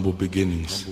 Humble beginnings.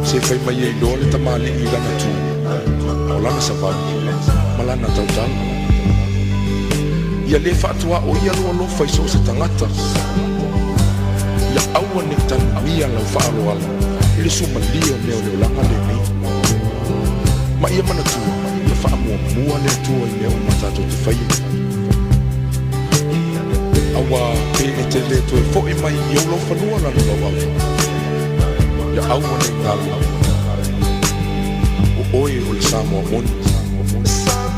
Se fai mai e dole tamale I lana tu o lana savani malana Tautai ia le fatua o ia lo fai so se tangata ia aua ne tanmia lau faalo ala le suma lio neo le langa le ni ma ia mana tu ia fa mua le tu I neo matato te fai awa pene te le tu e fo e mai I lo fanua lana lau ia aua ne ngalo o oi o le Samoa moni Samoa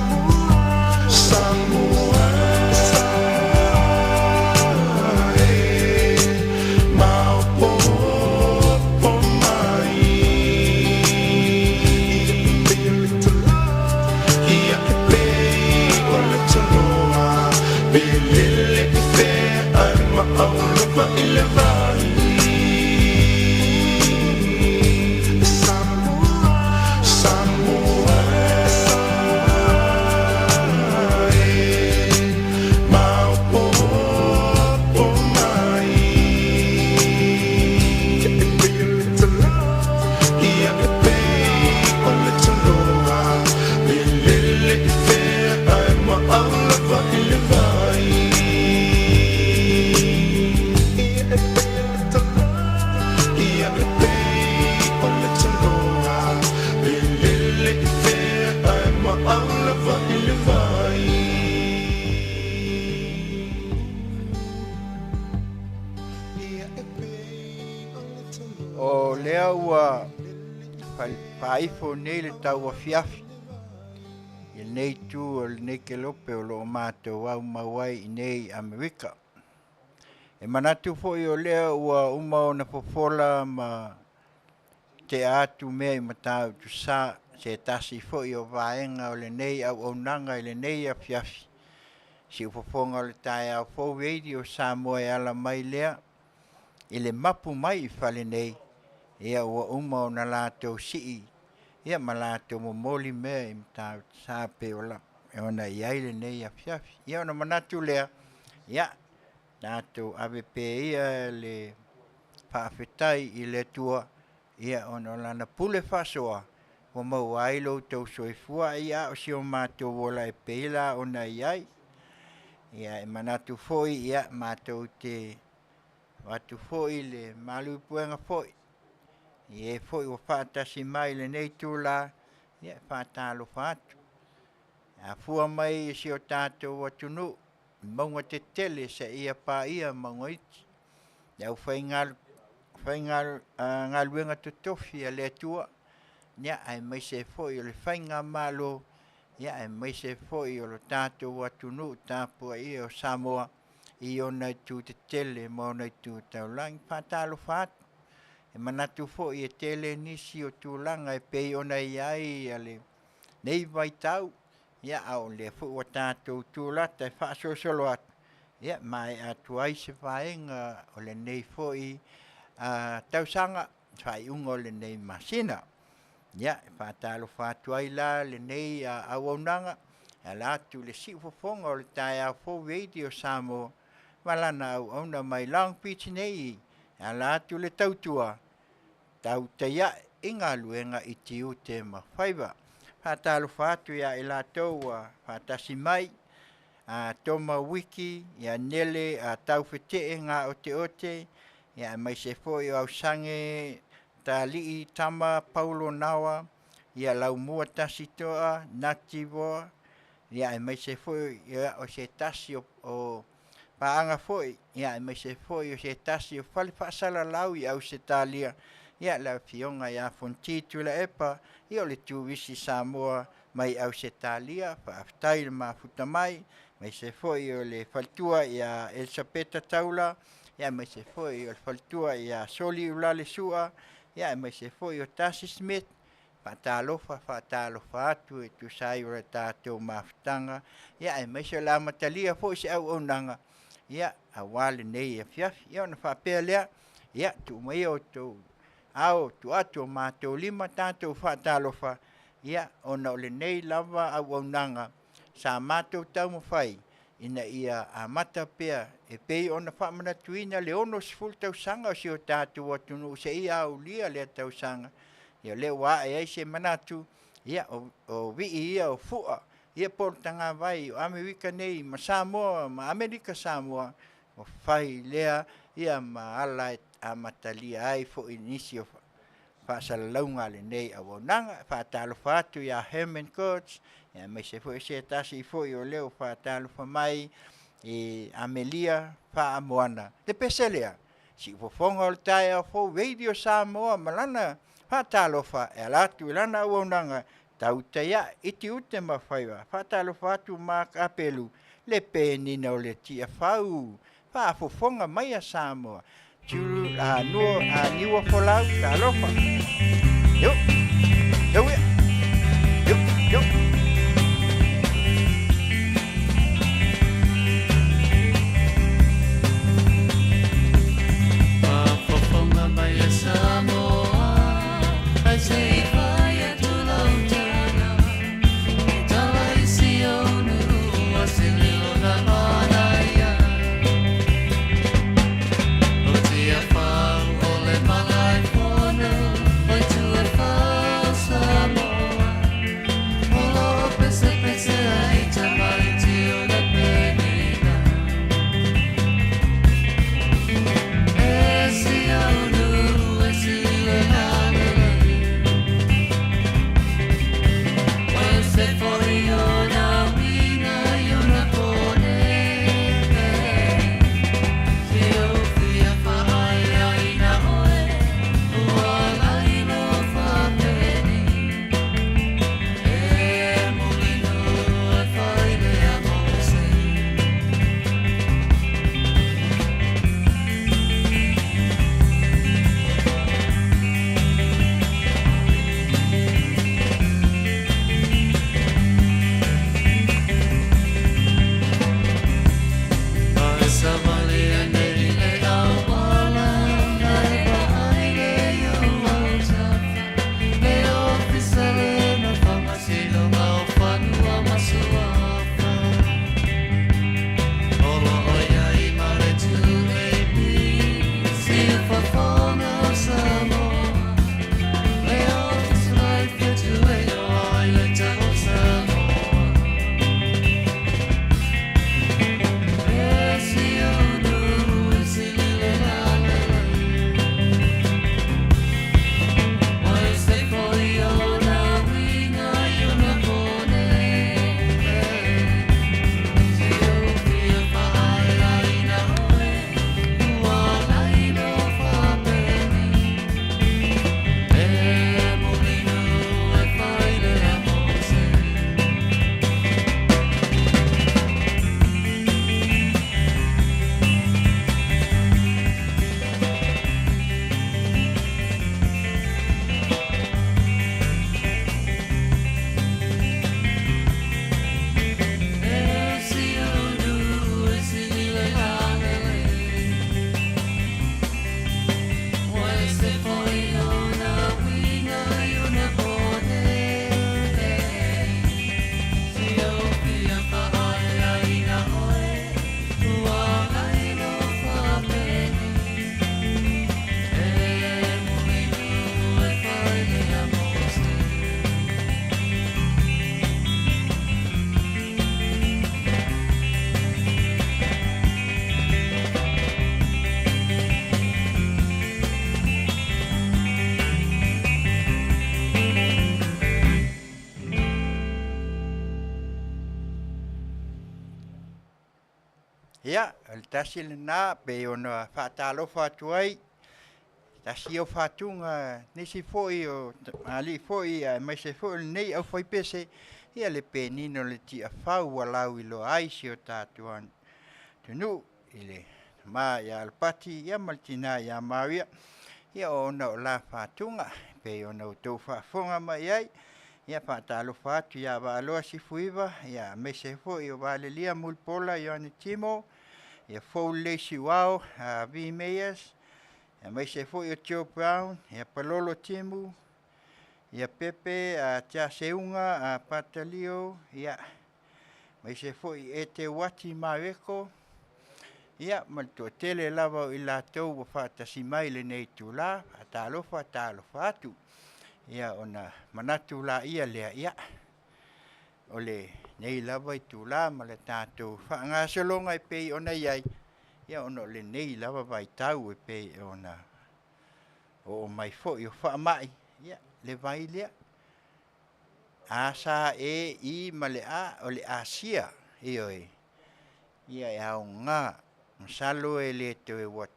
O lea ua paifo nei le tau Afiafi. I nei tu o le nei ke lope o lo mātou au mawai i nei Amerika. E manatu fo i o lea ua umao na fofola ma te atu mea i matau tu sa se tasi fo i o vaenga o le nei Auaunaga i le nei Afiafi. Si ufofonga o le tae au fo veidi o Samoa e ala mai lea i le mapu mai i fale nei. Ia ua umao na lātou sii. Ia ma lātou momoli mea i matau tu sa pe o la. E ona i aile nei Afiafi. Ia ona manatu lea. Ia lātou ave pe ia le whaafetai i le tua. Ia ona lana pule whasoa. Wa mau ailo tau soifua ia o si o mātou wola e peila ona i ai. Ia e manatu foi ia mātou te watu foi le malu puenga foi. Ia foi o whaatasi mai le nei tūla. Ia whaatalo whaatu. A fua mai si o tātou watunu. Maunga te tele sa ia pā ia maunga iti. Ia u whaingalu ngaluenga tutofi a le tua. Ia ai mai se foi o le whainga malo. Ia ai mai se foi o lo tātou watunu tāpua ia o Samoa. I o nei Tiute Tele mo nei tu Taulai whaatalo whaatu. E manatu fo i e tele nisi o tūlanga e pei ona i ai ale nei vai tau. Ia au le fu o tātou tūlata e whaasosolo atu. Ia mai atu ai se whaenga o le nei fo i tausanga whai ungo le nei Masina. Ia e whaatalo whaatu ai la le nei Auaunaga. A latu le si ufofonga o le tae au fo veidi o Samoa. Malana au auna mai Long Beach nei. A latu le tautua. Tautai i Galuega i Tiute ma Faiva. Whatalo whatu ia i lātou whatasi mai. Toma wiki, ia nele tau whetee ngā ote ote. Ia mai se fo i au sange ta lii tama Paulo nawa. Ia lau mua tasi toa, nati voa. Ia mai se fo i o se tasi o paanga foi. Ia mai se fo i o se tasi o whale whaasala lau i au se talia. Ia la Afioga i Afutiti la epa. Ia le tuwisi Samoa mai au se talia. Whaafutai le mafuta mai. Mai se foi o le faltua i a Elsapeta taula. Ia mai se foi o le faltua i a Soli ulale sua. Ia mai se foi o Tasi Smith. Whaatalofa atu e tu sai o le tātou mafutanga. Ia mai se la matalia foi se Auaunaga. Ia awale nei Afiafi. Ia ona whapea lea. Ia tu mai o tau. Au tu atu o mātou lima tātou whaatalofa. Ia ona ole nei lava Auaunaga. Sa mātou tau mawhai. Ina ia a mata pea. E pei ona whamanatuina le ono siful tau sanga o si o tātou atunu. Se ia au lia lea tau sanga. Ia le wa e se manatu. Ia o vii ia o fua. Ia portanga vai o Amerika nei ma Samoa, ma Amerika Samoa. O whai lea ia ma ala a matalia ai fo inisi o whaasalaunga le nei Auaunaga. Whaatalo whatu ia Herman Coach. Ia mai se fo se tasi fo i o leo whaatalo whamai i Amelia Whaamoana. Te peselea. Si ufofonga o le tae au fo radio Samoa malana whaatalo wha e alatu ilana Auaunaga. Tautai i Tiute ma Faiva. Whaatalo whatu mak apelu. Le penina o le tia whau. Faafofoga mai a Samoa. Tulu niua folau talofa. Yo. Yo. Yo. Yo. Faafofoga mai a Samoa. Ai sei vai a Taulapapa. Tala isi onu a se lilo na Manuia. O tia whau o le malai pono. Oi tua whau Samoa. al tasi le na pe ona whaatalofa atu ai. Tasi o whaatunga nisi foi o ali foi mai se foi nei au foi pese ia le penino le tia whau alau I lo aisi o tātuan. Tunu ile ma ia alpati ia maltina ia mawia ia ona o la whaatunga pe ona o tau whaafonga mai ai ia whaatalofa atu ia waloa si Faiva ia mai se foi o walelia mulpola ia ni timo ia fou leisi wao vi meias ia mai se foi o Joe Brown ia palolo timu ia pepe tia seunga patalio ia mai se foi e te wati maweko ia malto tele lava I latou wa whaatasi mai le nei tula atalofa atu ia ona manatu la ia lea ia ole nei lava I tula ma le tātou whaangasolonga I pei ona iai ia ona le nei lava vai tau I pei ona o mai foi o whaamai ia le vai lea asa I ma le a o le asia ioi ia e au ngā masalo e le te wat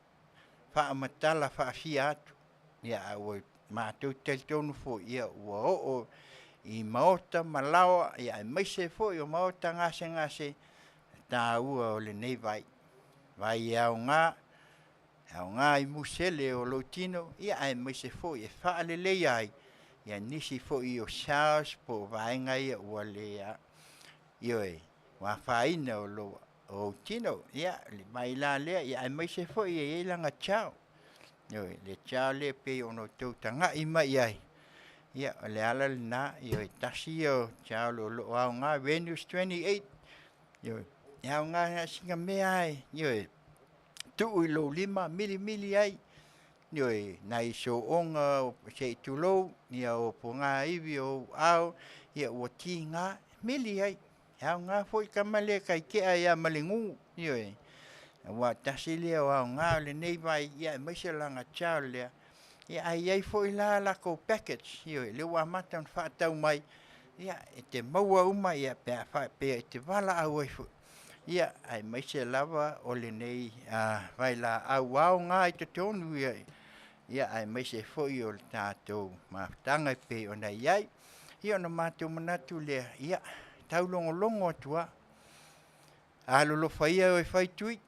whaamatala whaafia atu ia au mātou teltonu fo ia ua o I maota malawa ia e maise fo I o maota ngase tā ua o le nei vai au ngā I musele o lotino ia e maise fo I e whaalelei ai ia nisi fo I o Charles po vaenga ia ua lea ioi wa whaina o lo o tino ia le mai la lea ia e maise fo I e langa chao ioi le chao le pe ono tau tanga I mai ai ia le ala le na ioi tasi o chao lo au ngā Venus 28 ioi au ngā singa mea ai ioi tu I lo 5 mili ai ioi nai so onga o se tulo ia o po ngā iwi o au ia o ti ngā mili ai au ngā foi kamale kai kea ia malingu ioi wa tasi lea o au ngā le nei vai ia maise langa chao lea ia ai foi la ko package ioi le wa matan whaatau mai ia e te maua uma ia pe te wala au ai fu ia ai maise lava o le nei vai la au ngā I te tonu ia ai maise foi o le tātou maftanga pe ona iai ia ona mātou manatu lea ia tau longo atua alolo faia o e faitui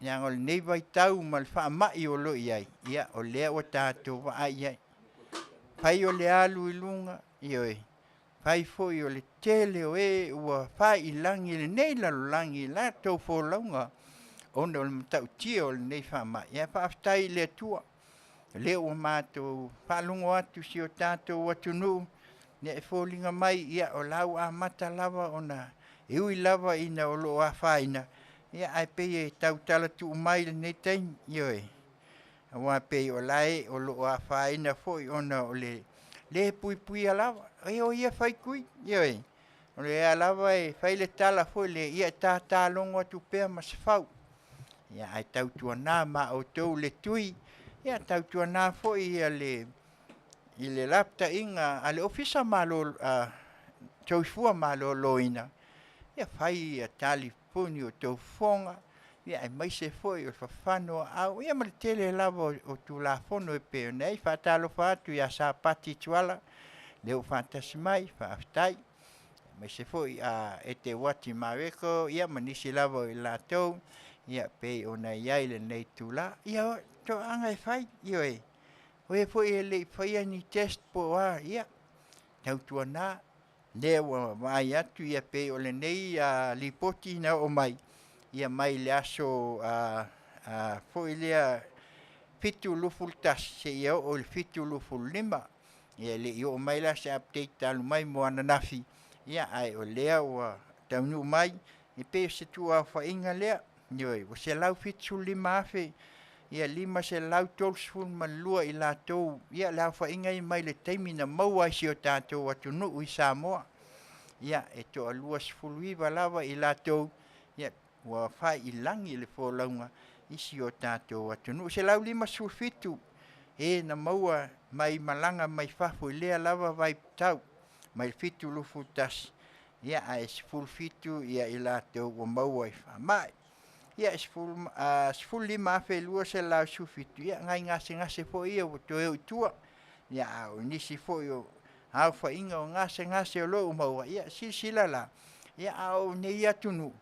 ia ngol nei vai tau mal fa mai o lo iai ia o lea o tātou wa ai fai o le alu I lunga ioi fai foi o le tele o e ua fai I langi le nei lalo langi la tau fo launga ona o le matau tia o le nei fa mai ia fa aftai le tua le o mātou fa lungo atu si o tātou atunu ne e fōlinga mai ia o lau a mata lava ona e ui lava ina o lo a whaina ia ai pei e tau tala tu mai le nei tein ioi wa pei o lai o lo a whaina foi ona o le pui a lava e o ia whai kui ioi o le a lava e whai le tala foi le ia tā longo atu pēr mas whau ia ai tau tua nā ma o tau le tui ia tau tua nā foi ia I le lapta inga ale ofisa malo choifua malo loina ia fai tali puni o tau fonga ia ai mai se foi o fafano au ia mal tele lavo o tu la fono e pe nei fa talo fa tu ia sa pati tuala le o fantasy mai fa aftai mai se foi e te wati maweko ia manisi lavo I latou ia pe ona ia le nei tula ia to anga e fai ioi oe foi le fai ni test po ia tau tuana le wa mai atu ia pe o le nei lipoti na o mai ia mai le aso foi le fitu lufultas se ia o le fitu lufulima ia le io mai la se update talu mai mo ananafi ia ai o le wa tau nu mai e pe se tu a fa inga le ioi o se lau fitu lima afe ia lima se lau tolsful malua I latou ia lau whainga I mai le teimina maua si o tātou atunu I Samoa ia e to alua sfuluiva lava I latou ia wa whai I langi le fōlaunga I si o tātou atunu se lau lima sulfitu e na maua mai malanga mai whafu I lea lava vai tau mai fitu lufu tas ia a sulfitu ia I latou o maua I whamai ia sfulima felua se lau sufitu ia ngai ngase fo ia o toe utua ia au nisi fo yo au fa inga o ngase o lo mau ia sila la ia au ne ia tunu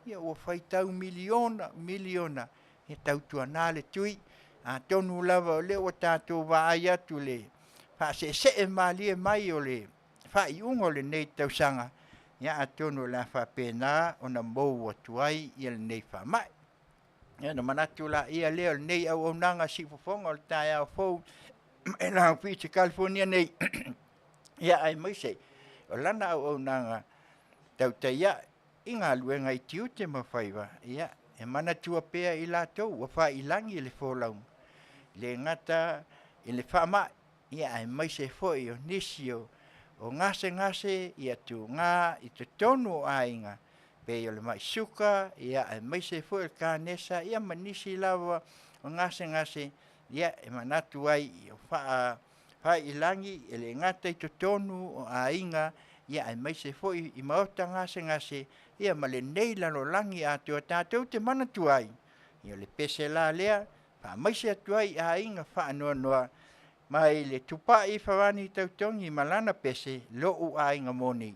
ia o fai tau miliona ia tau tuana le tui a tonu lava o le o tatou vai atu le fa se mali mai o le fa iungo le nei tausanga ia atonu la fa pena ona mou atuai ia le nei fa mai ia na manatu la ia le nei Auaunaga si fofonga o le tae au fou e la Piti California nei ia ai mai sei o lana Auaunaga Tautai ia inga luenga i Tiute ma Faiva ia e manatua pea i latou ua failangi le folau le ngata i le whaama ia ai mai se foi o nisi o ngase ia tu ngā i te tonu o ainga pe o le mai suka ia ai mai se foi o kānesa ia manisi lawa o ngase ia e manatu ai o whailangi i le ngata i te tonu o ainga ia ai mai se foi i maota ngase ia ma le nei lalo langi a tua tātou te manatu ai ia le pese la lea mai se atuai a inga whaanoa mai le tupai whawani tautongi malana pese lo a inga moni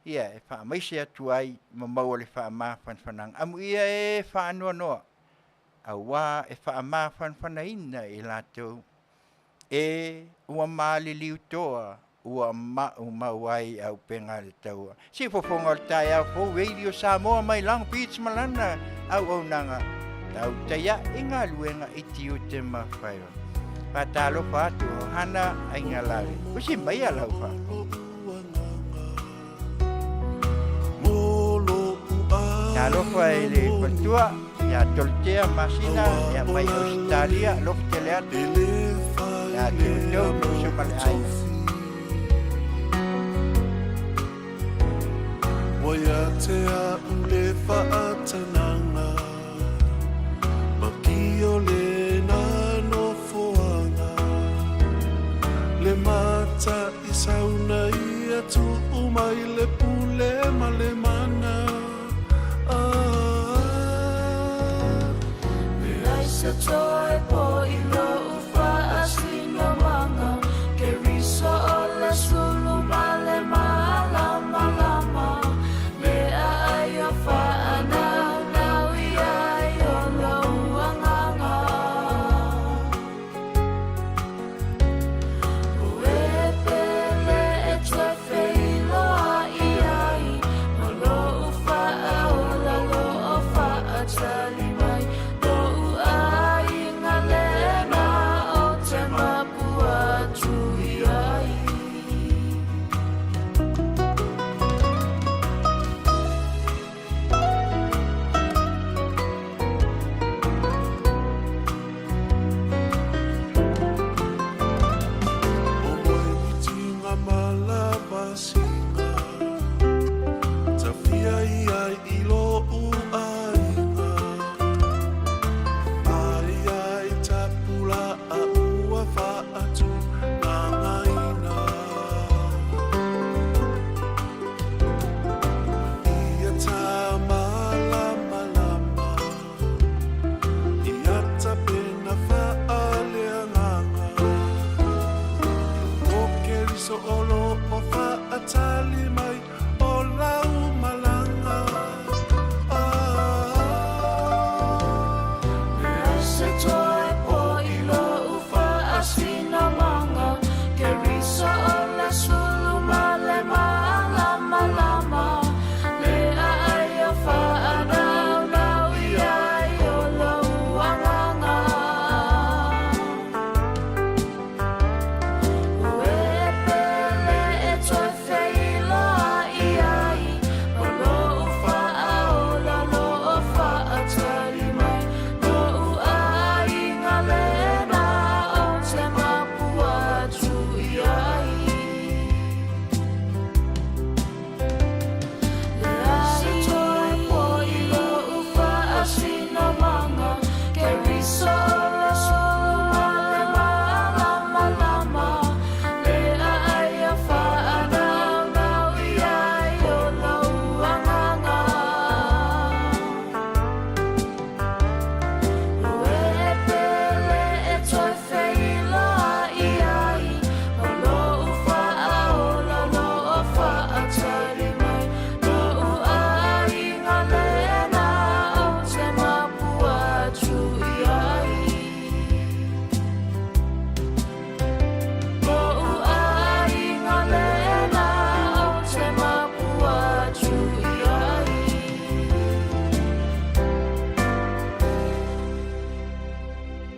ia e mai se atuai mamau le wha fanfanang amu ia e whaanoa awa e wha fanfanaina i latou e ua mali liu toa ua mauai au penga le taua si fofonga le tai au fo radio Samoa mai lang beach malana Auaunaga Tautai inga luenga i Tiute ma Faiva. Patalo fatu hana ainga lari. Usi mai alau fa. Talo fa ele patua ya toltea Masina ya mai Australia lof Tele ya Tiute no male ainga. Waya te a ule whaatananga Makio le nano foanga Le mata i sauna ia tu umai le pule ma le mana Me aisa toi po i lo ufa asino manga Ke riso o le sulu ma le malama Le ayo whaana Salima, do ai ngale na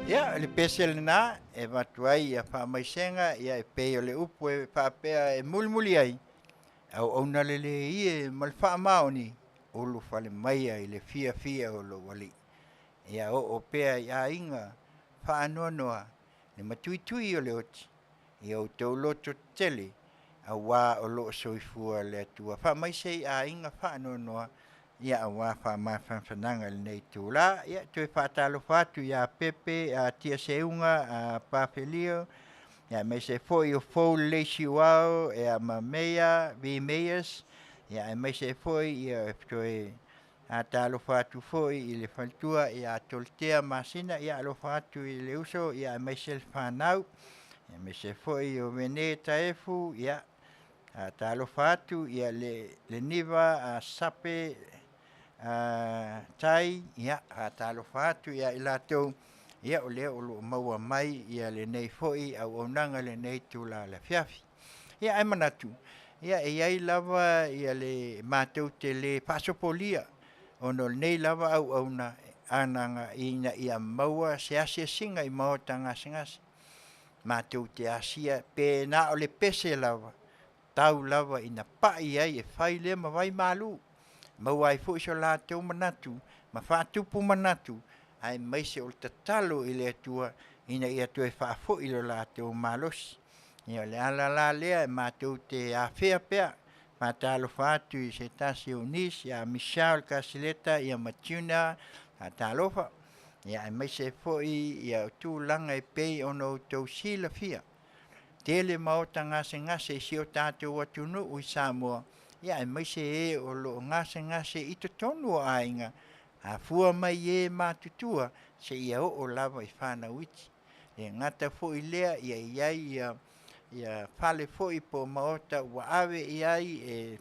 Ia, le pese le nā, e matuai ia whaamaisenga, ia e pei o le upu e whaapea e mulimuli ai. Auauna le ie mal whaamao ni, ulu whale maia i le fia o lo wali. Ia o pea i a inga whaanoa noa, le matuitui o le oti. Ia o tau loto tele, a wā o lo soifua le atua. Whaamaise i a inga whaanoa noa, ia a wā whaamawhanwhananga le nei tūla. Ia tue whaatalo whatu ia pepe, a tia seunga, a pāwhelio. Ia mai se foi o fou leisi wao, e a mamea, vi meias. Ia mai se foi ia toe a talo whatu foi i le whantua, ia toltea Masina, ia alo whatu i le uso, ia mai se whanau. Ia mai se foi o vene taefu, ia a talo whatu, ia le niva, a sape, tai, ia a talo whatu, ia i latou, ia o leo o lo maua mai, ia le nei foi, au Auaunaga le nei tula le Afiafi. Ia ai manatu, ia e ai lava, ia le mātou te le pasopolia, ono nei lava Auauna, ananga ina ia maua se asia singa i maota ngasi. Mātou te asia, pe na o le pese lava, tau lava ina pai ai e whai le mawai malu. Mawai fo iso lātou manatu, ma whātupu manatu, ai maise o tatalo i le atua, ina ia tue whaafo i lo lātou malosi. Ia le ala lea e mātou te awhea pea, mātalo whātu i se tasi o nis, ia Michelle Kasileta, ia Matuna, a talofa. Ia ai maise fo ia tu langa e pei ono tau sila fia. Tele maota ngase si o tātou atunu ui Samoa. Ia ai maise e o lo ngase i to tonu a inga. A fua mai e mātutua se ia o lava i whana witi. E ngata fo i lea ia whale fo i po maota wa awe i ai e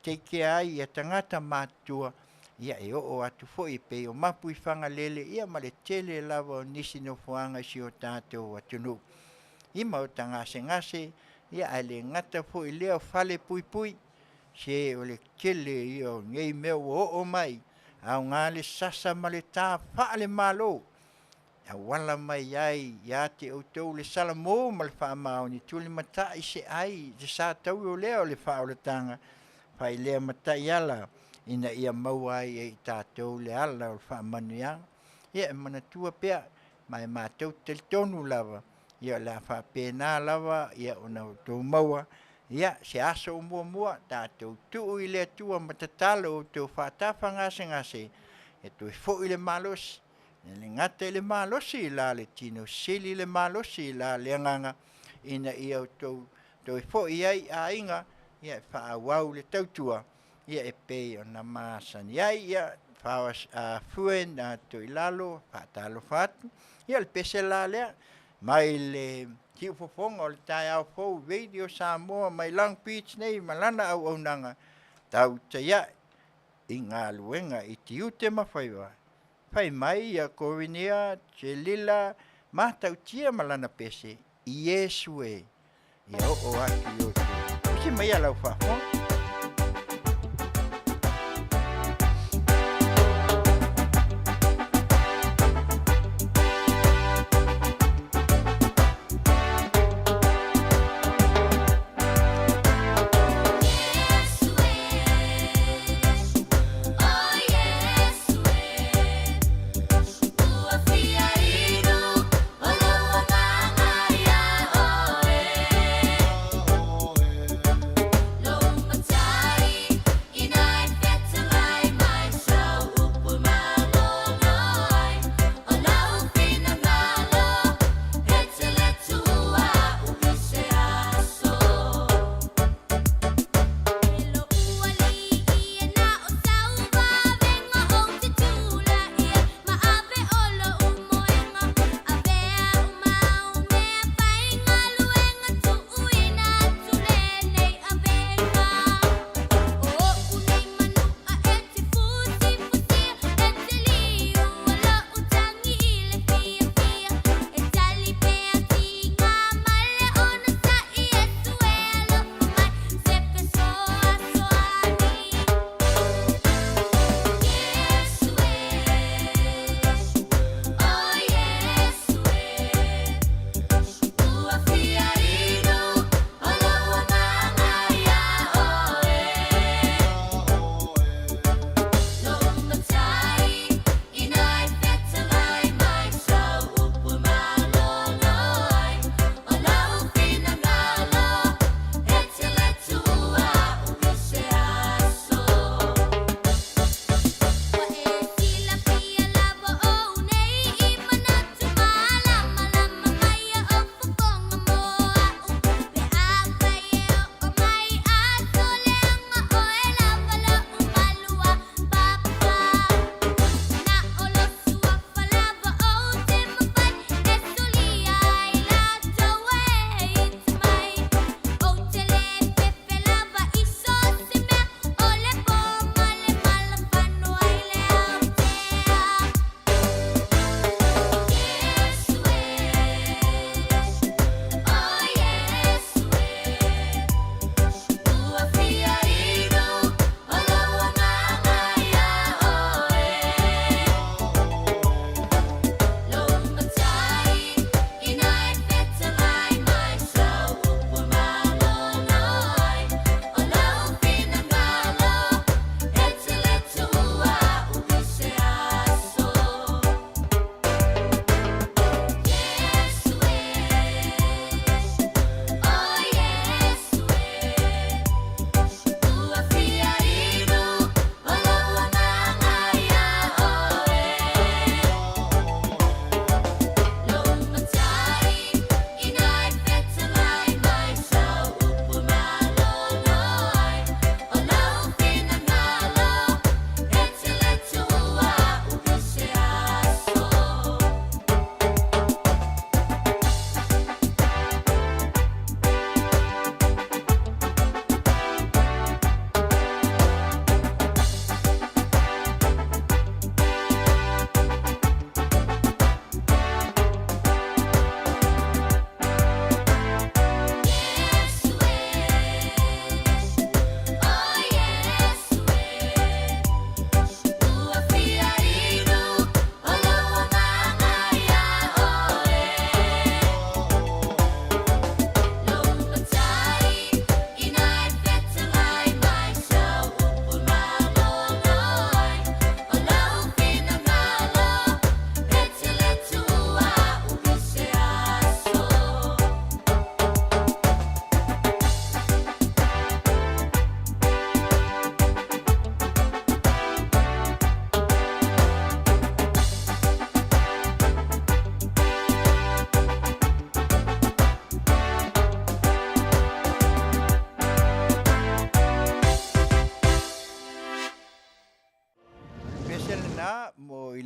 teike ai ia tangata mātua. Ia e o atu fo i pe o mapu i whanga lele ia ma le tele lava o nisi no fuanga si o tātou atunu. I maota ngase, ia ai le ngata fo i lea o whale pui, se o le kele i o ngei meo o mai, au ngā le sasa ma le tā whaale malo. A wala mai ai, ia te o tau le salamo ma le whaamao ni tuli mata i se ai, te sa tau o lea o le whao le tanga, whai lea mata i ala, ina ia mauai e i tātou le ala o le wha Manuia. Ia e manatua pea, mai mātou tel tonu lava, ia la wha pēnā lava, ia o nau tau maua, ia se aso o mua, tātou tuu i le atua matatalo o tau whaatafa ngase, e tui fo i le malosi, le ngata i le malosi i la le tino, sili le malosi i la le anganga, ina ia o tau fo i ai a inga, ia e wha awau le tautua, ia e pei o na māsani ai, ia whawas a fuen a tui lalo, whaatalo whatu, ia le pese la lea, mai le tiu fofonga o le tai au fau video Samoa, mai Long Beach nei, malana Auaunaga, Tautai i ngā luenga i Tiute ma Faiva. Fai mai ia Korinia, Chelila, mātautia malana pese, i Yesu e, ia o aki o te. Piki mai alau whafo. Lo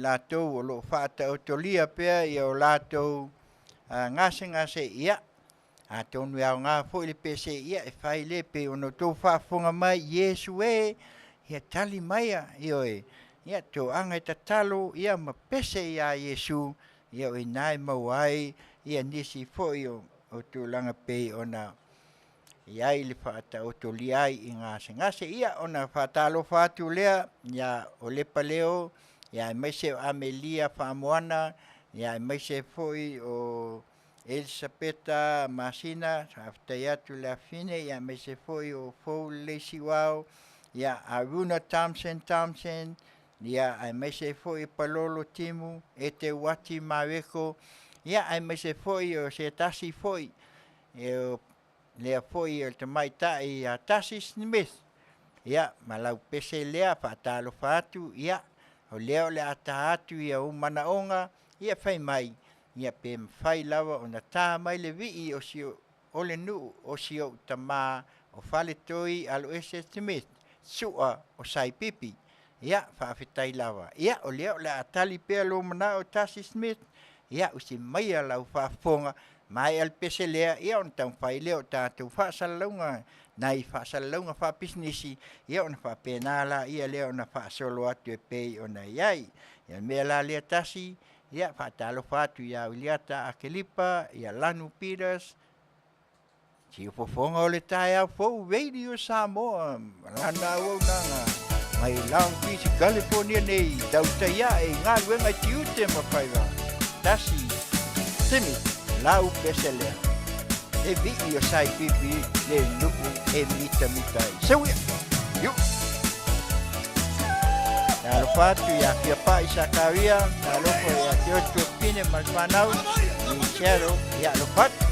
lātou o lo whaata o tolia pia i o lātou ngase ia. A tonu au ngā fo le pese ia e whai le pe ono tō whaafonga mai Yesu ia tali mai i oe. Ia tō anga ta talo ia ma pese ia Yesu ia o nai mawai ia nisi fo i o tō langa pe ona ia i le whaata o tolia i ngase ia ona whaatalo whaatu lea ia o lepa leo ia mai se o Amelia Whaamoana ia mai se fo i o Elisabeta Masina, aftai atu le afine, ia me se foi o fou leisi wao, ia Aruna Thompson, ia ai me se foi Palolo Timu, e te wati maweko, ia ai me se foi o se tasi foi, lea foi o te maita i a tasi Smith, ia malau pese lea whaatalo whaatu, ia o leo le ata atu ia umana onga, ia whai mai, ia pe fai lava ona tā mai le vii o si o le nu o si o tama o fale toi alo Smith sua o sai pipi ia whaafetai lava ia o leo le atali pea lo mana o Tasi Smith ia usi mai lau whaafonga mai al pese lea ia on tau fai leo tātou whaasalaunga nai whaasalaunga whaapisnisi ia ona whaapenala ia leo na whaasolo atu e pei ona iai ia mea la lea Tasi ia whaatalo whaatu ia Uliata Akelipa, ia Lanu Peters, si ufofonga o le tae au fau Radio Samoa, lana Auaunaga, mai Long Beach, California nei, Tautai e Galuega Tiute ma Faiva, Tasi, Simi, lau peselea, e vii o sai pipi, le lupu e mita mitai. Sauia, yu! Nalo fatu ya Afiafi Sakaria, nalo po ya Tiute Pine Masmanau, ni Chero ya lo fatu.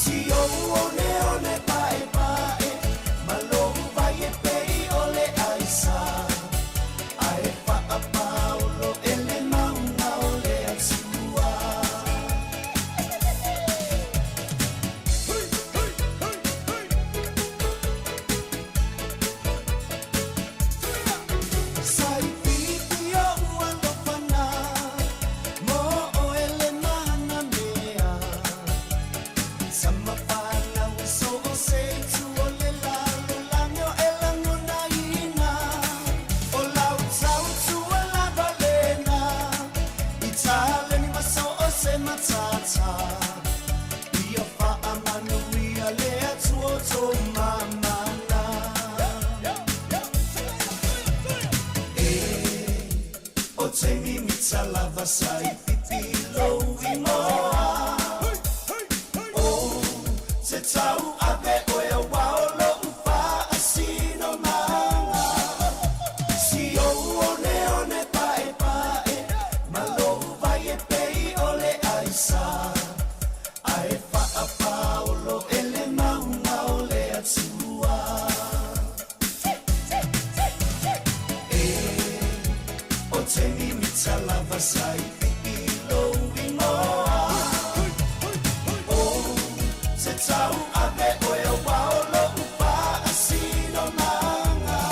Si te mimita lava sai pipilo imoa o te tau ape o e waolo upa asino manga si o one pae pae malo vai e pei ole aisa ae wha paolo ele maunga ole atua o te mimita lava sai pipilo imoa o te tau ape o e waolo upa asino manga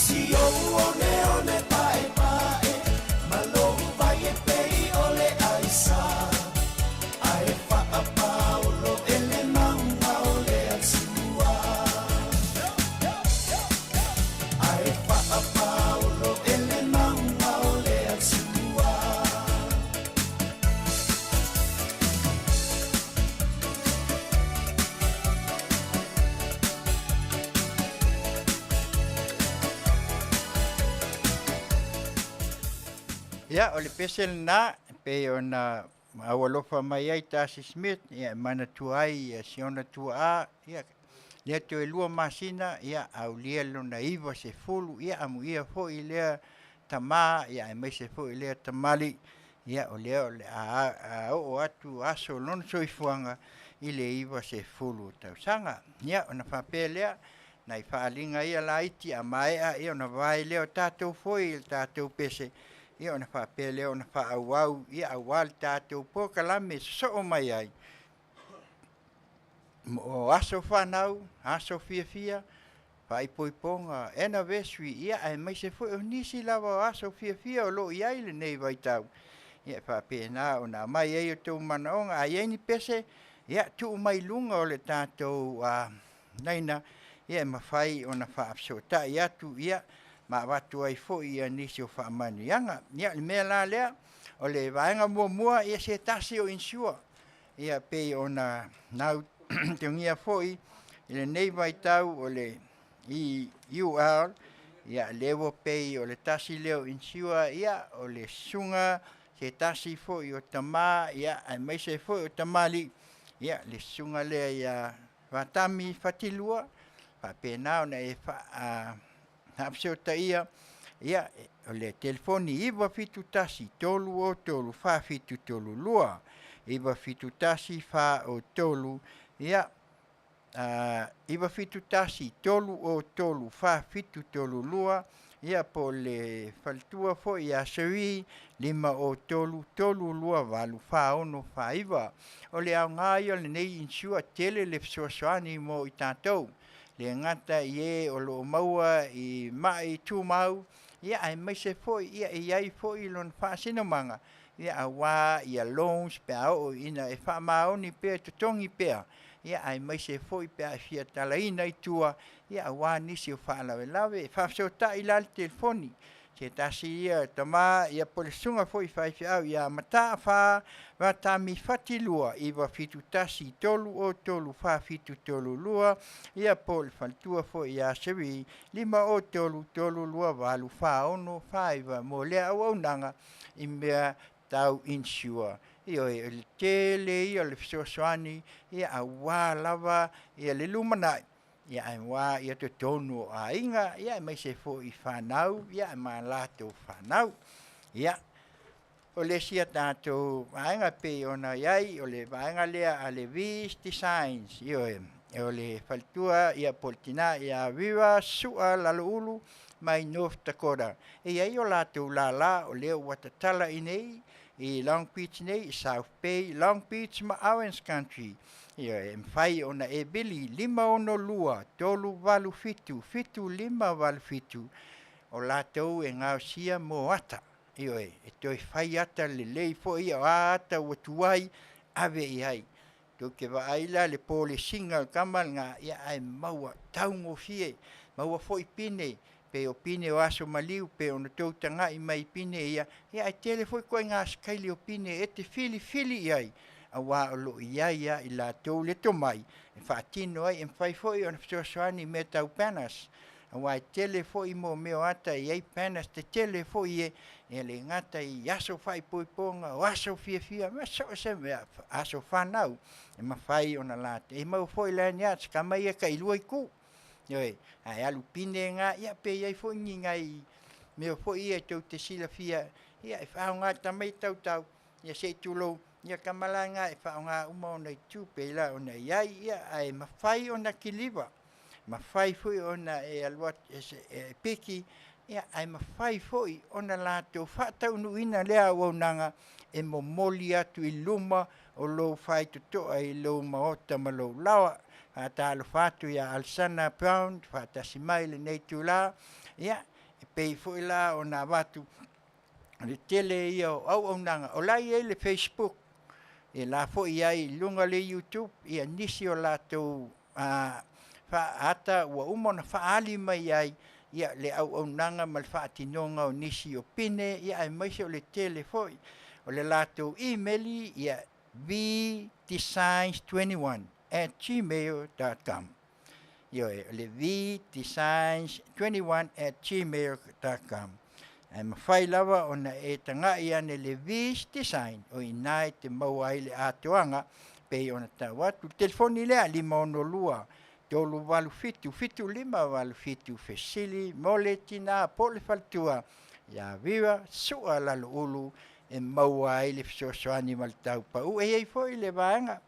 si o one pae pae malo vai e pei ole aisa ae wha paolo ele maunga ole atua ae wha paolo ele maunga ole atua Ia, o le pesel na, pe ona awalofa mai ai Tasi Smith, ia mana tuai, ia siona tua, ia lea to e lua Masina, ia au lia lona iwa se fulu, ia amu ia fo i lea tama, ia e mai se fo i lea tamali, ia o lea o le o atu aso lona soifuanga i le iwa se fulu tausanga. Ia, ona whape lea, na i whaalinga ia la iti a maea, ia ona vai leo tātou foi, il tātou pese, ia ona whaapele ona whaauau, ia awal tātou pōkalame so o mai ai. O aso whanau, aso fia, whaipoiponga, anniversary, ia ai mai se fo o nisi lawa o aso fia o lo iai le nei vai tau. Ia whaapena ona mai ei o tau manaonga, ai ei ni pese, ia tu mai lunga o le tātou naina, ia mawhai ona whaapsota, ia tu ia, ma watu ai fo ia nisi o Manuia. Ia le mea la lea, o le vaenga mua ia se tasi o insua. Ia pei ona nau te ngia fo i le nei vai tau o le UR, ia lewo pei o le tasi leo insua, ia o le sunga se tasi fo i o tama, ia ai mai se fo i o tamali, ia le sunga lea ia watami fatilua, pa pena ona e hapsota ia o le telefoni iwa fitu tasi tolu o tolu fa fitu tolu lua iwa fitu tasi fa o tolu ia iwa fitu tasi tolu o tolu fa fitu tolu lua ia po le faltua fo ia seri lima o tolu tolu lua valu fa ono Faiva o le au ngai o le nei insua Tele le fsoasani mo i tātou le ngata ie o lo maua i mai tu mau ia ai mai se foi ia ai foi lon fa sino manga ia awa ia loans pe o ina e fa mau ni pe tongi pe ia ai mai se foi pe fia talaina i tua ia awa ni se fa lave fa so ta ila telefoni se tasi ia tama ia polisunga foi fa fia ia mata fa wata mi fatilua iwa fitu tasi tolu o tolu fa fitu tolu lua ia pol faltua fo ia sevi lima o tolu tolu lua valu fa ono Faiva mo le Auaunaga i mea tau insua io il Tele io le fsoasani ia awa lava ia le lumanai ia ai wa ia te tonu a inga ia mai se fo i whanau ia ma lato whanau ia o le sia tātou vaenga pe ona iai o le vaenga lea a le vis designs io o le faltua ia poltina ia viva sua laloulu mai North Dakota iai o latou la o leo watatala inei i Long Beach nei i South Bay Long Beach ma Owens Country ia fai ona e bili lima ono lua tolu valu fitu lima valu fitu o latou e ngau sia mo ata io e toi fai ata le lei fo ia ata o tuai ave iai to ke va aila le pole singa kamal nga ia ai maua taungo fie maua fo ipine pe o pine o aso maliu pe ona tou tanga i mai pine ia ai tele foi ko nga skaili o pine e te fili iai awa lo ia i la tou le tomai e fatino ai en fai foi ona fsoani me tau panas Wai tele foi mo meo ata i ei penas te tele foi e le ngata i aso fai poiponga o aso fia ma so se mea aso whanau e ma fai ona late e mau foi le niats ka mai e ka ilua i ku ai alu pine nga ia pe ia foi nginga i meo foi e tau te sila fia ia e whaonga tamai tau ia se tulo ia kamalanga e whaonga uma ona i tupe la ona iai ia ai ma fai ona kiliva ma fai foi ona e alwat e piki ia ai ma fai foi ona lato fatau nu ina lea Auaunaga e momoli atu i luma o lo fai toto ai lo maota ma lo lawa talo fatu ia Alsana Brown fatasi mai le nei tula ia e pei foi la ona watu le tele ia o Auaunaga o lai e le Facebook e la foi ai lunga le YouTube ia nisi o lato ata ua umona faali mai ai ia le Auaunaga ma le faatinonga o nisi o pine ia ai maise o le tele foi o le latou emaili ia vdesigns21@gmail.com ia le vdesigns21@gmail.com ai mawhai lava ona e tangai ane le vis design o inai te mau ai le atoanga pe ona tau atu telefoni lea 512 tolu walu fitu lima walu fitu fesili mole tina pole faltua ya viva sua lalo ulu e mau ai le fisosoani mal tau pa u e foi le vaanga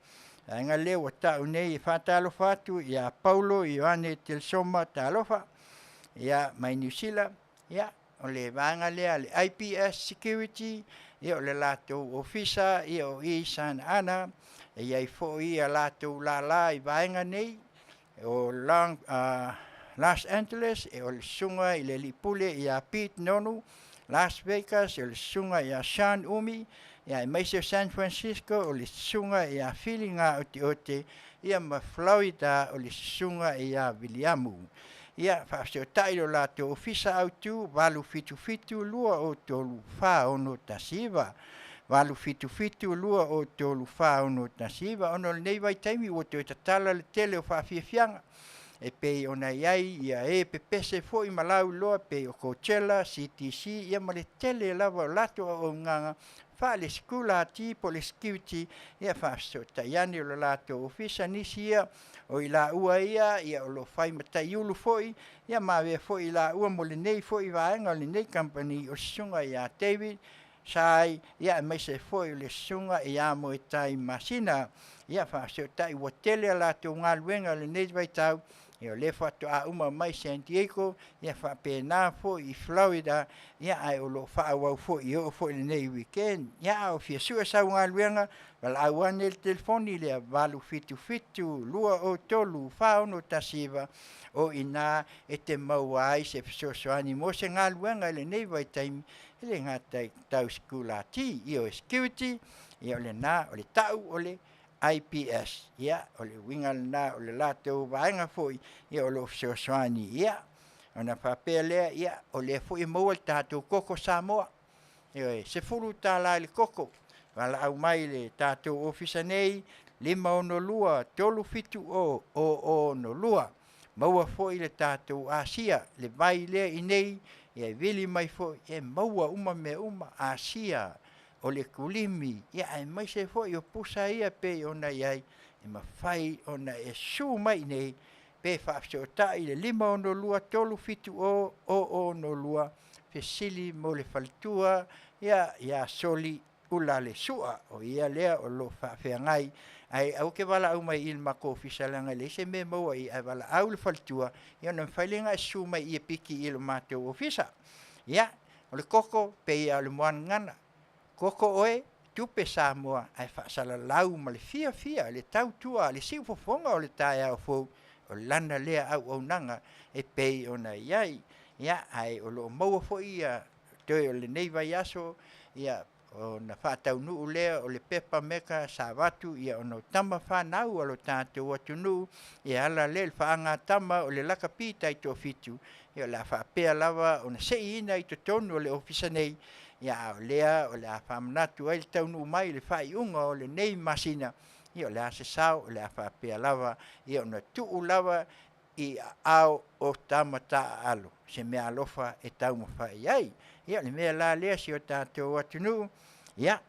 anga le wata une e fatalo fatu ya Paulo Ioane Telsoma talofa ya mai New Zealand ya o le vaanga le ale IPS security ia o le lato ofisa ia o i San Ana ia i foi a lato la i vaanga nei o Los Angeles e o le sunga i le lipule ia Pete Nonu Las Vegas o le sunga ia Sean Umi ia i maise San Francisco o le sunga ia Filinga o Tiute ia ma Florida o le sunga ia Williamu ia whaaseo tairo la te ofisa autu walu fitu lua o tolu wha ono tasiva walu fitu lua o tolu wha ono tasiva ono le nei vai taimi o te tatala le tele o whaafiafianga e pei ona iai ia e pepese foi malau loa pei o Coachella CTC ia ma le tele lava o lato o nganga fa le skula ti po le security ia whaaseo taiani o le lato ofisa nisi ia o ila ua ia o lo fai matai ulu foi ia mawe foi ila ua mo le nei foi vaenga o le nei company o sunga ia David sai ia mai se foi le sunga ia mo e tai Masina ia whaaseo tai ua tele la te ngaluenga le nei vai tau ia le fatu a uma mai San Diego ia whapena foi i Florida ia ai o lo whaawau foi i o foi le nei weekend ia o fia sua sau ngaluenga wala awane le telefoni le walu fitu lua o tolu whaono tasiva o ina e te mauai se fisosoani mo se ngaluenga le nei vai taimi ele ngatai tau skula ti i o security ia o le na o le tau o le IPS ia o le winga na o le lato vaenga foi ia o lo fisosoani ia ona papea lea ia o le foi mo el tato koko Samoa ia se fulu tala le koko wala au mai le tato ofisa nei 5 tolu fitu o no lua maua foi le tato Asia le vai le inei ia vili mai foi e maua uma me uma Asia o le kulimi ia ai mai se foi o pusa ia pe ona iai e mawhai ona e su mai nei pe whaafseo tai le 5 tolu fitu o no lua fesili mo le faltua ia soli ula le sua o ia lea o lo whaafeangai ai au ke wala au mai il mako fisalanga le se me mo ai wala au le faltua ia na whailenga su mai ia piki il mateo ofisa ia o le koko pe ia le moan ngana koko oe tupe Samoa ai whaasala lau ma le fia le tautua le siufofonga o le tae au fau o lana lea Auaunaga e pei ona iai ia ai o lo maua fo ia toi o le nei vai aso ia o na whātaunu lea o le pepa meka sa watu ia ono tama whanau alo tātou atunu ia ala le whaanga tama o le laka pita i tō fitu ia la whapea lava o na seina i tō tonu o le ofisa nei ia o lea o le a whamanatu ai le taunu mai le whaiunga o le nei Masina ia o le ase sao o le a whapea lava ia ona tuu lava i ao o tamata alo. Se mea alofa e tau mawhai ai. Ia, le mea la lea si o tātou atunu. Ia,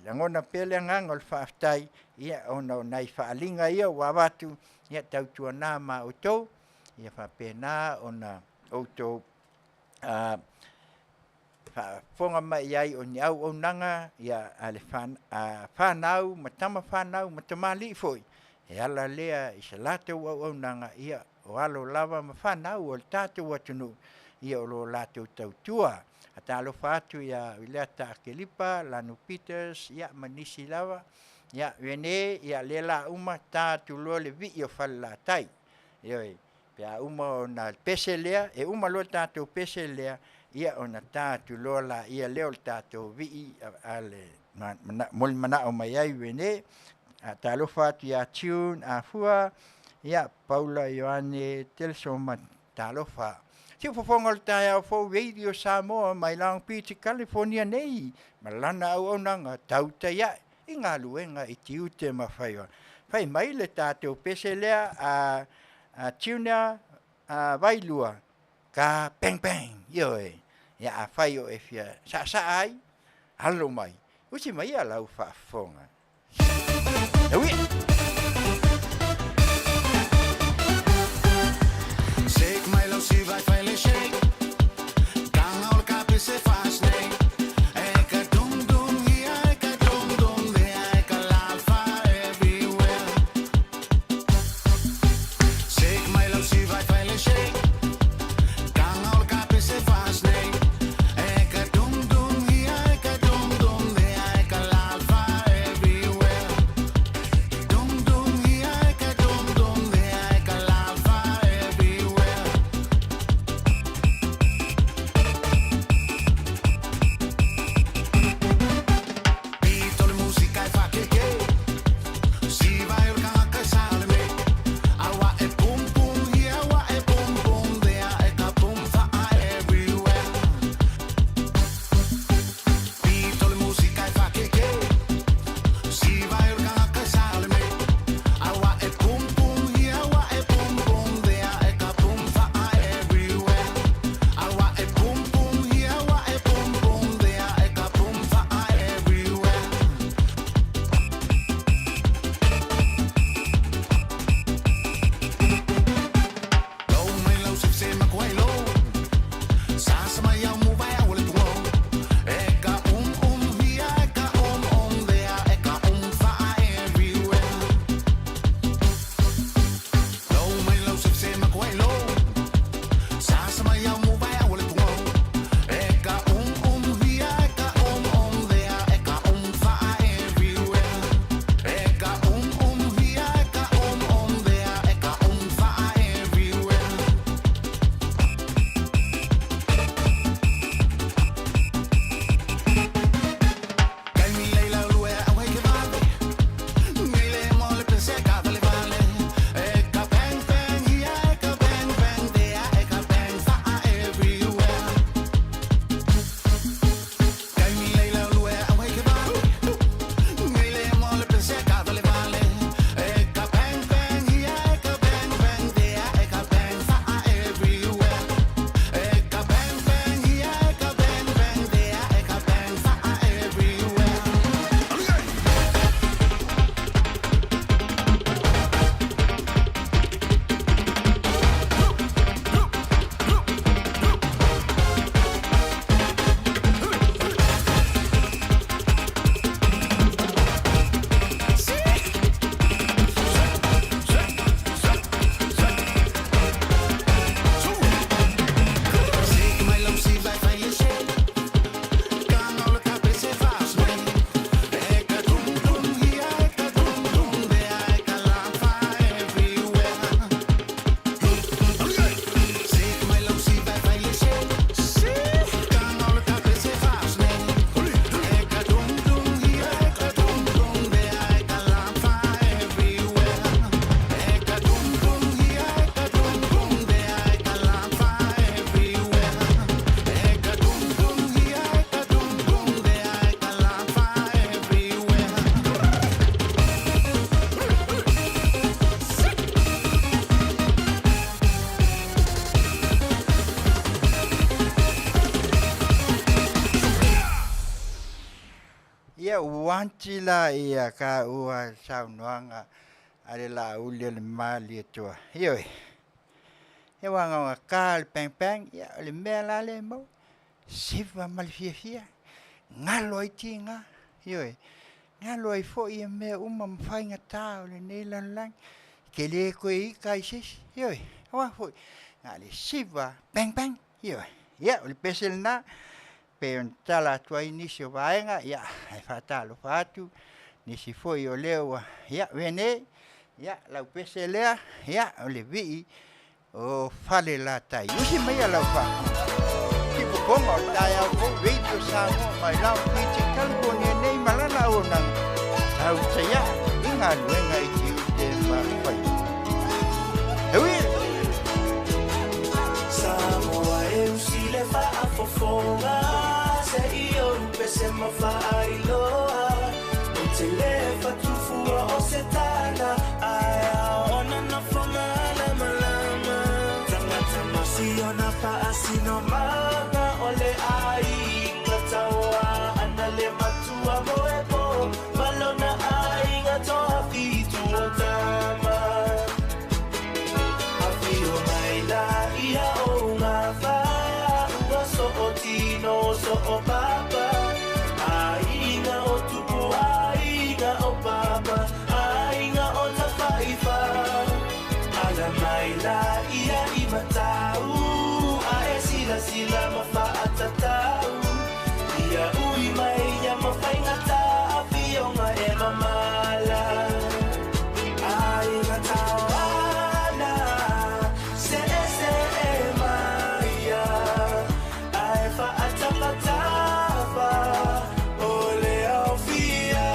langona pele nganga o le whaaftai. Ia, ona o nai whaalinga ia wa watu. Ia, tau tua nā ma o tau. Ia, whapena ona o tau whafonga mai ai o ni Auaunaga. Ia, ale whanau, matama whanau, matamali foi. E ala lea i se lātou Auaunaga. Ia, o alo lava ma whanau o le tātou atunu. Ia o lo lātou tautua. A tālo whātu ia lea ta Kelipa, Lanu Peters, ia manisi lava. Ia wene, ia le la uma tātou lo le vi o whalatai. Ia pia uma o na pese lea, e uma lo tātou pese lea, ia o na tātou lo la, ia leo le tātou vi ale mol mana o mai ai wene. A tālo whātu ia Tune, a Fua, ia Paula Ioane, Telesoma tālo wha. Si Fofogaina le tai au fo radio Samoa mai Long Beach, California nei. Malana Auaunaga Tautai ia i ngā luenga i Tiute ma Faiva. Fai mai le tātou pese lea a Tune a Vailua ka peng peng ioe. Ia a fai o e fia sa ai alo mai. Usi mai a lau Faafofoga. Ewi. Shake my love, see right finally shake. Down all cap is a fast name. Eka dum dum here, eka dum dum there, eka alpha everywhere. Shake my love, see right finally shake. Down all cap is a fast name. Eka dum dum here, eka dum dum there, eka alpha everywhere. ia uanti la ia ka ua saunoanga ale la uli le mali tua. Ioi. E wanga ka le peng ia le mea la le mo. Siva malfia. Ngalo i tinga. Ioi. Ngalo i fo ia mea uma mawhainga tau le neilan lang. Ke le koe i kaisis. Ioi. Wa fo. Ngale siva peng. Ioi. Ia le pesel na. Pe on tala tua nisi o vaenga, ia, e whatalo whatu, nisi foi o lewa, ia, wene, ia, lau pese lea, ia, o le vii, o whale la tai. Usi mai a lau whatu. Tipo konga o tai au ko, veito Samoa, mai lau piti kalko nei malana o nang. Tau te ia, inga luenga i Tiute mawhai. Hui! Samoa e usile Faafofoga'aga se iyo pese mawhailoa o Tele fatufua o se tana Auaunaga na whamala malama Tangata masio na paasino manga o le ai ngataua ana le matua moepo malona ai ngatoa fitu o tama Afioga ia o ngā whaia ua so o tino so o papa Ainga o tupu ainga o papa Ainga o ta Faiva Ala mai la ia I matau A e sila ma whaatatau Ia ui mai ia ma whaingata Afioga e mamala Ainga tauana Se e maia Ai whaatapatapa O le aufia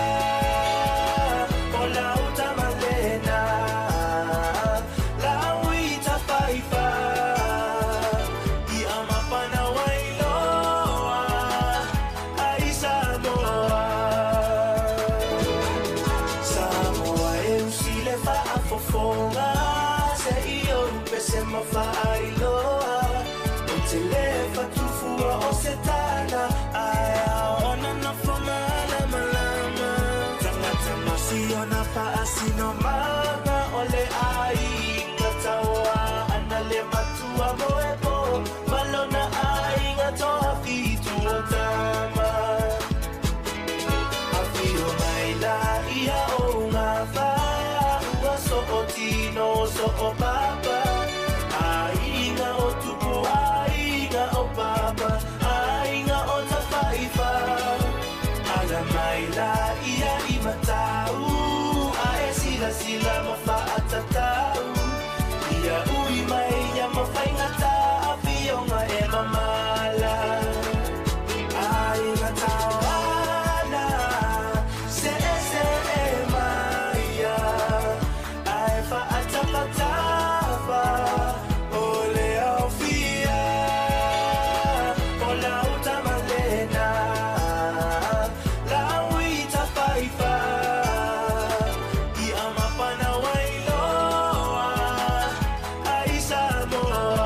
O lau tamalena Lau I ta Faiva I amapana wailoa Ai Samoa Samoa e usile Faafofoga'aga Se iyo pese mawhailoa O Tele fatufua o se tana Auaunaga na whamala malama Tangata masio na paasino manga O le ai ngataua ana le matua moepo Malona ai ngatoa fitu o tama Afioga ia o ngā whaia ua so o tino so o papa Ainga o tupu ainga o papa Ainga o ta Faiva Ala mai la ia I matau A e sila ma whaatatau Ia ui mai ia ma whaingata Afioga e mamala Ainga tauana Se e maia Ai whaatapatapa O le aufia O lau tamalena Lau I ta Faiva I amapana wailoa Ai Samoa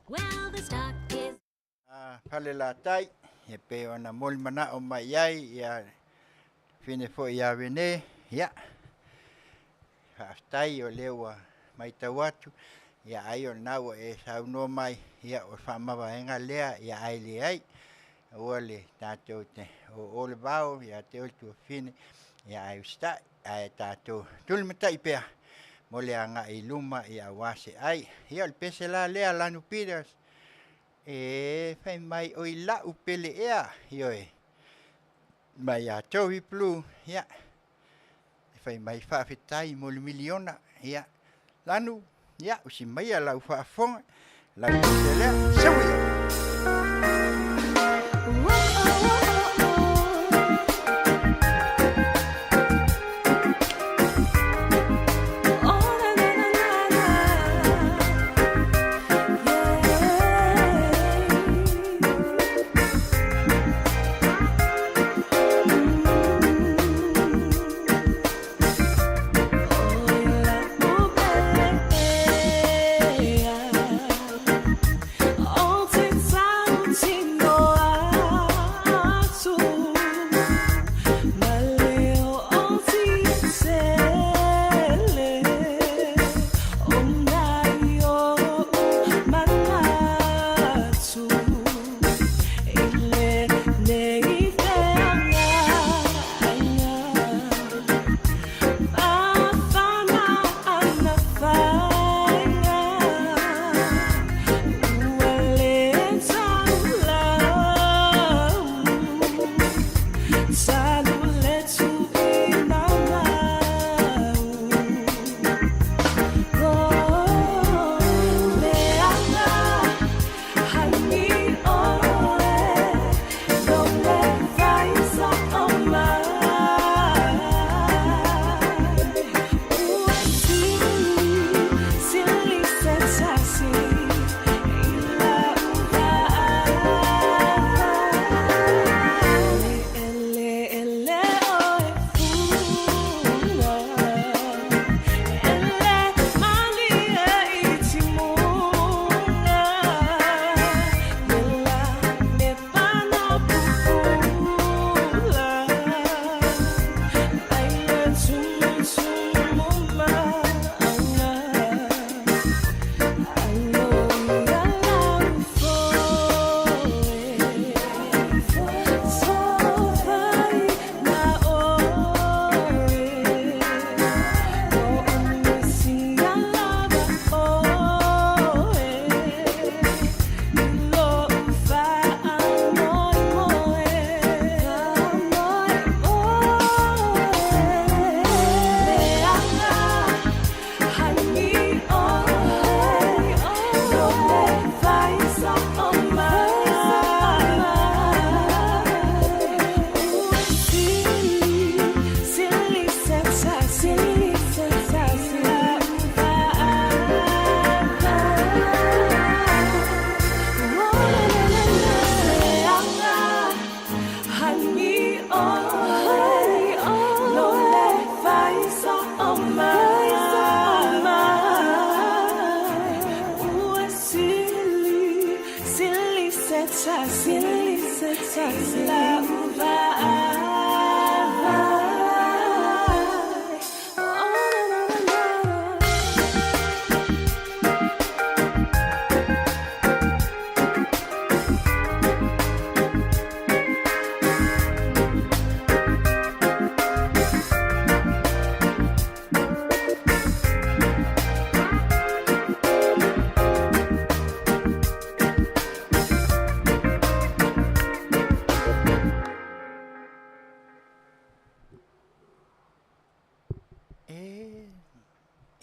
Well, the stock is Pale la tai, e pe ona mol mana o mai ai, ia fine fo ia vene, ia. Hastai o lewa mai tawatu, ia ai o nau e sauno mai, ia o whamawa enga lea, ia ai le ai. Ua le tātou te o le vau, ia te o tu fine, ia ai ustai, ai tātou tulmatai pea. Mo le anga I luma ia wase ai. Ia le pese la lea lanu piras. E fai mai o I la upele ea. Ioe. Mai a tohi plu. Ia. Fai mai whawhetai mo le miliona. Ia. Lanu. Ia. Usi mai a lau whaafonga. Lau pese lea. Sawi.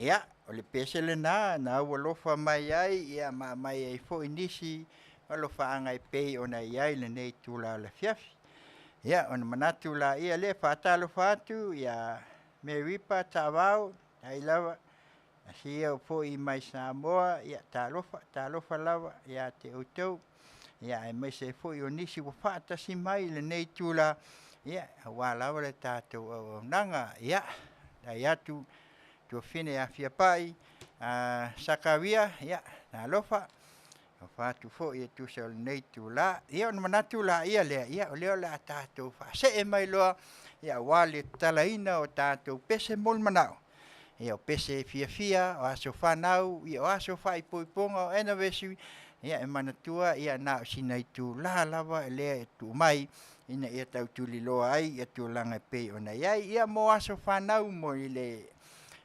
Ia, o le pesele na ualofa mai ai, ia mai ai fo inisi, alofa angai pei ona iai le nei tula la fiafi. Ia, ona manatu la ia le whaatalo whatu, ia me ripa tawau, ai lawa, asia o fo I mai Samoa, ia talofa lawa, ia te utau, ia ai mai se fo I onisi wa whaatasi mai le nei tula, ia, walawa le tātou Auaunaga, ia, dai atu, tua fine Afiafi, sakawia, ia, na lofa, o whātu fo ia tu se o nei tu la, ia on manatu la ia lea, ia o leo la tātou whaase e mai loa, ia wale talaina o tātou pese mol manao, ia o pese fia, o aso whanau, ia o aso whai poiponga o ena vesu, ia e manatua, ia na o sinai tu la lawa, lea e tu mai, ina ia tau tuli loa ai, ia tu langa pei o nei ai, ia mo aso whanau mo I le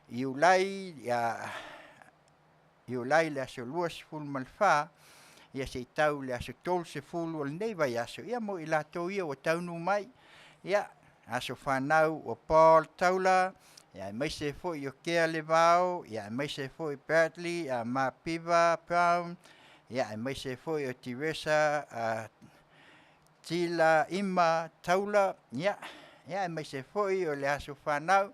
Iulai le aso luas ful malfa, ia se tau le aso tol se ful o nei vai aso, ia mo I lato ia o taunu mai, ia aso whanau o Paul taula, ia mai se fo I o kea le vau, ia mai se fo I Bradley, a Mapiva Brown, ia mai se fo I o Teresa, Tila Ima taula, ia mai se fo I o le aso whanau,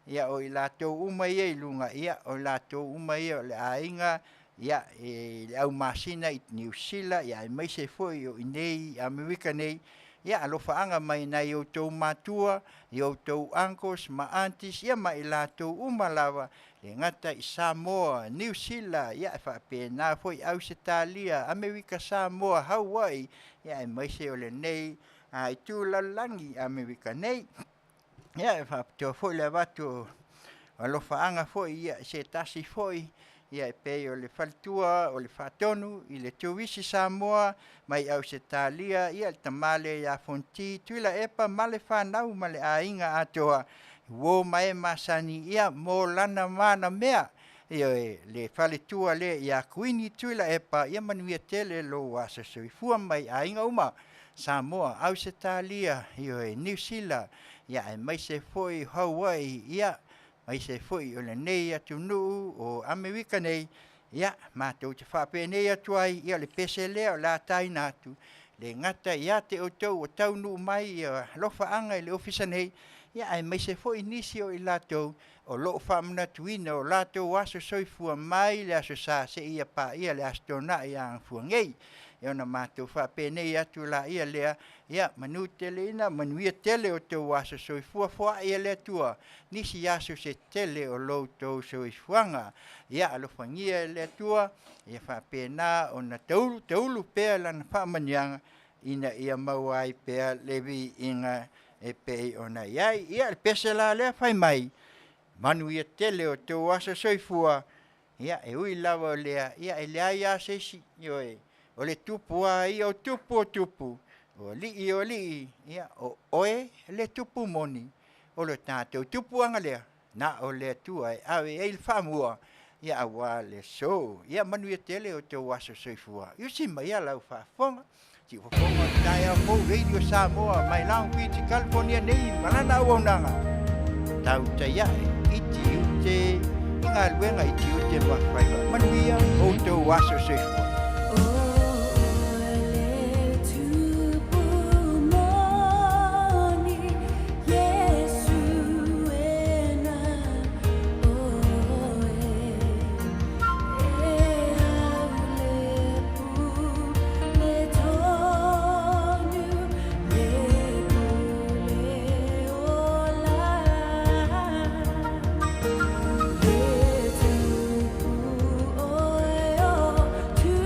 ia o I latou uma ia I lunga ia o latou uma ia o le ainga ia le au Masina I New Zealand ia mai se foi o nei Amerika nei ia alofaanga mai nei o tou matua I o tou uncles ma aunties ia mai latou uma lava le ngata I Samoa New Zealand ia fa pena foi Australia Amerika Samoa Hawaii ia mai se o le nei ai tu lalangi Amerika nei ia fa to foi le vatu alofaanga foi ia se tasi foi ia pe o le faltua o le fatonu I le tuisi Samoa mai Australia ia le tamale ia fonti tuila epa male fanau male ainga atoa wo mai masani ia mo lana mana mea ia le faletua le ia kuini tuila epa ia Manuia Tele lo asa soifua mai ainga uma Samoa Australia ia New Zealand ia mai se foi Hawaii ia mai se foi o le nei atu nuu o Amerika nei ia mātou te whape nei atu ai ia le pese lea o la taina atu le ngata ia te o tau o tau nuu mai ia lofa anga I le ofisa nei ia mai se foi nisi o I latou o loo whamana tuina o latou aso soifua mai le aso sa se ia pa ia le astona ia angfua ngei ia ona mātou whape nei atu la ia lea ia manu tele ina Manuia Tele o tau aso soifua fua ia lea tua nisi aso se tele o lou tau soifuanga ia alofangia lea tua ia whape na ona taulu pea lana whamanianga ina ia mawai pea levi inga e pe ona iai ia le pese la le fai mai Manuia Tele o te wasa soifua ia e ui lava lea ia e lea ia se si ioe o le tupu a ia o tupu o li ia o oe le tupu moni o le tātou tupu anga lea na o le tua e awe e il whamua ia awa le so ia Manuia Tele o te wasa soifua iusi mai ia lau whafonga ti Fofoga tai a mo radio Samoa mai lang Piti California nei malana Auaunaga Tautai i Tiute i Galuega i Tiute ma Faiva Manuia o te wasa soifua Tu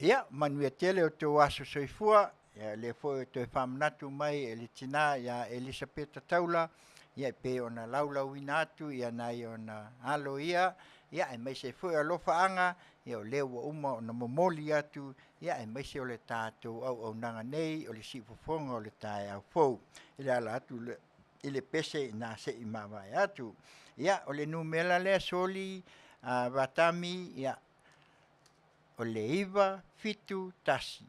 Ia, Manuia Tele o tō aso soifua, ia le foi o tō whamanatu mai e le tina ia Elisabeta Taula, ia pe ona laulau ina atu, ia nai ona alo ia e mai se foi a lofaanga, ia o leo wa uma ona momoli atu, ia e mai se o le tātou Auaunaga nei, o le sifofonga o le tae au fou. Ia ala atu i le pese na se i mawai atu. Ia o le numela lea soli Vatami, ia o le iwa fitu tasi,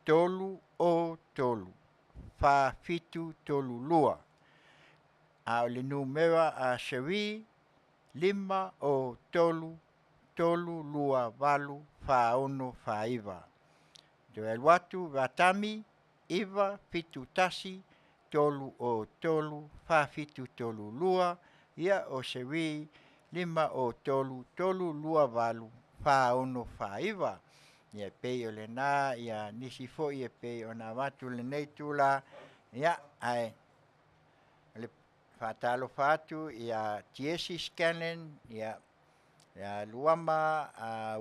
tolu o tolu, fa fitu tolu lua. O le numera Sherry, lima o tolu, tolu lua valu, fa ono Faiva. Joel watu Vatami, iwa fitu tasi, tolu o tolu, fa fitu tolu lua, ia o Sherry, lima o tolu, tolu lua valu, fa ono Faiva. Ia pei o le nā, ia nisi fo ia pei o nā watu le nei tula, ia ai le whātalo whātu, ia Tiesi Scanlon, ia Luama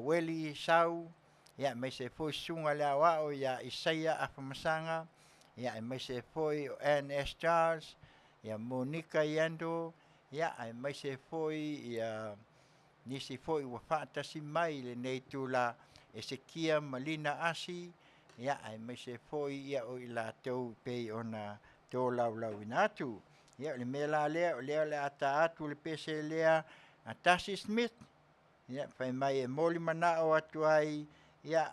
Weli Sau, ia mai se foi sunga le awao, ia Isaia Afamasanga, ia mai se foi o N.S. Charles, ia Monica Yando, ia mai se foi ia nisi foi wa whaatasi mai le nei tula Esekia Malina Asi, ia mai se foi ia o ila tau pei ona tō laulau inatu. Ia le mela lea, o lea le ata atu le pese lea Tassi Smith, ia whai mai e moli mana o atu ai, ia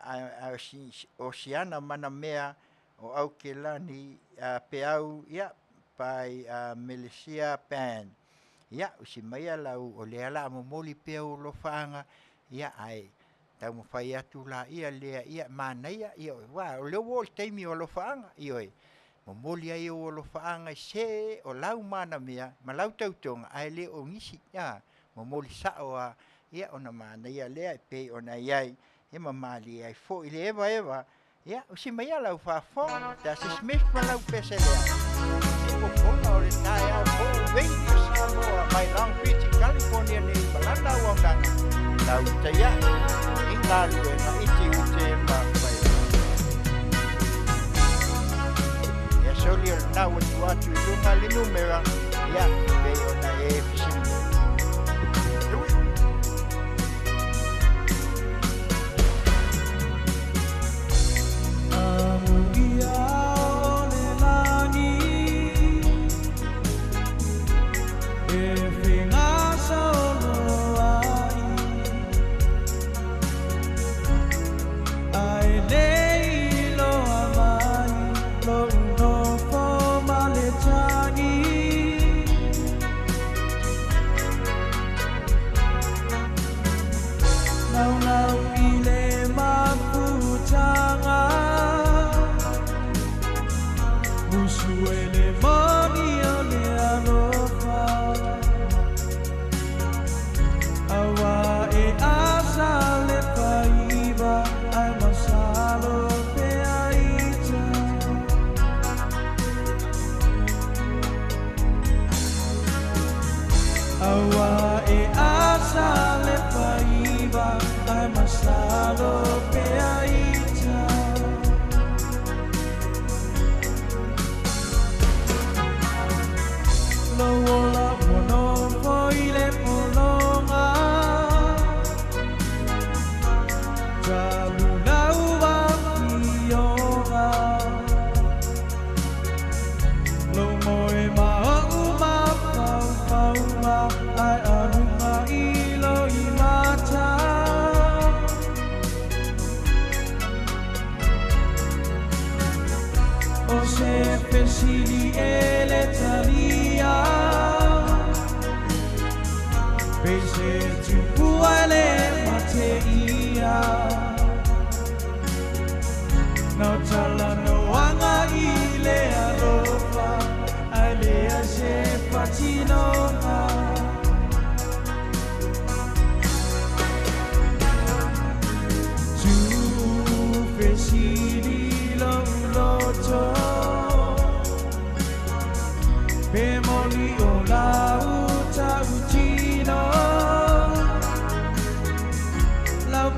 Oceana mana mea o au ke lani peau, ia pai Melesia Pan. Ia usi mai lau o lea la momoli peau lo whaanga, ia ai tau mo whai atu la ia lea ia manaia, ia o leo o teimi o lo whaanga, ioi. Momoli ai o lo whaanga se o lau mana mea, ma lau tautonga, ai le o ngisi, ia, momoli sao a, ia ona manaia lea pei ona iai, ia mamali ai fo ile eva, ia usi mai lau whaafonga, Tassi Smith ma lau pese lea. Fofogaina o le tae au fo veini o Samoa, mai Long Beach, California nei malanda Auaunaga. Tautai i Galuega i Tiute ma Faiva. Ia soli o le nau atu i lunga le numera, ia pei ona e fisini.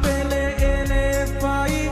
Pele ele fai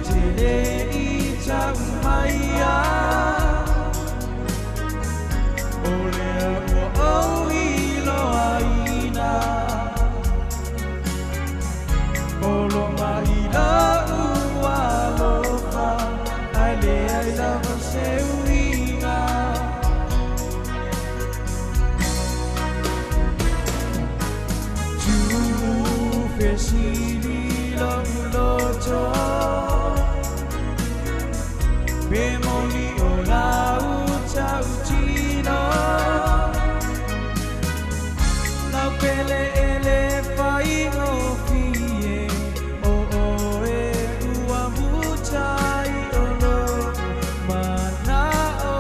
Tele I Taumaia Olea ua au iloaina Olo maila ua alofa Alea I lava seuina Tu fesili loto Pemoli ola uta utino Lau pele ele fai o fie O e ua mutai olo manao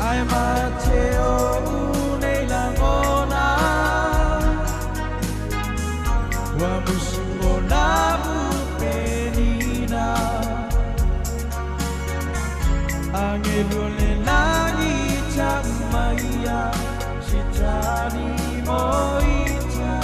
Ai mateo unei langona Wa musu o labu penina Angelo le langi Taumaia Sitani moita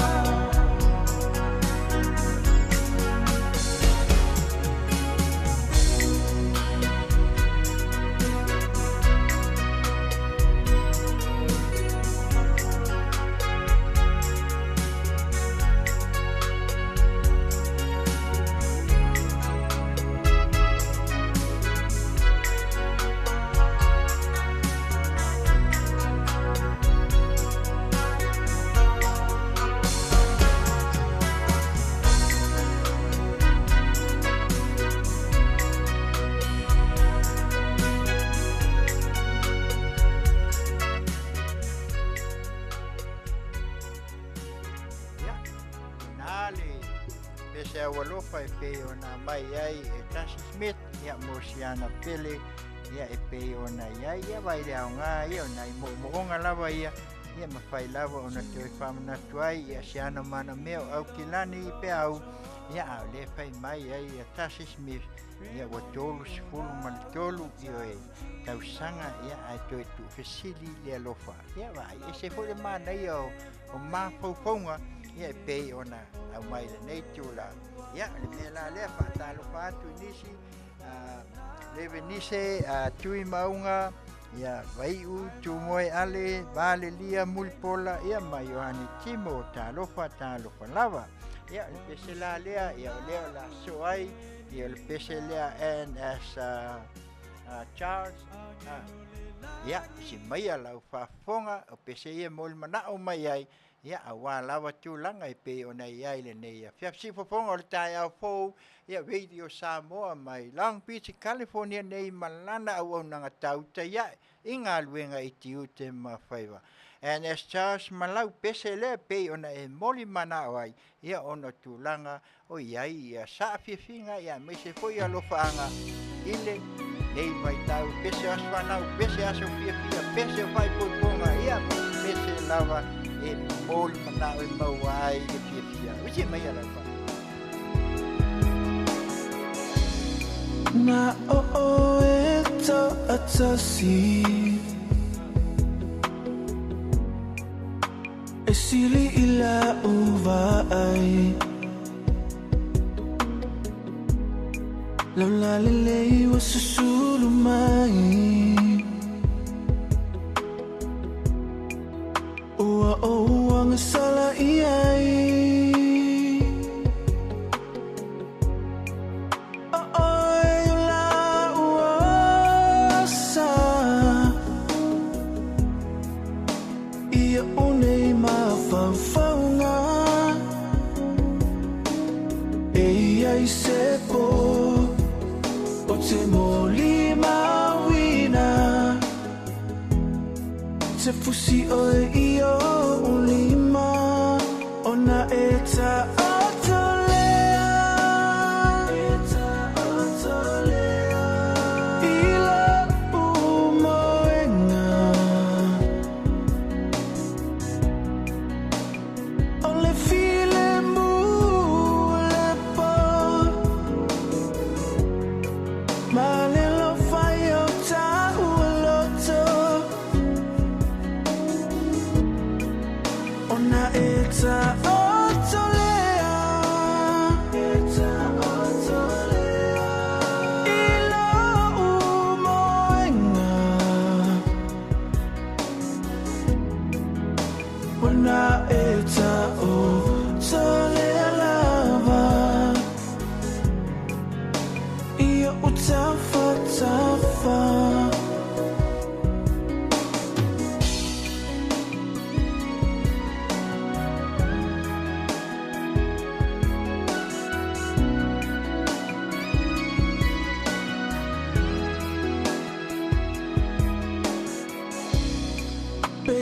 Pese awalofa e pe ona mai ai e Tasi Smith ia Mosiana Pele ia e pe ona ia ia vai lea ngā ia ona I moonga lava ia ia mawhai lava ona te oi whamanatu ai ia siana mana meo au kilani I pe au ia au le whai mai ai ia Tasi Smith ia wa tolu sifulu mali tolu I oe tau sanga ia ai toi tu fesili le alofa ia vai e se fole mana ia o mawhauwhaunga ia e pe ona au mai le nei tula ia le me la le whaatalo whaatu nisi le venise tui maunga ia vai u tu moe ale vale lia mulpola ia mai Yohani Timo talofa lava ia le pese la lea ia lea la soai ia le pese lea and as Charles ia si mai lau whafonga o pese ia mol manao mai ai ia awa lava tūlanga I pe ona ia le nei Afiafi Fofogaina o le tae au fou ia Radio Samoa mai Long Beach, California nei malana Auaunaga Tautai ia I ngā luenga I Tiute ma Faiva. And as Charles malau pese le pe ona e moli manao ai ia ona tūlanga o iai ia sa Afiafinga ia me se foi alofaanga ile nei vai tau pese aswanau pese aso Afiafia pese vai poponga ia pese lava e moli manao e mauai e Afiafia usi mai alafa Na o e to atasi e sili ila uva ai Laula lele wa susulu mai Ua o ang sala iai Se fusi oi io ulima ona eta atolea ila umoenga ole file mulepo malelo faio ta uloto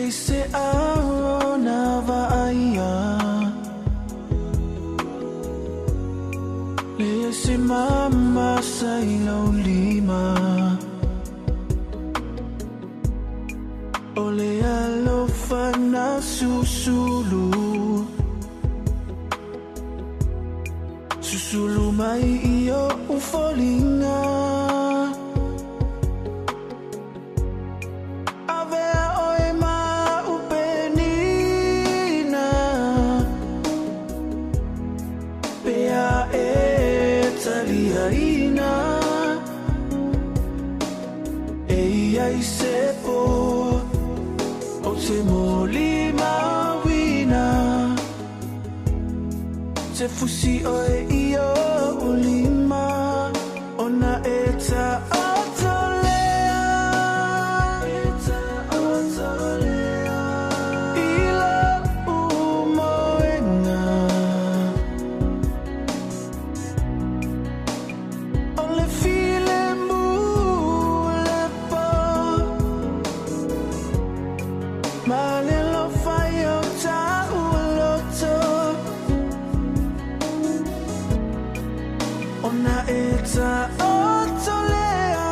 Le se Auaunaga Le se mama sai lau lima Ole alofa na susulu Susulu mai iyo ufolinga Avea oe ma upenina Pea taliaina Eia i sepo O te molima wina Te fusi oe iyo ulima Ona eta otolea Eta otolea Ila umoenga Ole file mulepo Male lo fai o tau loto Ona eta otolea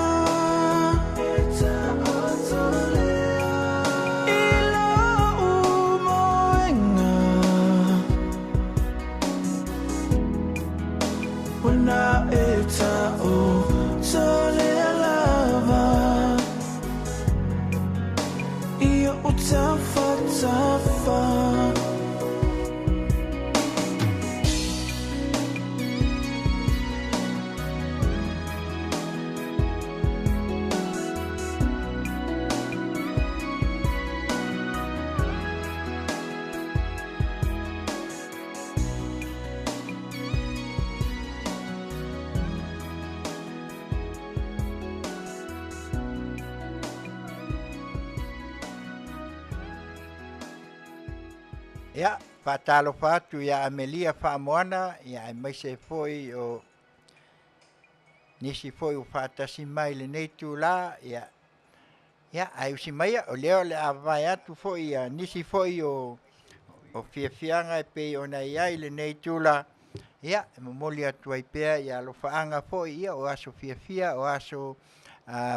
Eta otolea Ila umoenga Ona eta otolea lava Ia utafa tafa Ia, whatalo whatu ia Amelia whamoana, ia e mai se foi o nisi foi o whatasi mai le nei tu la, ia ai usi mai o leo le awai atu foi ia nisi foi o fiafianga e pe o nei ai le nei tu la, ia e mamoli atu ai pea ia lo whaanga foi ia o aso fiafia, o aso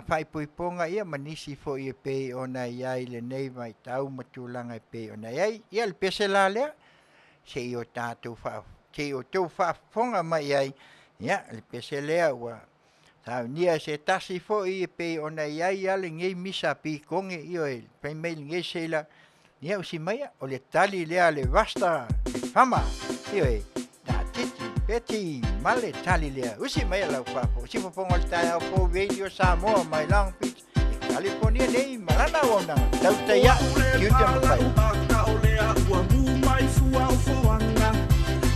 whaipuiponga ia manisi fo i pe ona iai le nei mai tau matulanga pe ona iai ia le pese la lea se i o tātou se i o tau whaafonga mai iai ia le pese lea ua tau nia se tasi fo i pe ona iai ia le ngei misa pi konge i o e pei mei ngei se la nia usi mai o le tali lea le vasta fama i o e Beti male tali lea usi mai lau whafo si fofonga le tai au po radio Samoa mai Long Beach California nei marana Auaunaga Tautai ya Tiute Faiva Olea ua mu mai fua o foanga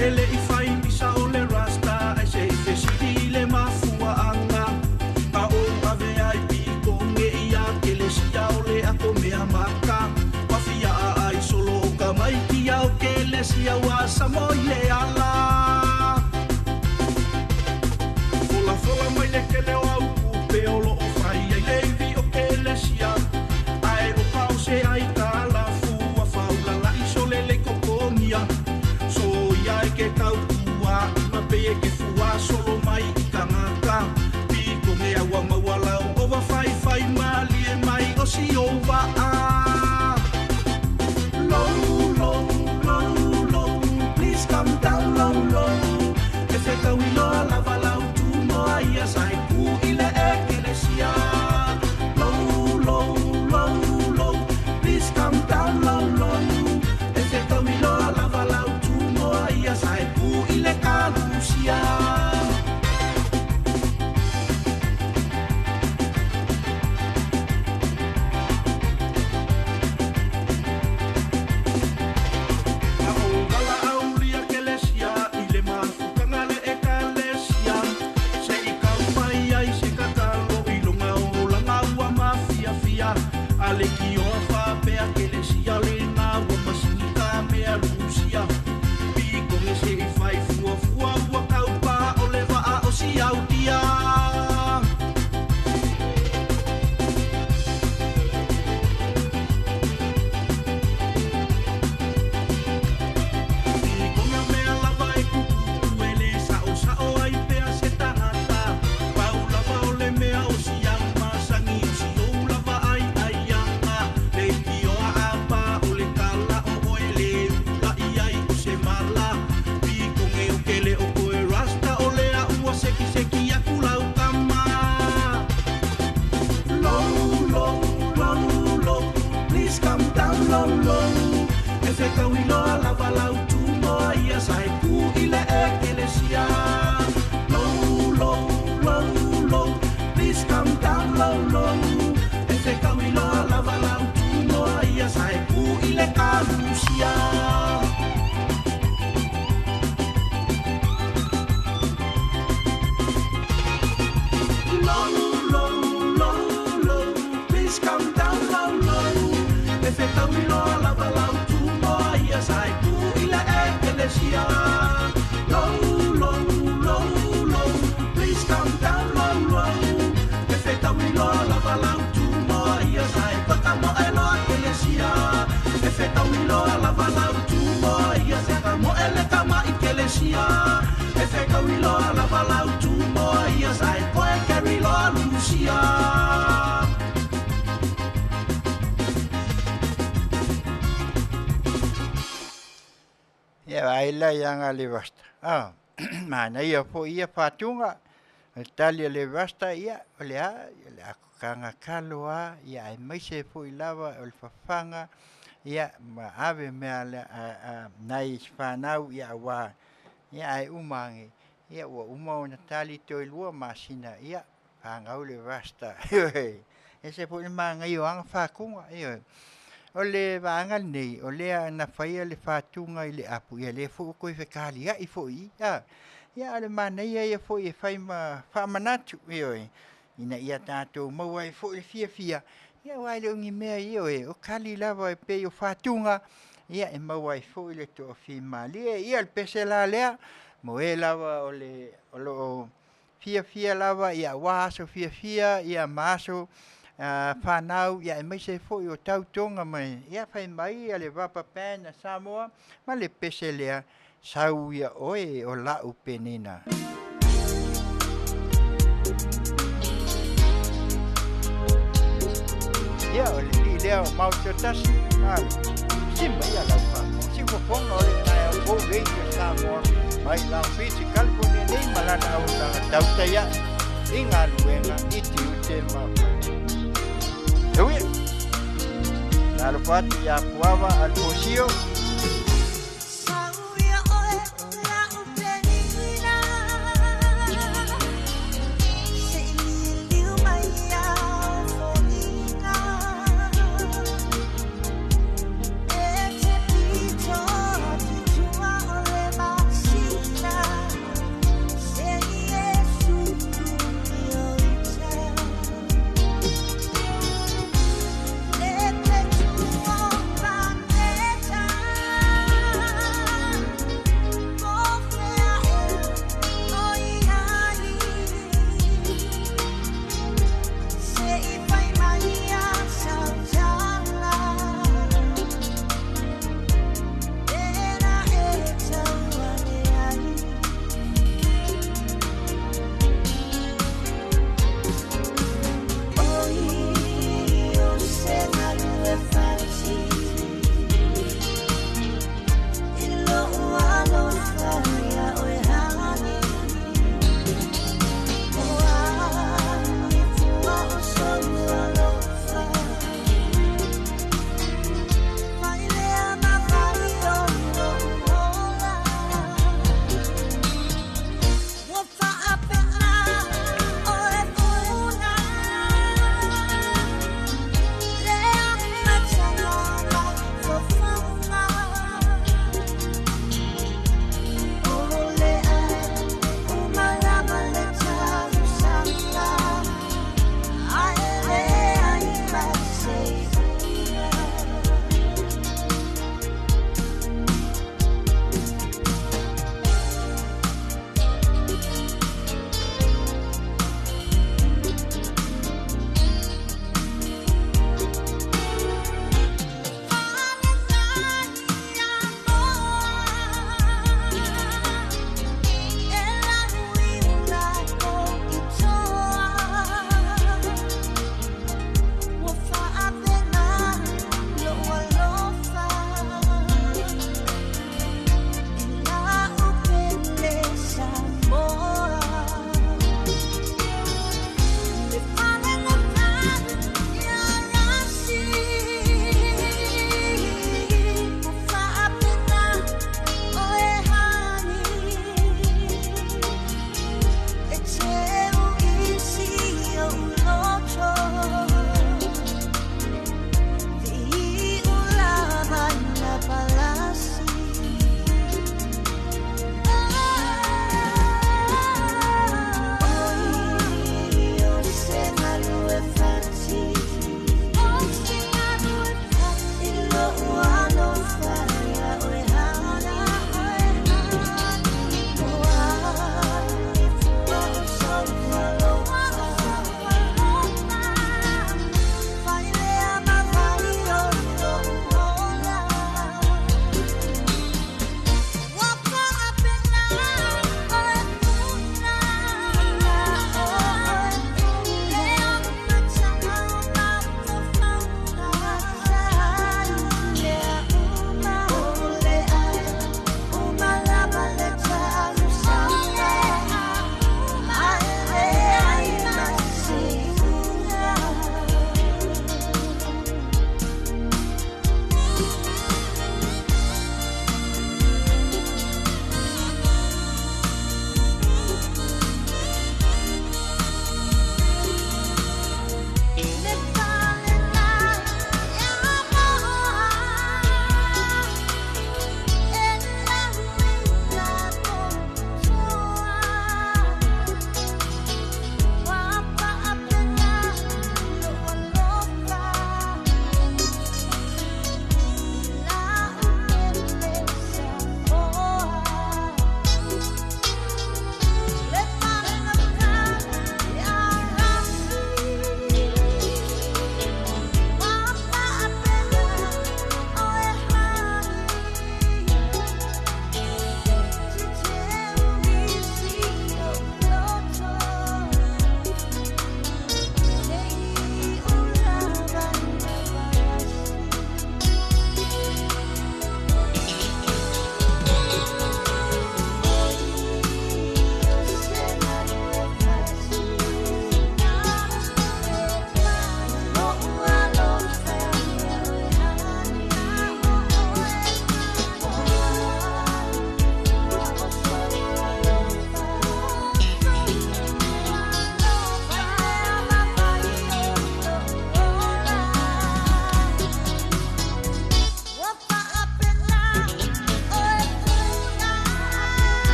ele I fai bisa ole rasta ai se fesiti le mafuaanga a o ave ai pi konge ia kele sia ole a komea maka wafia ai solo ka mai kia o kele sia wa Samoa le ala Fola mai le kele o au kupe o lo o fai ai leivi o kele sia ai o pause ai tala fua faula la iso le kokonia so ia ke kau tua ma pe ke fua solo mai kangaka piko me awa mawala o va fai mali e mai o si o va a low please come down low if I go in all lava ia sai pu ile e kele sia wiloa lava lau tu moa ia sai ku ila ekelesia. Low, low, low, low, please come down low, low. E feta wiloa lava lau tu moa ia sai paka mo elo ekelesia. E feta wiloa lava lau tu moa ia sai ka mo ele kama ekelesia. E feta wiloa lava lau tu moa ia sai koe keri loa lusia. Ya aila yang ale basta. Mana ia po ia patunga. Italia le basta ia ole a aku kanga kaloa ia ai mai se po ilava o fafanga ia ma ave me ala nai spanau ia wa ia ai umangi ia wa uma na tali to ilua Masina ia hanga le basta. Ese po manga io anga fakunga ia. Ole vanga nei ole na faia le fatunga ile apu ia le fu ko fe kali ia fo ia le mana ia fo e fai ma fa manatu ia ina ia tato mo wai fo le fia ia wai le ngi me ia o kali lava e pe o fatunga ia e mo wai fo le to fi mali ia le pesela le mo e lava ole o fia lava ia waso fia ia maso whanau ia e mai se foi o tautonga mai ia whai mai a le wapa pēna Samoa ma le pese lea sau ia oe o lau penina. Ia o le li lea o mautotasi simba ia lau whako siwa ponga o le tae o o veio Samoa mai lau piti California nei malana o Tautai i ngā luenga i Tiute mawhai. Ewe, nalo patu ya kuava al posio. Time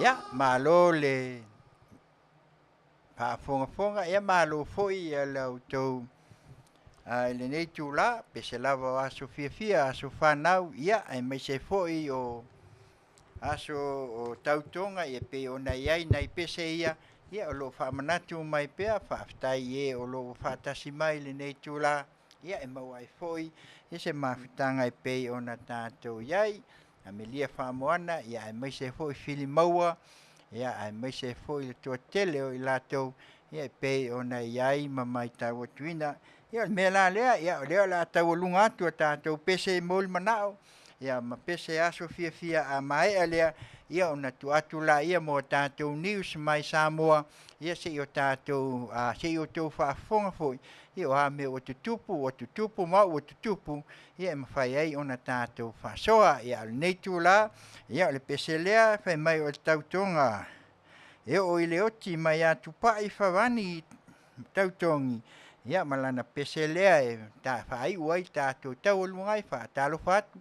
ia malo le Faafofoga'aga ia malo fo'i lautou le nei tula pe se lava aso fiafia aso fanau ia ai mai se fo'i o aso o tautonga ia pe ona iai nai pese ia o lo faamanatu mai pea faafetai o lo faatasi mai le nei tula ia e mau ai fo'i ia se mafutanga e pe ona tātou iai a melia faamoana ia ai mai se fo'i fili maua ia ai mai se fo'i le tua tele o i latou ia e pe ona iai ma mai tau atuina ia me la lea ia lea la tau lunga atu tātou pese mol manao ia ma pese aso fia a mai lea ia ona tu atu la ia mo tātou news mai Samoa ia se o tātou se o tau whaafonga foi ia o me o tutupu mau o tutupu ia ma whai ai ona tātou whasoa ia nei tu la ia le pese lea whai mai o tautonga ia o ile oti mai atu pai whawani tautongi ia malana pese lea e ta whai uai tātou tau lungai whaatalo whatu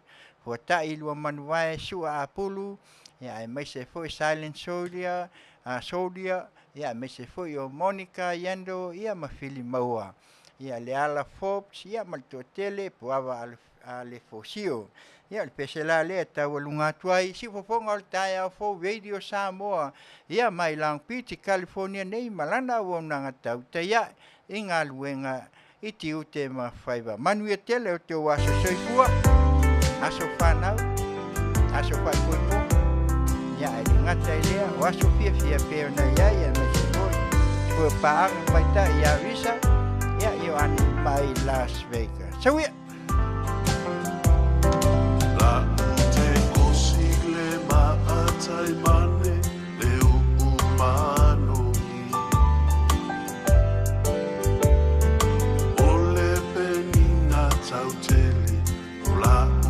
tai lua Manuia sua apulu ia mai se foi silent soldier ia mai se foi o Monica Yando ia ma fili maua ia le ala Forbes ia ma Tele puava ale fosio ia le pesela le tau lunga tuai si fofonga o tai au fo radio Samoa ia mai lang piti California nei malana Auaunaga Tautai ia inga luenga i Tiute ma Faiva Manuia Tele o te waso soifua aso fanau aso faikuipu ia e ngata ilea o aso fia peo na ia me se foi paang mai ta ia visa ia io ani mai Las Vegas so ia la te osigle ma atai mane le umano ole penina tauteli la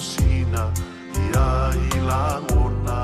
Masina ia ilangona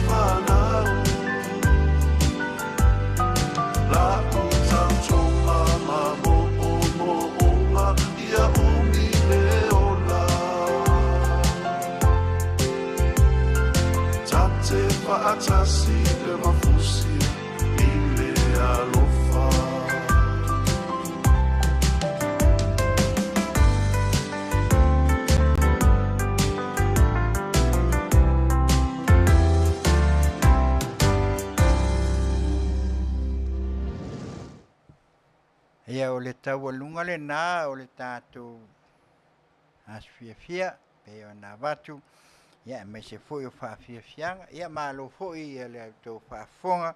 whanau La utau tonga ma mo o onga ia umi leola Tate whaatasi le mafusi i me alofa Ia o le taualunga le nā o le tātou asfiafia pe o nā watu ia me se foi o whaafiafianga ia malo foi ia le autou whaafonga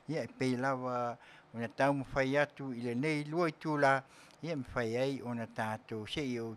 ia pei lawa o na tau mawhai atu i le nei lua i tūla ia mwhai ai o na tātou se i o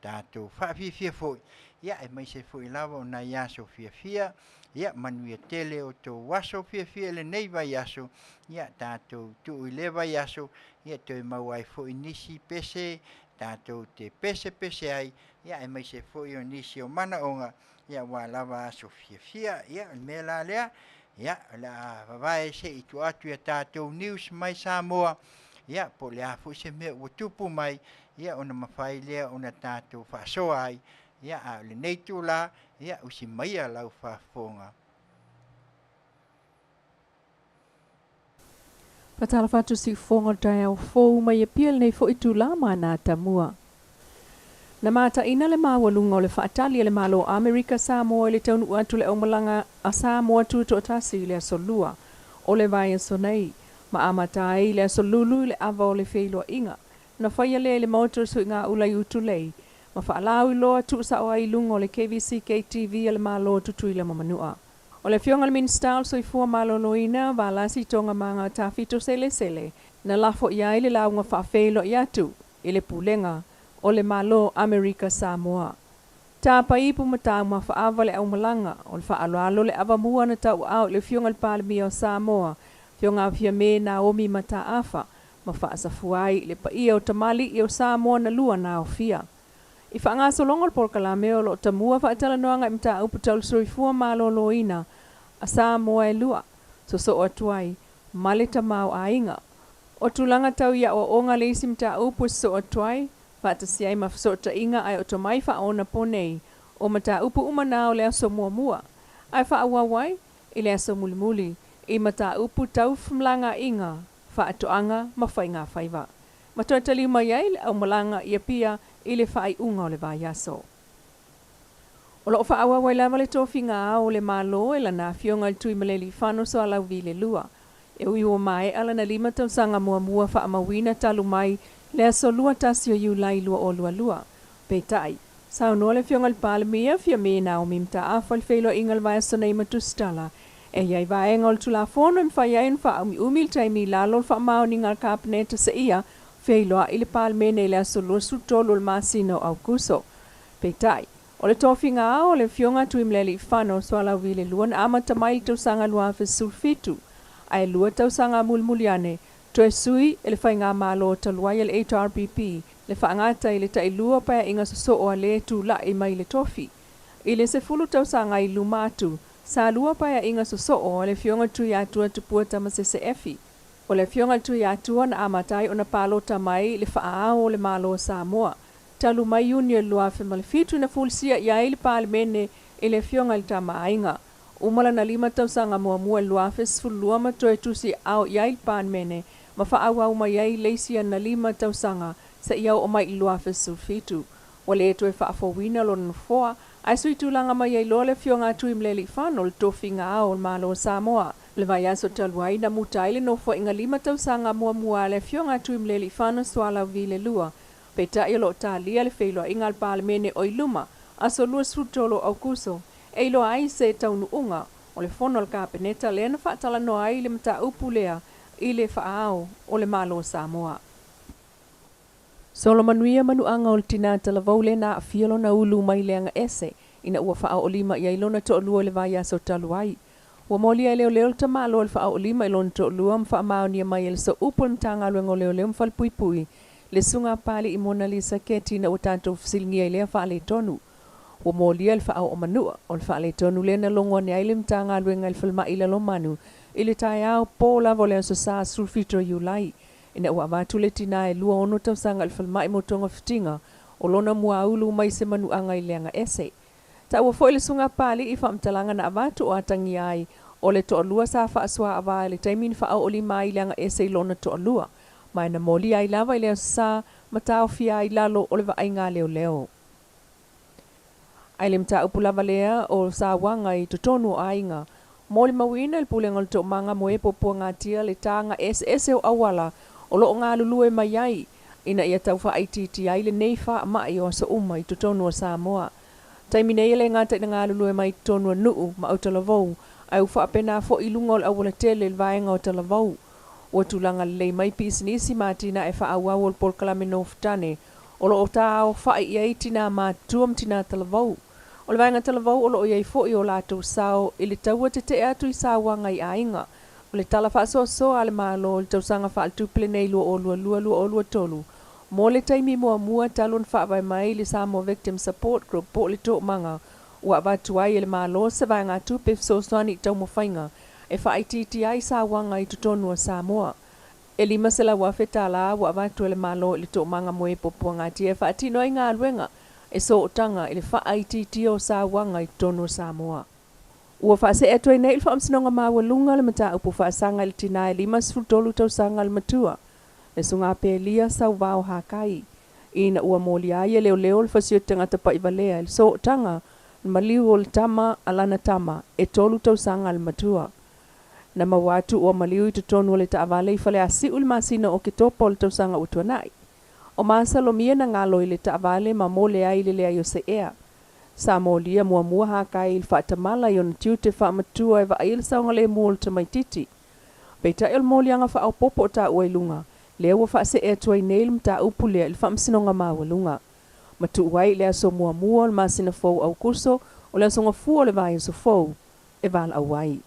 tātou whaafiafia foi ia me se foi lawa o na iaso fiafia ia Manuia Tele o tō waso fiafia le nei vai aso ia tātou tu i le vai aso ia toi mauai foi nisi pese tātou te pese ai ia mai se foi o nisi o mana onga ia wa lava aso fiafia ia me la lea ia la vavae se i tu atu ia tātou news mai Samoa ia po le afu se me o tupu mai ia ona mawhai lea ona tātou whasoa ai ia a le nei tūla ia usi mai a lau whaafonga. Patala fatu si fonga tai au fou mai apil nei fo itu lama na tamua. Na mata ina le mawalunga o le whaatali le malo Amerika Samoa le taunu atu le aumalanga a Samoa tu to tasi le solua o le vai sonei ma amatai le solulu le ava o le feilo inga na whaia le motor su inga ulai utu lei ma whaalau loa tu sa o ai lunga o le KVC KTV le malo tutui le Manua. O le fionga le minstyle so i fua malo loina va lasi tonga manga tafito sele na lafo iai le launga whaafeilo i atu i le pulenga o le malo Amerika Samoa. Tā paipu matau ma whaava le aumalanga o le whaaloalo le avamua na tau au le fionga le palmi o Samoa fionga Afia me na omi mata afa ma whaasafuai le paia o tamali i o Samoa na lua na o fia. I whaangaso longol porkalame o lo tamua whaatala noanga i mta upu tausoi fua malo loina a Samoa e lua so o atuai male tamau a inga. O tulanga tau ia o onga leisi mta upu so o atuai whaatasiai ma so ta inga ai o tomai whaona ponei o mta upu umanao lea so mua. Ai whaawawai i lea so mulimuli i mta upu tau fmlanga inga whaatoanga ma whainga Faiva. Matua tali mai ai le au malanga ia pia i le whaai unga o le vaiaso. O lo whaawa wai lava le tofinga o le malo e lana fionga tui maleli whano so alau vile lua. E ui o mai ala na lima tau sanga mua whaamawina talu mai le aso lua tasio iu lai lua o lua. Peitai, sao no le fionga le palamia fia me na o mimta afa le feilo ingal vaiaso na ima tustala. E iai vaenga o le tulafono im whaiain wha umil taimi lalo wha mao ni ngal kapneta sa ia feiloa i le palamene i le aso lua sutolo le Masina o Aukuso. Peitai, o le tofinga o le fionga tui mleli whano so alau vile lua na ama tamai tau sanga lua sulfitu. Ai lua tau sanga mulmuliane, toe sui e le whainga malo taluai le HRPP, le whaangata i le tai lua paya inga so o le tu la i mai le tofi. I le se fulu tau sanga i lumatu, sa lua paya inga so o le fionga tui atua tupua tamasese efi. O le fionga tui atua na amatai o na palo tamai le whaao le malo Samoa. Talu mai union lua whamalifitu na fulsia ia i le palemene i le fionga le tamainga. Umala na lima tau sanga mua lua fesfulua matoe tusi au ia i le palemene ma whaau mai ia i leisia na lima tau sanga sa iau o mai lua fesfulfitu. O le eto e Faafowina lo nfoa, ai sui tulanga mai ia i lo le fionga tui mleli whano le tofinga au le malo Samoa. Le vaiaso taluai na mutaile no fo inga lima tau sanga mua le fionga tui mleli whano swala vile lua. Peta i lo talia le whailoa inga le palemene o iluma, aso lua sutolo au kuso, e ilo ai se taunu unga, o le fono le kapeneta le na whaatala no ai le mta upulea i le whaao o le malo Samoa. Solo Manuia manuanga o le tinata la vaule na afialo na ulu mai leanga ese, ina ua whaao o lima ia ilona to lua le vaiaso taluai. Ua molia leo ta malo le whaao o lima ilona to lua mwha maonia mai ele so upul mtanga luengo leo mfalpuipui, le sunga pali i Mona Lisa keti na utato fsilingia ilea whaale tonu. Ua molia le whaau o Manua, o le wha le tonu lena longo ne ailim ta ngā luenga le whalma ila lo manu, ili tai au po lavo le aso sa sulfitro Julai, ina ua watu le tina e lua ono tau sanga le whalma i motonga fitinga, o lona mua ulu mai se manu anga i leanga ese. Ta ua foi le sunga pali i whaamtalanga na avatu o atangi ai, o le toa lua sa wha aswa awa le taimin whaau o li mai leanga ese i lona toa lua, mai na moli ai lava i lea sa matao fia i lalo o le wa ai ngā leo leo. Ai le mta upulava lea o sa wanga i tutonu o ainga. Moli mawina il pulenga le to manga moe popo ngā tia le tanga ese o awala o lo ngā lulue mai ai. Ina ia tauwha aititi ai le neifa mai o sa uma i tutonu o Samoa. Taimine ele ngā te ngā lulue mai tutonu o nuu ma au talavou. Ai uwha apena fo ilunga o awala tele le vaenga o talavou. Ua tulanga le mai pisinisi mātina e wha awau o polkalame no ftane. O lo o tāo wha i aitina mā tuam tina talavou. O le vaenga talavou o lo iai fo'i o lātou sao i le taua te te atu i sāwanga i ainga. O le tala wha so ale mālo o le tausanga wha altupile nei lua o lua tolu. Mo le taimi mua talon wha vai mai le Samoa Victim Support Group po le tō manga. Ua watu ai le mālo sa vaenga tupe fsoswani i tau mawhainga. E wha aititi ai sāwanga i tutonu o Samoa. E lima se la wafeta la ua watu le mālo le tō manga moe popua ngāti e wha atino ai ngā luenga. E so o tanga i le wha aititi o sāwanga i tonu o Samoa. Ua wha se eto nei le wha amsinonga maua lunga le mata upu wha sanga le tina e lima sfultolu tau sanga le matua. Le sunga pe lia sau vau hakai. Ina ua moli ai e leo le fasio tangata pa i valea. Le so o tanga le maliu o le tama alana tama e tolu tau sanga le matua. Na mawatu ua maliu i tutonu o le taavale i fale asi ul Masina o ke topa o le tau sanga utuanai. O masalomia na ngalo i le taavale ma mole ai le lea yo se ea. Sa molia mua hakai il whaatamala i ona Tiute whaamatua e wa ail saunga le mua o le tamaititi. Peita il molianga wha au popo o ta ua ilunga. Lea ua wha se ea tuai neil mta upulea il whaamsinonga maua lunga. Matu wai lea so mua le Masina fau au kurso o lea songa fua le vai so fau e vala au wai.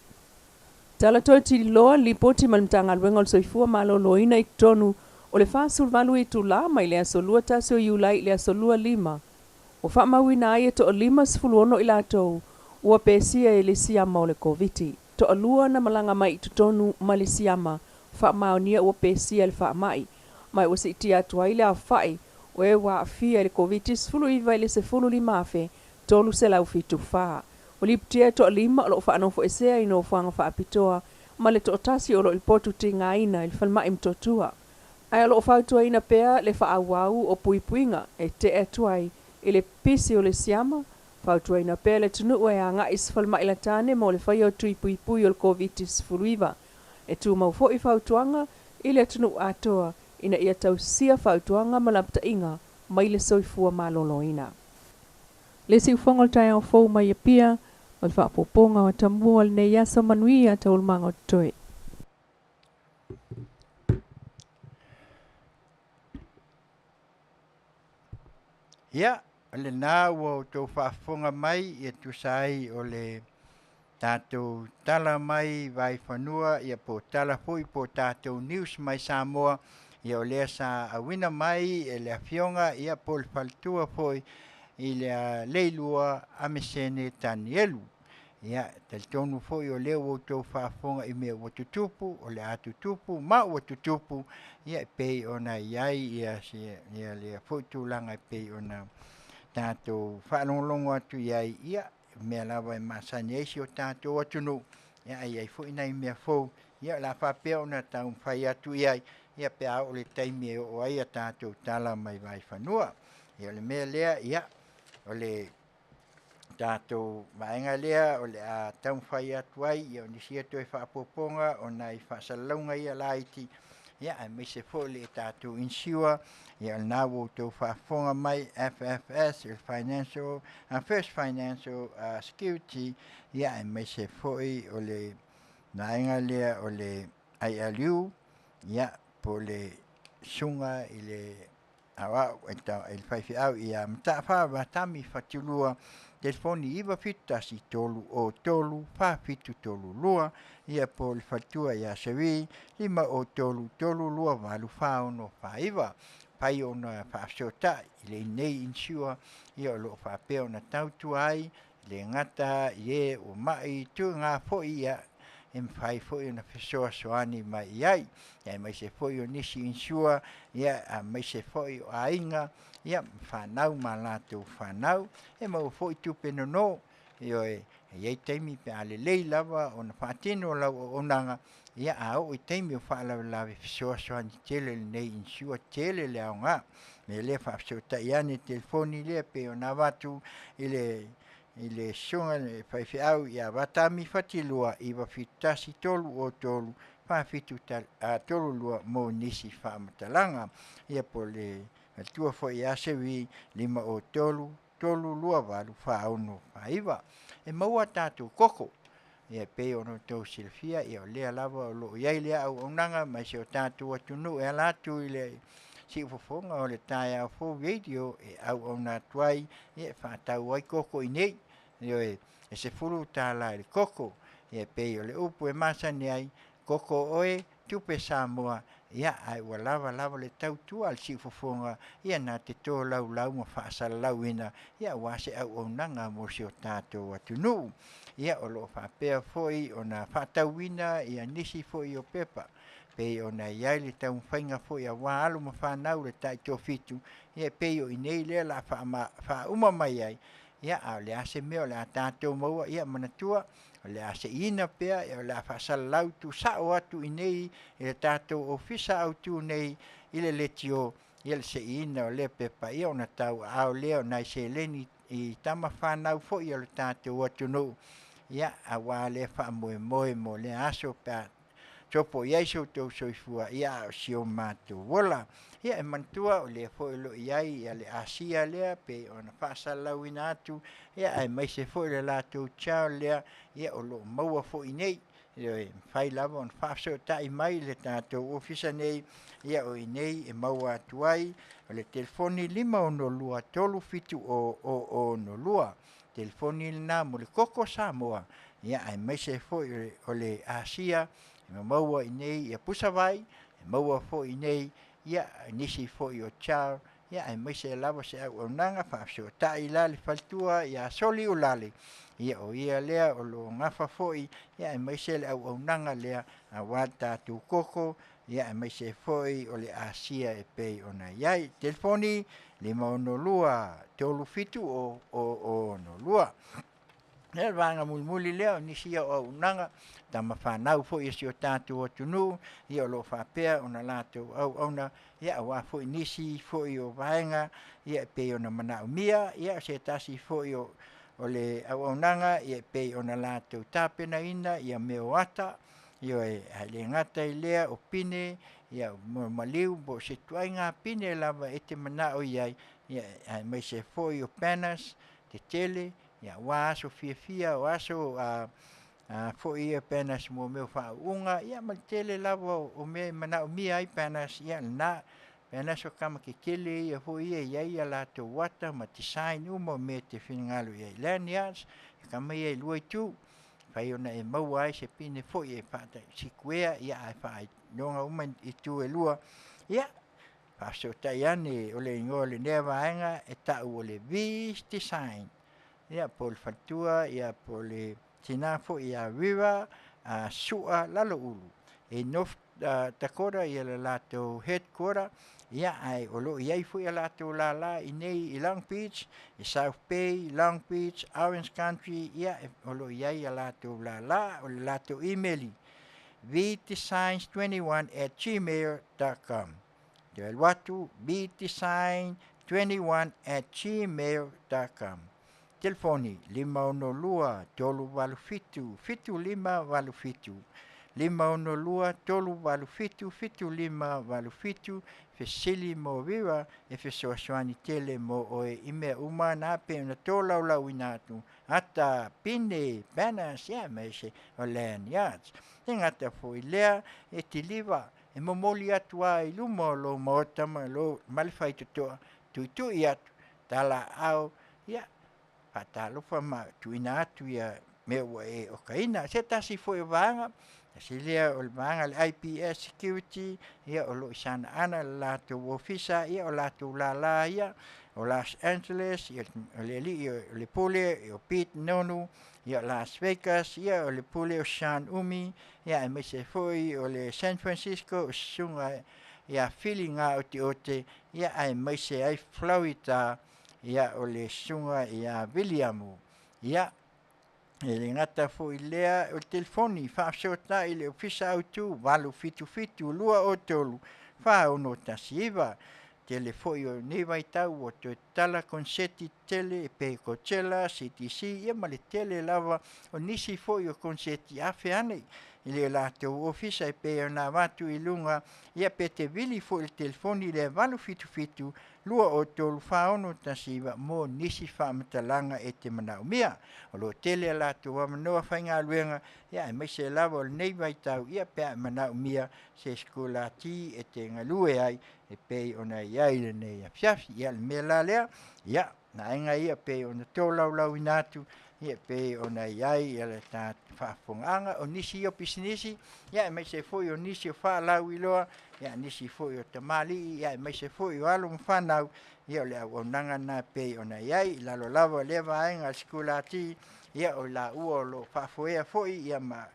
Tala toi tiri loa li poti malimtanga luenga o le soifua malo loina i tonu o le whaasul valu i tu la mai lea so lua tasio iulai lea so lua lima. O wha mawina ai e to o lima sifuluono i latou ua pesia e le siama o le koviti. To o lua na malanga mai i tutonu ma le siama wha maonia ua pesia le wha mai. Mai ua se iti atua i le a whai o e wa afia le koviti sifulu iwa i le se fulu lima afe tolu se lau fitu wha. O liptia to o lima o lo wha anofo esea i no whanga wha apitoa ma le to o tasi o lo ilpotu ti ngā ina il whalma im totua. Ai alo o whautua ina pea le wha awau o puipuinga e te etuai i le pisi o le siama. Whautua ina pea le tunu ue a ngā isfal mailatane mo le whai o tui puipui o le COVID-19 fuluiva. E tu mau fo i whautuanga i le tunu atoa ina ia tau sia whautuanga malapta inga mai le soifua maloloina. Le si ufongol tai au fau mai e pia o le whaapoponga o tambua le nei aso Manuia taulmanga o toi. Ia, le nā ua tau whaafonga mai i tu sai o le tātou tala mai vai whanua ia po tala hui po tātou news mai Samoa ia o lea sa awina mai e le Afioga ia po le faltua foi i le leilua amesene tanielu. Ia, tel tonu foi o lea ua tau whaafonga i mea ua tutupu o le atutupu ma ua tutupu ia pei ona iai ia le foi tūlanga pei ona tātou whaalongolongo atu iai ia mea lawa e masani eisi o tātou atunu ia iai foi nai mea fou ia la whapea ona tau mwhai atu iai ia pea o le taimi e o ai a tātou tala mai vai whanua ia le mea lea ia o le tātou maenga lea o le a tau mwhai atu ai ia o nisi atu e whaapoponga o nai whaasalaunga ia laiti ia e me se fo le tātou insiwa ia o nā wo tau whaafonga mai FFS il Financial First Financial Security ia e me se fo o le naenga lea o le ILU ia po le sunga i le awa il whaifi au ia mta whawa tami whatilua telefoni iwa fitasi tolu o tolu whawhitu tolu lua ia po le whatua ia sewi lima o tolu tolu lua walu whao no Faiva pai ona whaafsota i le nei insua ia o loo whaapea ona tautu ai le ngata ie o mai tu ngā fo ia e mwhai fo i ona whesoa soani mai iai ia mai se fo i o nisi insua ia mai se fo i o ainga ia whanau ma lātou whanau e mau fo i tupe no io iei teimi pe ale lei lava ona whaatino lau o onanga ia au i teimi o whaalawe lawe whesoa soani tele nei insua tele le au ngā me le whaafsota iane telefoni le pe o na watu i le sunga le whaiwhi au ia watami whatilua i wawhitasi tolu o tolu whawhitu tolu lua mo nisi whaamatalanga ia po le tua fo i asewi 5 o tolu lua walu whaono Faiva e maua tātou koko ia pe ono tau silfia ia o lea lava o loo iai lea Auaunaga mai se o tātou atunu e alatu i le si ufofonga o le tae au fo radio e Auauna tuai ia whaatau ai koko i nei e se furu tā la le koko ia pe o le upu e masani ai koko oe tupe Samoa ia ai ua lava le tautua al si ufofonga ia na te tō lau ma whaasala lau ina ia ua se Auaunaga mo se o tātou atunu ia o loo whapea foi o na whatauina ia nisi foi o pepa pe o na iai le tau whainga foi a wā alu ma whanau le tai tō fitu ia pe o inei lea la wha mai ai ia a le ase mea o le a tātou maua ia manatua o le ase ina pea o le a whaasala lau tu sao atu inei i le tātou ofisa au tu nei i le letio ia le se ina o le pepa ia o na tau au lea o nai se leni i tama whanau foi o le tātou atunu ia a wā le wha moe mo le aso pea topo iai so tau soifua ia o sio mātou wola ia e mantua o le fo lo iai ia le asia lea pe ona whaasalau ina atu ia ai mai se fo le lātou chao lea ia o lo maua fo i nei ia e whai lava on whaafso tai mai le tātou ofisa nei ia o i nei e maua atuai o le telefoni 5 tolu fitu o no lua telefoni na mo le koko Samoa ia ai mai se fo o le asia maua i nei ia pusa vai maua fo i nei ia nisi fo i o chao ia ai mai se lava se Auaunaga whaafso tai la le faltua ia soli o lale ia o ia lea o lo ngafa fo i ia ai mai se le Auaunaga lea a wata tu koko ia ai mai se fo i o le asia e pei ona iai telefoni 5 tolu fitu o no lua Nel vanga muli leo nisi o Auaunaga tama whanau fo i si o tātou atunu ia o lo whapea o na lātou Auauna ia a wā fo i nisi fo i o vaenga ia pe o na Manuia ia se tasi fo i o le Auaunaga ia pe o na lātou tāpena ina ia meo ata ia e le ngata i lea o pine ia maliu bo se tuai ngā pine lava e te manao iai ia mai se fo i o panas te Tele ia wa aso fia o aso fo ia penas mo meu whaunga ia ma Tele lava o me mana o mi ai penas ia na penas o kama ke kele ia fo ia ia la to wata ma te sign uma me te fingalu ia lanias kama ia lui tu pai ona e mau ai se pine fo ia pata sikuea ia ai fai nonga uma i tu e lua ia paso taiane o le ngole neva anga e tau o le vis design ia por fatua ia por le tinafo ia viva a sua lalo ulu e nof takora ia la lato headquarter ia ai olo ia fu ia lato la inei i Long Beach i South Bay Long Beach Orange Country ia olo ia lato la o lato email vdesigns21@gmail.com del watu vdesign21@gmail.com telefoni 5 tolu walu fitu 5 walu fitu 5 tolu walu fitu 5 walu fitu fesili mo viva e fesoasoani tele mo oe ime uma na pe na tola la winatu ata pine panas ya mese olen yards engata foi lea e tiliva e momoli atua i lumo lo motama lo malfai to tu iat tala au ya patalo fa ma tuina atu ya me ua e o kaina se tasi foi o vanga si lea o le vanga le IPS security ia o lo isana ana la to ofisa ia o la to la ia o Los Angeles ia o le pole o Pete Nonu ia Las Vegas ia o le pole o San Umi ia me se foi o le San Francisco o sunga ia feelinga o Tiute ia ai me se ai Florida ia o le sunga ia Williamu ia ele ngata foi lea o telefoni fa sota ile ofisa autu valu fitu lua o tolu fa ono tasiva telefoi o nei vai tau o te tala konseti tele pe Coachella CTC ia ma le tele lava o nisi foi o konseti Afiafi ile la te ofisa e pe na watu i lunga ia pe te vili foi il telefoni le valu fitu lua o tolu fa ono tasiva mo nisi fa matalanga e te manaumia o lo tele la te wa manoa whainga luenga ia e meise lava o nei vai tau ia pe manaumia se skola ti e te ngalue ai e pe ona iai le nei Afiafi ia le mea lea ia na inga ia pe ona tōlau inatu ia pe ona iai ia le tā Faafofoga'aga o nisi o pisinisi ia e meise foi o nisi o whaalau iloa ia nisi foi o tamali ia e meise foi o alo mwhanau ia o le Auaunaga na pe ona iai lalo lava le vaenga skula ti ia o la ua o lo whaafoea foi ia ma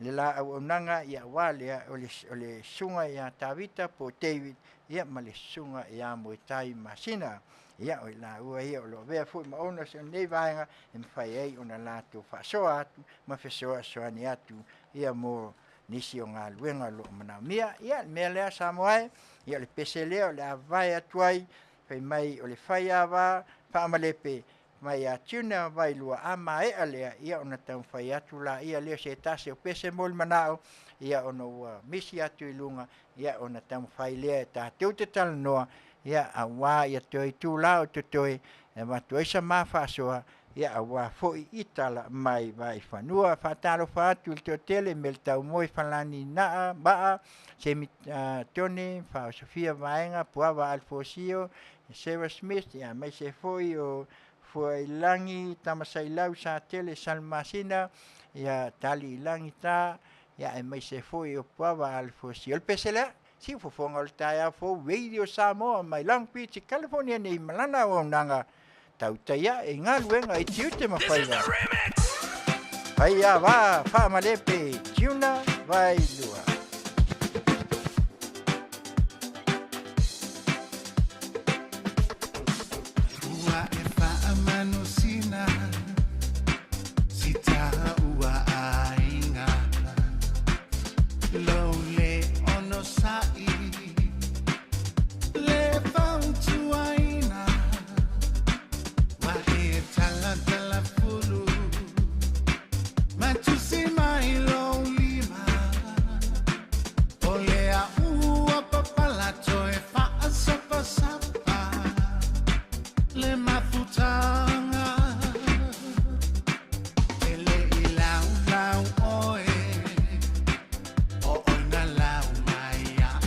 le la Auaunaga ia wale o le sunga ia Tavita po David ia ma le sunga ia Moetai Masina ia o la ua ia o lo vea foi ma ona se nei vaenga e mwhai ei ona la tu whaasoa atu ma whesoa soani atu ia mo nisi o ngā luenga lo manaumia ia mea lea Samoa ia le pese lea o le avai atuai whai mai o le Faiva whaamalepe mai a tuna vai lua ama e alea ia ona tau whai atu la ia lea se tase o pese mol manao ia ona ua misi atu i lunga ia ona tau whai lea e tā Tiute talanoa ia a wā ia toi tū la o tutoi e watu eisa mā whaasoa ia a wā foi itala mai vai whanua whātaro whātu il teo Tele me le tau moi whalani naa baa se mi tone whao Sofia vaenga puawa Alfosio Sarah Smith ia mai se foi o Fuailangi tamasailau sa Tele Masina ia tali ilangi tā ia e mai se foi o puawa Alfosio il pesela si fofonga o taia fo radio Samoa mai Long Beach California nei malana o nanga Tautai e ngā luenga i Tiute ma Faiva. Haia wā, whaamalepe, tiuna, vai lua. Ua e whaamanusina, si tā ua ainga. Lole ono sai, le wautu aina. Tala fulu matusi mai lo lima olea ua papalato e fa sapa sapa le mafutanga ele ilau lau oe o ona lau mai au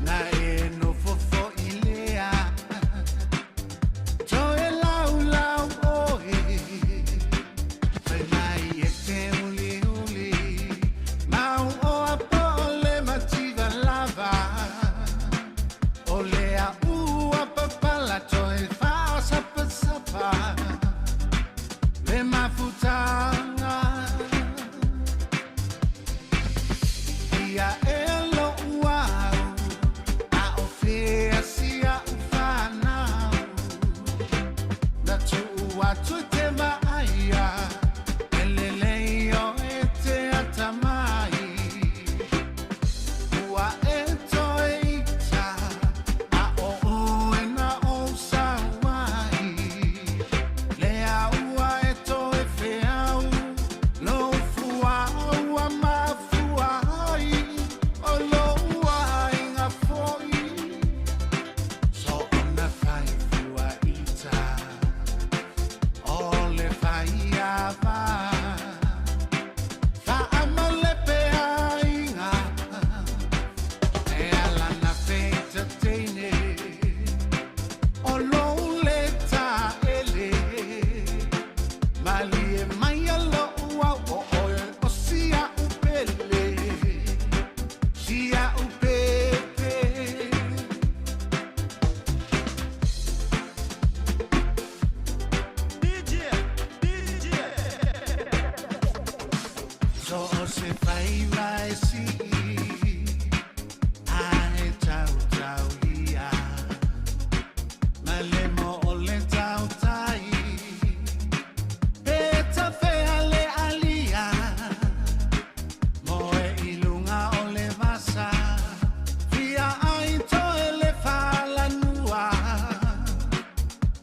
na e no fofo ilea So se Faiva e si ai Tautai ia Malemo o le Tautai e tafe ale alia Moe ilunga o le vasa Fia ai to ele falanua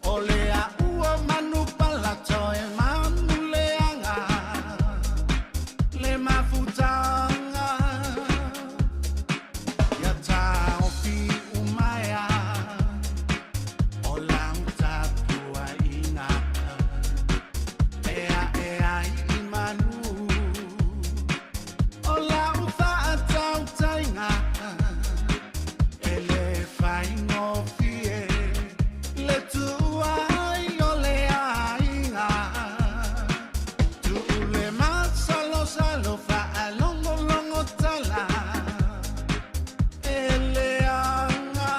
O le a ua manu palato e manu leanga Le mafutanga Ya tau pi umaya O lang tatua ina Ea i manu O la ufa atau tainga Ele fai ngofie Le tua i o le ainga Tu le masalo salo fa alongo longo tala Ele anga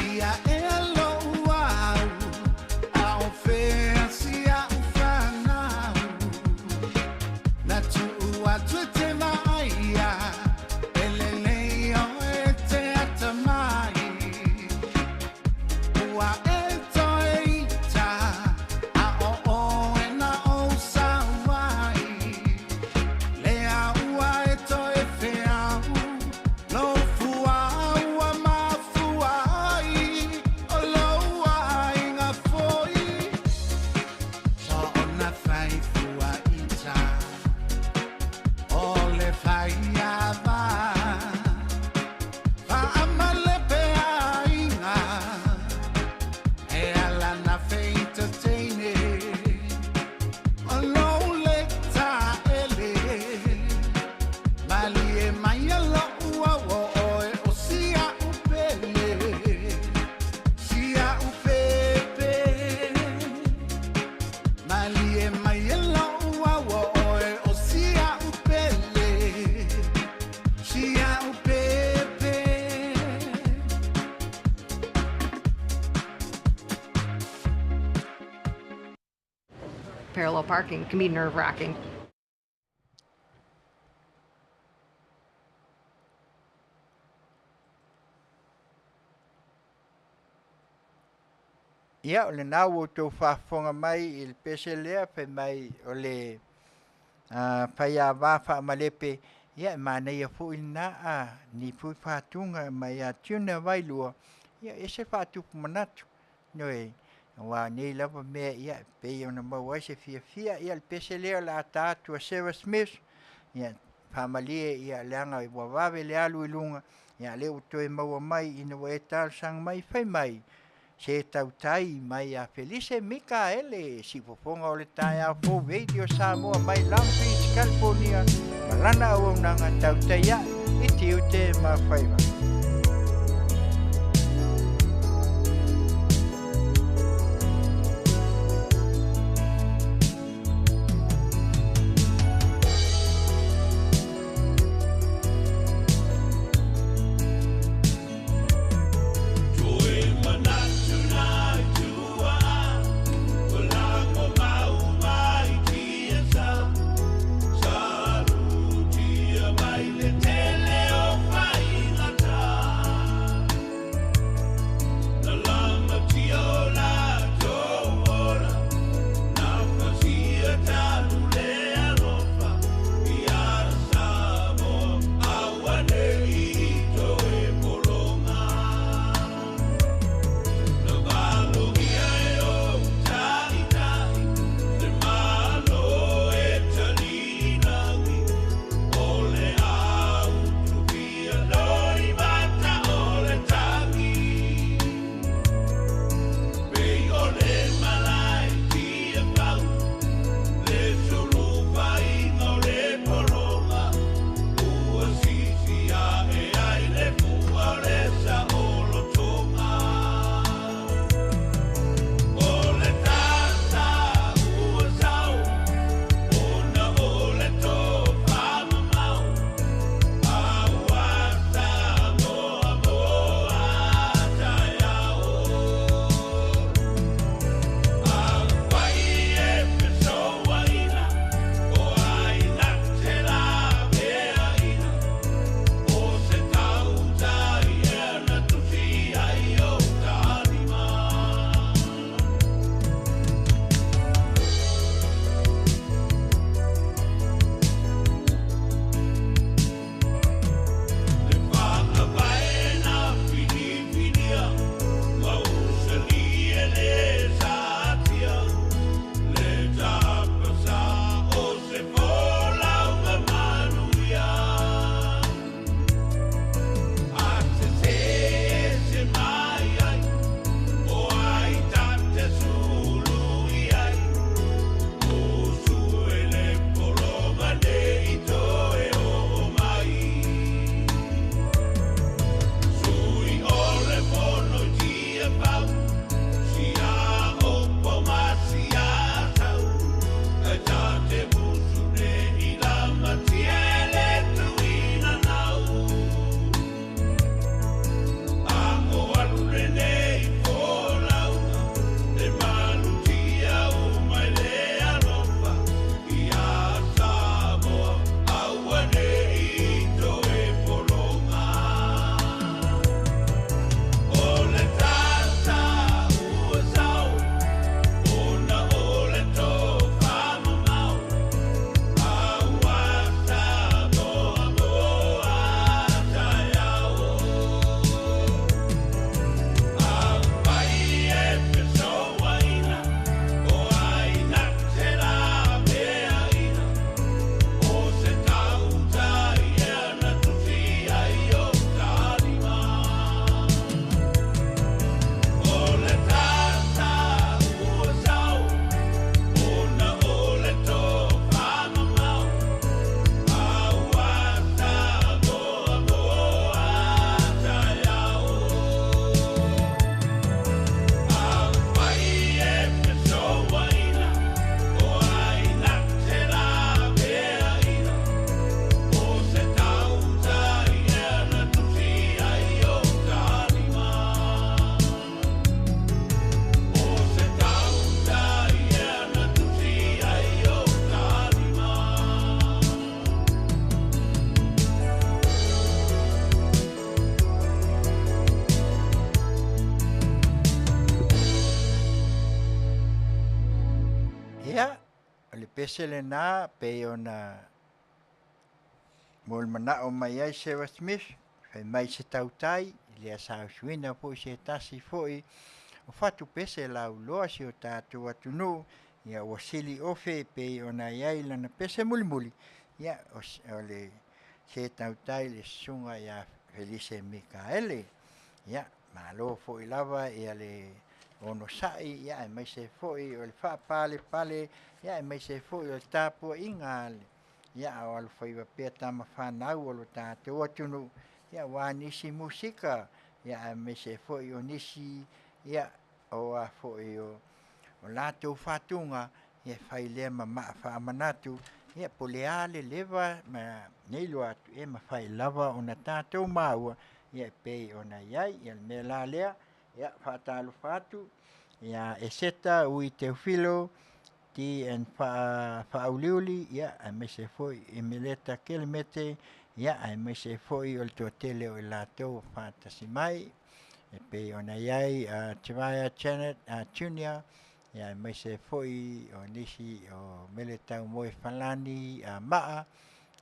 Ia e alo uau Au fea si a ufanau Na tu ua tuete maia Ele leo e te atamai Ua e toeita A o e na o sawai Lea ua e toe feau Lo fua ua mafuai O lo ua inga foi So ona fai fua ita O le fai ava Fa amale pe ainga E ala na feita teine O lo le ta ele Mali e mai alo ua o e o sia upele Sia upepe Mali e mai alo ua o e o sia upele Sia upepe Parallel parking can be nerve-wracking. Ia o le nau o tau whaafonga mai i le pese lea pe mai o le pai a wafa malepe ia e mana ia fu i na a ni fu whaatunga mai a tuna wailua ia e se whaatupu manatu noi wa nei lava mea ia pe i ona maua se fia ia le pese lea la tātua Sarah Smith ia whaamalie ia leanga i wawawe le alu i lunga ia le utoe maua mai ina wa e tal sang mai whai mai se Tautai mai a Felice Mikaele si Fofoga o le tae a fo radio Samoa mai Long Beach, California malana Auaunaga Tautai i Tiute ma Faiva. Tele o Faiva le pese le nā pe ona mol mana o mai ai Sarah Smith fai mai se tautai le sa suina po se tasi foi o fatu pese la uloa si o tātou atunu ia o sili ofe pe ona iai lana pese muli ia o le se tautai le sunga ia Felice Mikaele ia malo foi lava ia le ono sai ia mai se foi o le pale ia mai se foi o tapu inga ia o al Faiva pe tama fanau o lo tātou atunu ia wa nisi musika ia mai se foi o nisi ia o a foi o latou fatunga ia fai le ma fa manatu ia poleale leva ma nei lo atu e ma fai lava ona tātou maua ia pe ona iai ia me la lea ia fatalo fatu ia eseta ui Teofilo ti en fa uliuli ia me se foi emeleta kelemete ia me se foi o to tele o latou fatasimai e pe ona iai Chivaya Janet Junior ia me se foi o nisi o meletau moe falani maa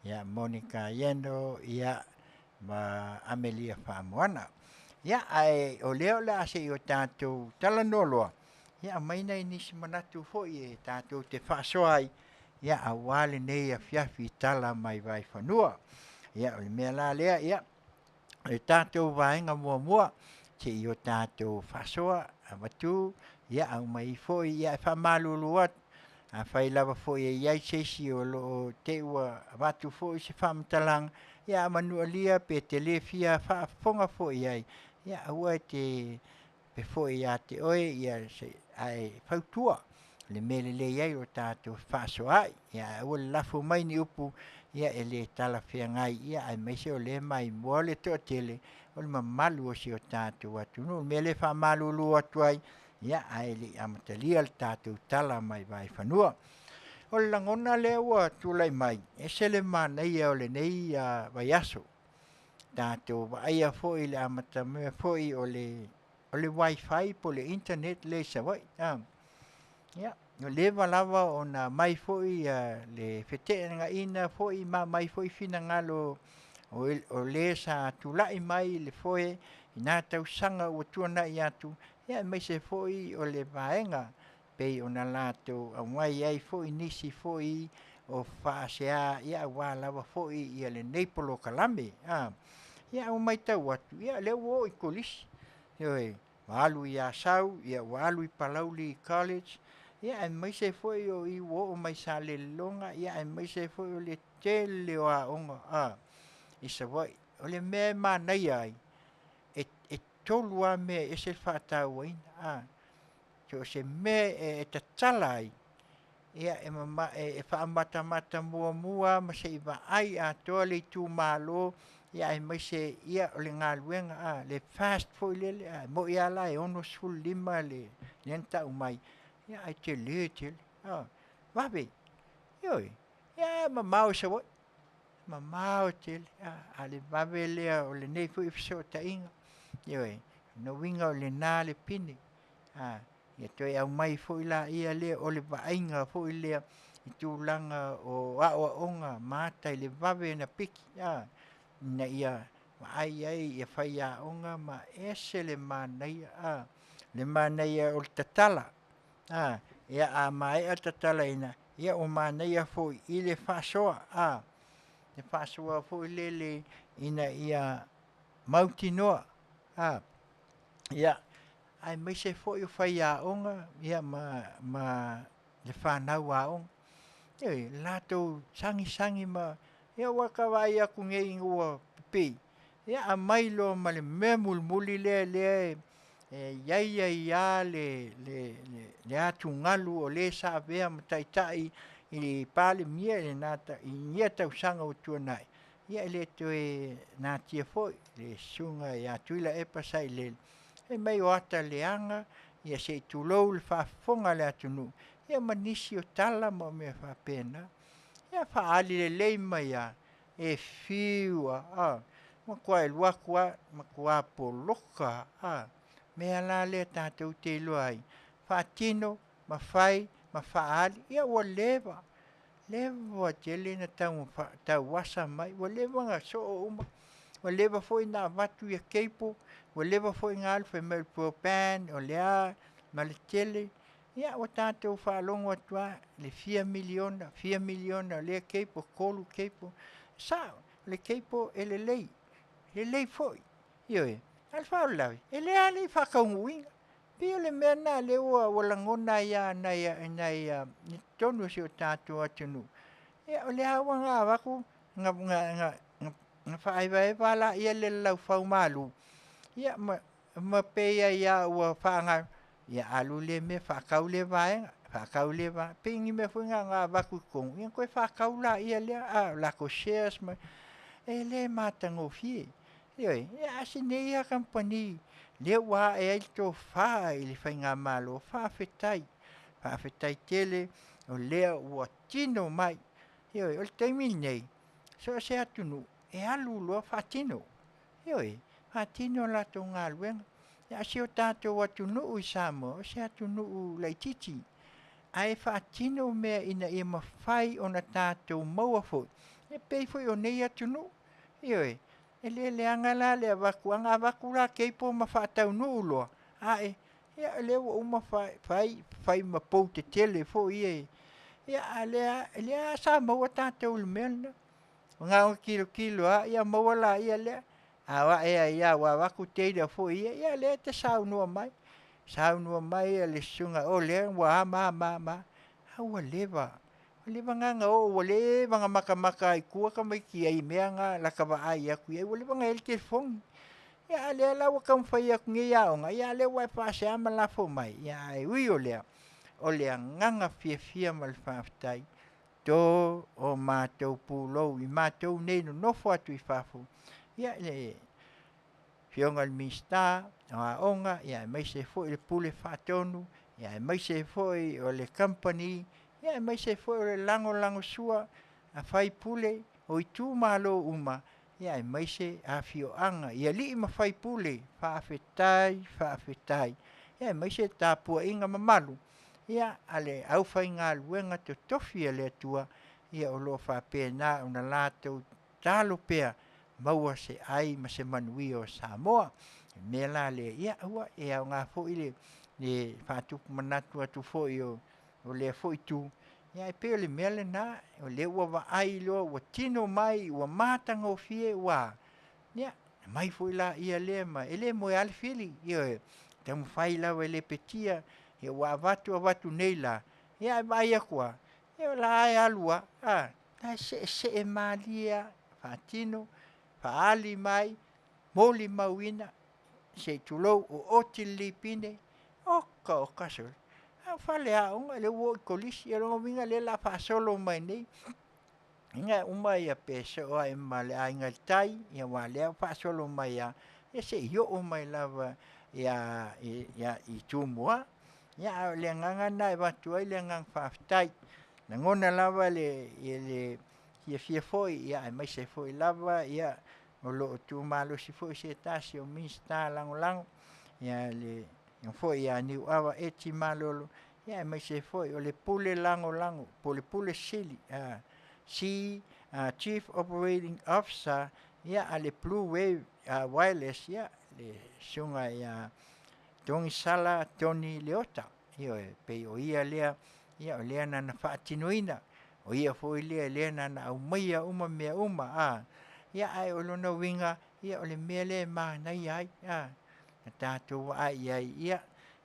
ia Monica Yendo ia ma Amelia Famoana ia ai o leo la se o tātou talanoloa ia mai nei nisi manatu foi e tātou te whasoai ia awale nei Afiafi tala mai vai whanua ia o le mea la lea ia e tātou vaenga mua te i o tātou whasoa watu ia au mai foi ia whamalulu atu a fai lava foi e iai seisi o lo te ua watu foi se whamtalang ia Manuia lia pe Tele fia whaafonga foi iai ia aua te pe foi ia te oe ia se ai whautua le mele le iai o tātou whasoai ia ua lafu mai ni upu ia e le tala whiangai ia ai meise o le mai mua le toa tele o le mamalu o si o tātou atu no mele whamalulu atu ai ia ai le amatalia le tātou tala mai vai whanua o le langona le ua tulai mai e se le manai o le nei vai aso tātou vaia foi le amatamea foi o le wifi po le internet le sawai ia no leva lava ona mai foi le fetenga ina foi mai foi fina ngalo o le sa tulai mai le foi ina tau sanga o tuana iatu ia mai se foi o le vaenga pe ona lato mai ai foi nisi foi o fasea ia wa lava foi ia le neipolo kalame ia o mai tau atu ia le o ikolis oi walu ia sau ia walu i Palauli College ia mai se foi o i o mai sa le longa ia mai se foi o le tele o onga isa vai o le me manai ai e tolua me e se fatau ina so se me e tatalai ia e mama e fa mata mua ma se va ai a tole tu malo ia mai se ia o le ngaluenga le fast foi le mo ia la e ono sul lima le nenta umai ia ai te va be oi ia mama o se mama o te ale va be le o le nei foi so ta inga oi no winga o le na le pini ia toi au mai foi la ia le o le vainga foi le i tūlanga o onga mata i le vave na piki na ia ai ia whai a onga ma ese le manai o le tatala ia a mai a tatala ina ia o manai foi i le whasoa le whasoa foi le ina ia mautinoa ia ai mai se foi o whai a onga ia ma le whanau a onga lato sangi ma ia waka vai aku ngei ngua pipi ia a mai lo ma le muli le ia le atu ngalu o le sa vea mataitai i pale mia le nata i nia tau sanga o tuanai ia le toe nā tia foi le sunga ia tuila e pasai le mai o ata leanga ia se tulou le whaafonga le atunu ia manisi o tala mo me whapena ia whaali le leima ia e fiua ma kua e luakua ma kua poloka mea la le tātou te loai whaatino ma whai ma whaali, ia ua lewa tele na tau wasa mai, ua lewa ngā so o uma, ua lewa foi nā watu ia keipo, ua lewa foi ngā alfa mai propan, o lea, ma le tele, ia ua tātou whaalongo atua, le 4 miliona, lea keipo, kolu keipo, sa, le keipo e le lei foi, ioe, alfa o lawe, e lea lei whakaunguinga, pia le mea nā le ua langona ia nei tonu si o tātou atunu. Ia o le hawa ngā waku, ngā whaaiwa e wala ia le lau whau malu. Ia ma peia ia ua whaanga, ia alu le me whakau le vaenga, pingi me whinga ngā waku kong. Ia koe whakau la ia lea, lako shares ma, e le mātango fie. Ia asi nei ia kampani, le wa e aito wha i le whainga malo, whaafetai tele, o lea ua tino mai. Ioi, o le taimi nei, so se atunu, e alu loa whaatino. Ioi, whaatino la tō ngā luenga. Ia si o tātou atunu i Samoa, o se atunu Laititi. Ai whaatino mea ina ia mawhai o na tātou maua foi. E pei foi o nei atunu. Ioi, e le angala le waku, anga waku la keipo ma whaatau nuu loa. Ae, ia le ua uma whai ma pou te tele fo ie. Ia lea sa maua tātou le mena. Ngā o kilo ia maua la ia lea. Awa ia wa waku teira fo ia lea te saunua mai. Saunua mai ia le sunga o lea wa ma. Aua lewa. Lewa nganga o lewa ngā maka i kua ka mai ki ai mea ngā laka wa ai aku ia. Lewa ngā el telefoni. Ia lea lawa kamwhai aku nge iaonga. Ia lea wai whaase ama la fo mai. Ia ui o lea. O lea nganga fia ma le whaafitai, tō o mātou pūlou, i mātou nei no nofo atu i whaafu. Ia le Fionga le mista, o Auaunaga, ia mai se foi le pule whaatonu, ia mai se foi o le company, ia mai se foi o le lango sua, a whai pule, o i tū malo uma, ia mai se Afioga, ia li ma whai pule, whaafetai, ia mai se tāpua inga mamalu. Ia ale au whai ngā luenga te tofi le atua, ia o lo whapena o na lātou tālo pea maua se ai ma se Manuia o Samoa. Me la le ia ua e au ngā fo i le whātupu manatu atu fo i o le fo i tū. Ia e peo le mele nā, o le ua wa ai loa, ua tino mai, ua mātanga o fie, ua. Ia, mai fo i la ia le ma, ele mo e ale fili, ia tamu whai lawa le petia, ia wa watu nei la, ia e mai akua, ia la ai alua, na se e malia, whaatino, whaali mai, moli mauina, se tulou o oti lipine, o kasol. Whale a unga le uo i kolisi, ia rongo winga le la whaasolo mai nei, inga uma ia pesa o ai ma le a inga tai, ia wa lea whaasolo mai ia se io o mai lava ia i tūmua, ia le nganga nai watu ai le ngang whaafitai. Na ngona lava le fia foi, ia mai se foi lava, ia o lo tu malo si foi se tasi o minsta lango. Ia le foi ia ni awa eti malo, ia mai se foi o le pule lango, pule sili. Chief Operating Officer, ia ale Blue Wave Wireless, ia le sunga ia Tongi Sala Tony Leota. Ia pe o ia lea na whaatinoina. O ia foi lea na au maia uma mea uma. Ia ai o lona winga, ia o le mea le maa nai ai. Na tātou ai ia.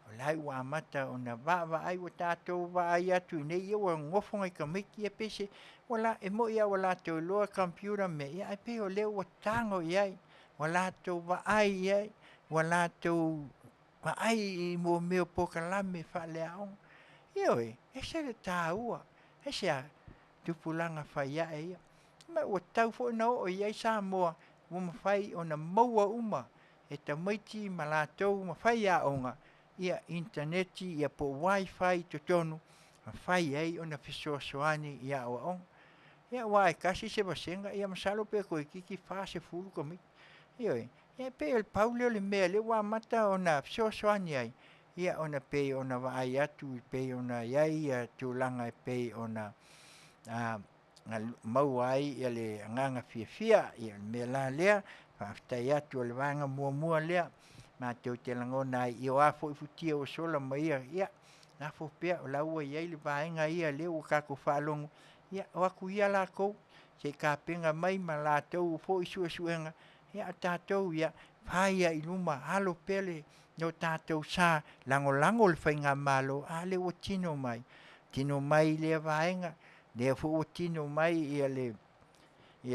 O lai wa amata o na wa ai o tātou wa ai atu nei. Ia wa ngofonga i kamiki ia pese. Wala e mo ia wala tau loa computer me. Ia ai pe o leo wa tango iai. Wala tau wa ai iai. Wala tau wa ai i mo meo pokalame wha lea on. Ioi, e se le tāua. E se a tupulanga whaia e ia. Ma ua tau fo na o iai Samoa. Uma whai o na maua uma. E ta maiti ma la tau ma whai a onga. Ia interneti, ia po wifi to tonu. Ma whai ei o na fisoasoani ia o on. Ia wai kasi se basenga. Ia masalo pe koe kiki wha se fulu komi. Ioi, ia pe el pauleo le mea le wa mata o na fisoasoani ai. ia ona pei ona vaai atu pei ona iai tulaga pei ona mau ai ia le agaga fiafia ia me la lea faafetai atu o le vaega muamua lea matou te lagona ai i o a foʻi futia ua sola ma ia na fo pea o laua iai le vaega ia lea ua kakou faalogo ia o aku ia lakou se kapega mai ma latou foʻi suʻesuʻega ia o tatou ia faia i luma alo pea le o tatou sa lagolago o le faiga malo a le ua tino mai lea vaega lea foʻi ua tino mai ia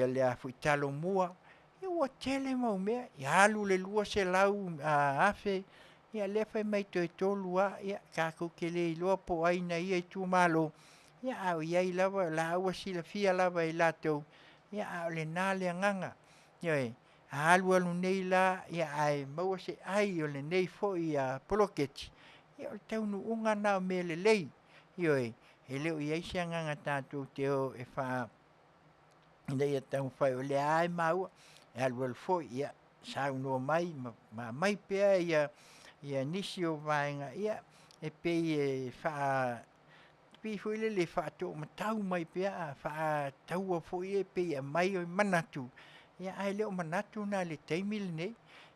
le a foʻi talomua ia ua tele maumea ia alu le lua selau afe ia lea fai mai toe tolu ia kakou ke lē iloa po aina ia i tumālo ia a o iai lava laua silafia lava i latou ia a o lenā le agaga ia a alualu nei la ia ae maua seʻai o lenei foʻi poloketi ia o le taunuuga na o mea lelei ia e lē o iai se agaga tatou te o e fa ina ia taumafai o le a e maua e alualu foʻi ia saunoa mai ma mai pea ia nisi o vaega ia e pei e pei foʻi lele faatoʻamatau mai pea faataua foʻi e pei mai o manatu ia ae lē o manatu na le taimi lenei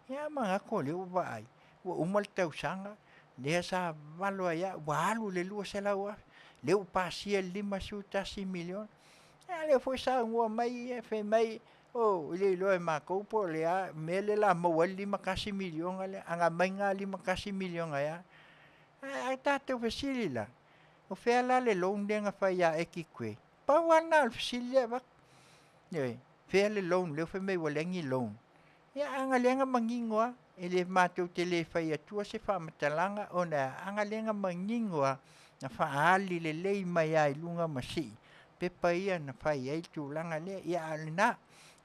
ia magako o lē ua vaai ua uma le tausaga lea sa valo ai ua alu le lua selau afe lē ua pasia le 5 sutasi miliona ia lē foʻi saunoa mai ia fai mai o i le iloa e makou po lea mea le lamau ai 5 kasi miliona le agamaiga 5 kasi miliona ia a tatou fesili la o fea la le loan lega fai a eki koe pau ana o le fesili lea vaka ia fea le loan leo fai mai ua legi loan ia agalega magigo e le matou tele fai atua se faamatalaga ona agalega magigo na faaali lelei mai ai luga ma siʻi pepa ia na fai ai tulaga lea ia a lenā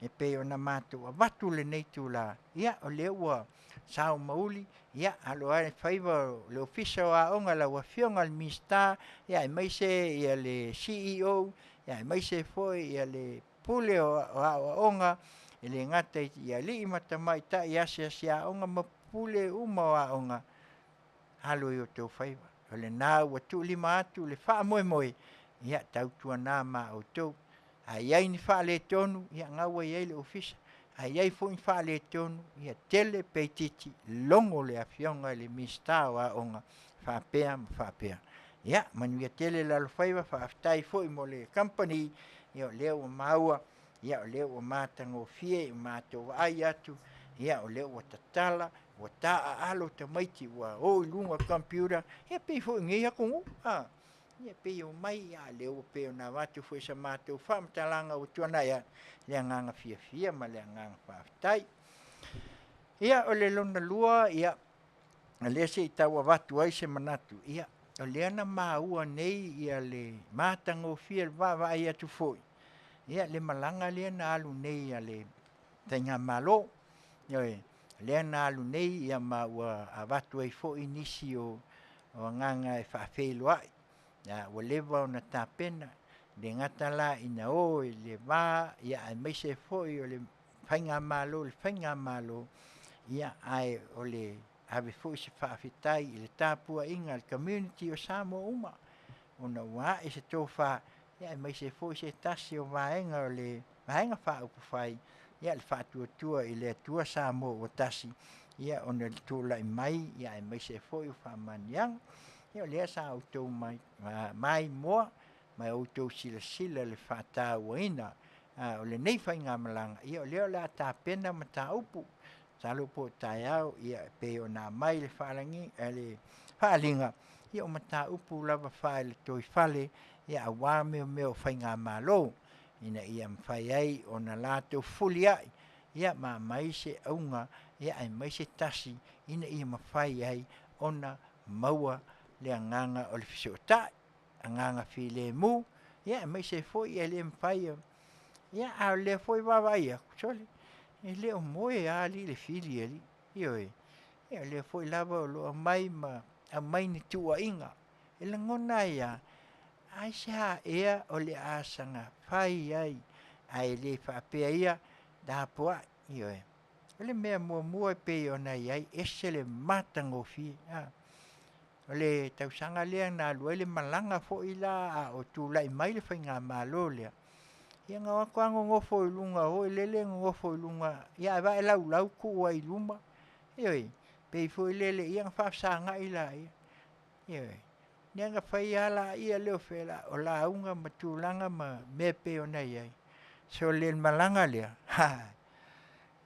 e pei ona matou avatu lenei tula ia o lea ua sao mauli ia aloa e Faiva le ofisa o aʻoga lau Afioga le minista ia e mai se ia le CEO ia e mai se foʻi ia le pule o aʻoaʻoga e le gata ia alii matamaʻitaʻi asease aʻoga ma pule uma o aʻoga alo i o tou Faiva o lenā ua tuʻulima atu le faamoemoe ia tautuanā ma outou aiai ni faaletonu ia gaua iai le ofisa aiai foʻi ni faaletonu ia Tele peititi logo le Afioga i le minista o aʻoga faapea ma faapea ia Manuia Tele lalo Faiva faafetai foʻi mo le company ia o lea ua maua ia o lea ua matagofie i matou vaai atu ia o lea ua tatala ua taʻaalo tamaiti ua o i luga kompiuta ia pei foʻi gei akogu ia pei o mai ia lea ua pei ona avatu foʻi sa matou faamatalaga ua tuanai a le agaga fiafia ma le agaga faafetai ia o le lona lua ia lea seʻi tau avatu ai se manatu ia o lea na māua nei ia le matagofia le vaavaai atu foʻi ia le malaga lea na alu nei ia le taiga malo ia lea na alu nei ia ma ua avatu ai foʻi nisi o agaga e faafeiloaʻi ia ua leva ona tapena le gata la ina o i le vā ia e mai se foʻi o le faiga malo ia ae o le ave foʻi se faafetai i le tapuaʻiga le community o Samoa uma ona ua aʻi se tofā ia e mai se foʻi se tasi o vaega o le vaega faaupu fai ia le faatuatua i le atua Samoa ua tasi ia ona le tulaʻi mai ia e mai se foʻi o faamaniaga ia o lea sa outou mai moa mai outou silasila le faatauaina o lenei faiga malaga ia o lea o le a tapena ma taupu talo po taeao ia pei ona mai le le faaliga ia o mataupu lava fae le toifale ia auā meomeo o faiga malo ina ia mafai ai ona latou fuliaʻi ia mamai se auga ia e mai se tasi ina ia mafai ai ona maua le agaga o le fesoʻataʻi agaga filemu ia e mai se foʻi e lē mafai ia a lea foʻi vavaia sole e lē o moe alii le fili alii ia ia lea foʻi lava o loa mai ma amai ni tuuaʻiga e lagona ia ae se aʻea o le asaga fai ai ae lē faapea ia dapoaʻi ia o le mea muamua e pei ona iai ese le matagofie O le tausanga lea na lua le malanga fo ila a o tūlai mai le whainga malo lea. Ia ngā wako ango ngofo i lunga o lele ngofo i lunga. Ia eva e lau lau ku wa i luma. Ioi, pei fo i lele ia ngā whaafsanga ila ia. Ioi, nia ngā whai ala ia leo whela o la unga ma tūlanga ma mepe o nei ai. So le malanga lea. Ha!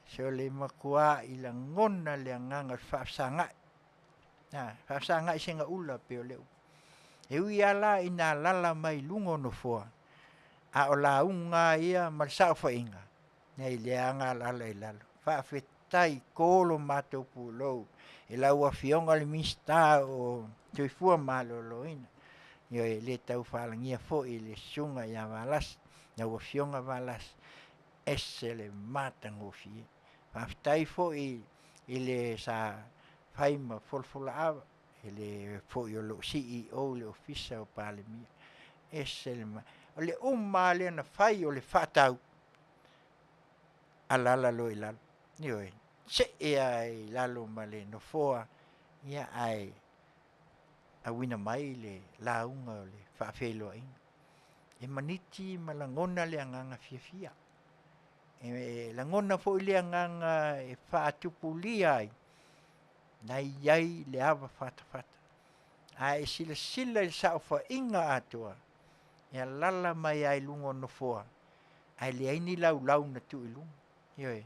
So le makua i la ngona lea nganga whaafsanga. Whaafsanga i senga ula peo leo. E ui ala i nā lala mai lungo no fua. A o la unga ia marsao whainga. Nei lea ngā lala i lalo. Whaafetai kolo mātou pūlou. E lau Afioga le mista o tuifua malolo ina. Ioi le tau whalangia fo i le sunga ia walas. Nau Afioga walas. Ese le mātangofi. Whaafetai fo i le sa Faiva Fofogaina. Le fo i o lo CEO le ofisa o palemia. Ese le o le le na fai o le whatau alala lo i lalo. Ioi, se e ai lalo ma le no foa, ia ai a wina mai le launga o le whaafelo inga. E maniti ma langona le anganga fiafia. E langona fo i le anganga e whaatupulia ai. Nai iai le awa whatawhata. A e sila i sauwha inga atua. Ia lala mai ai lungo no foa. Ai le aini lau na tu i lungo. Ioi.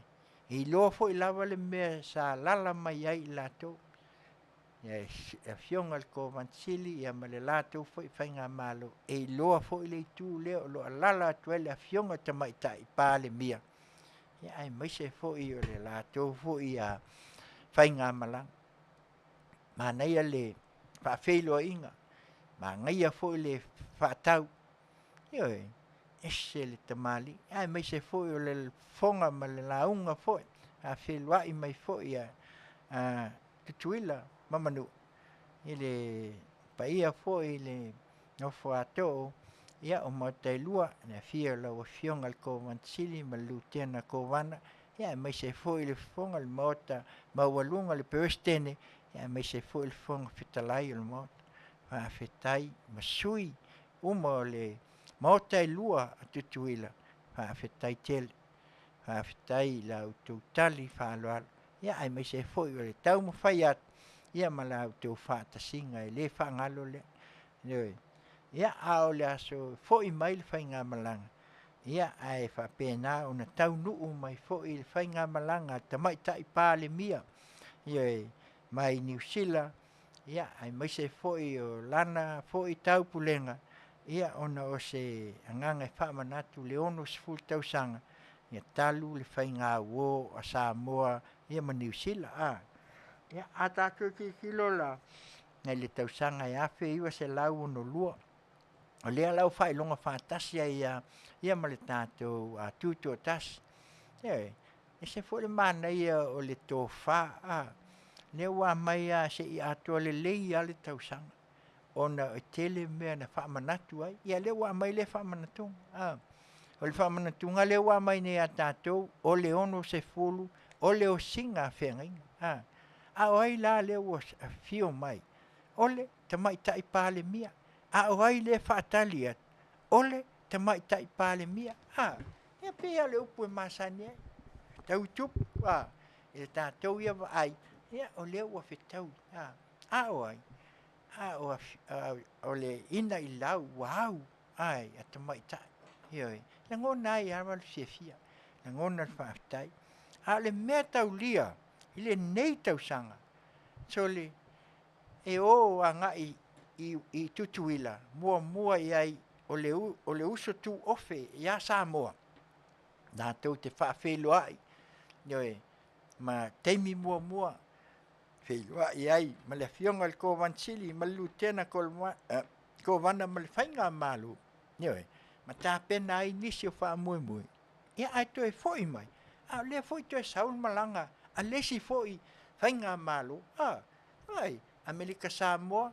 I loa fo i lawa le mea sa lala mai ai lato. Ia Afioga le ko vansili ia ma le lato fo i whainga malo. E loa fo i le tu leo loa lala atu le Afioga tamaita i pā le mia. Ia ai maise fo i o le lato fo i a whainga malang. Ma naia le whaafelo inga. Ma ngaia fo i le whaatau. Ioi, ese le tamali. Ai mai se foi o le fonga ma le launga foi. A whelua i mai foi a tutuila mamanu. I le paia foi le nofo ato. Ia o mautailua na fia la o Afioga le ko vansili ma lutena ko vana. Ia mai se foi le fonga le mota maualunga le pewestene. Ia mai se foi le fonga fitalai o le mota. Whaafetai masui uma le mautailua a tutuila. Whaafetai Tele. Whaafetai la utautali whaaloalo. Ia ai mai se foi o le tau mawhai atu. Ia ma la utau whaatasinga e le whaangalo le. Ia ao le aso foi mai le whainga malanga. Ia ai whapena o na tau nuu mai foi le whainga malanga tamaita i pā le mia. Ia mai New Zealand. Ia ai mai se foi o lana foi tau pulenga. Ia ona o se anganga e whaamanatu le ono se full tausanga. Ia talu le whainga wo a Samoa. Ia ma New Zealand. Ia atatu ki kilo la. Ngai le tausanga e afe iwa se lau ono lua. O lea lau whai longa whaatasia ia ma le tātou a Tiute o tasi. E se fo le mana ia o le tō wha. Le wa mai se i atua le lei a le tausanga. Ona o Tele mea na whaamanatu ai. Ia le wa mai le whaamanatung. O le whaamanatunga le wa mai ne a tātou. O le ono se fulu. O le o singa a whengainga. A o ai la le o fio mai. O le tamaita i pāle mia. A o ai le whaatali at. O le tamaita i pāle mia. Ia pia le upu e masani ai. Tau tupu. E tātou ia wa ai. Ia o le ua whetau. A o ai. O le ina i lau. Wow. Ai, a tamaita. Ioi. La ngona ai arma le fiafia. La ngona le whaafitai. A le mea tau lia. I le nei tau sanga. So le e o a ngai i tutuila. Mua iai o le uso tu ofe ia Samoa. Nā tau te whaafelo ai. Ioi. Ma teimi mua. Whelua iai. Ma le Afioga le ko vansili. Ma le lutena ko vana ma le whainga malu. Ioi. Ma tā pena ai nisi o wha mui. Ia ai to e foi mai. A le foi to e saul malanga. A lesi foi whainga malu. Ai. Amerika Samoa.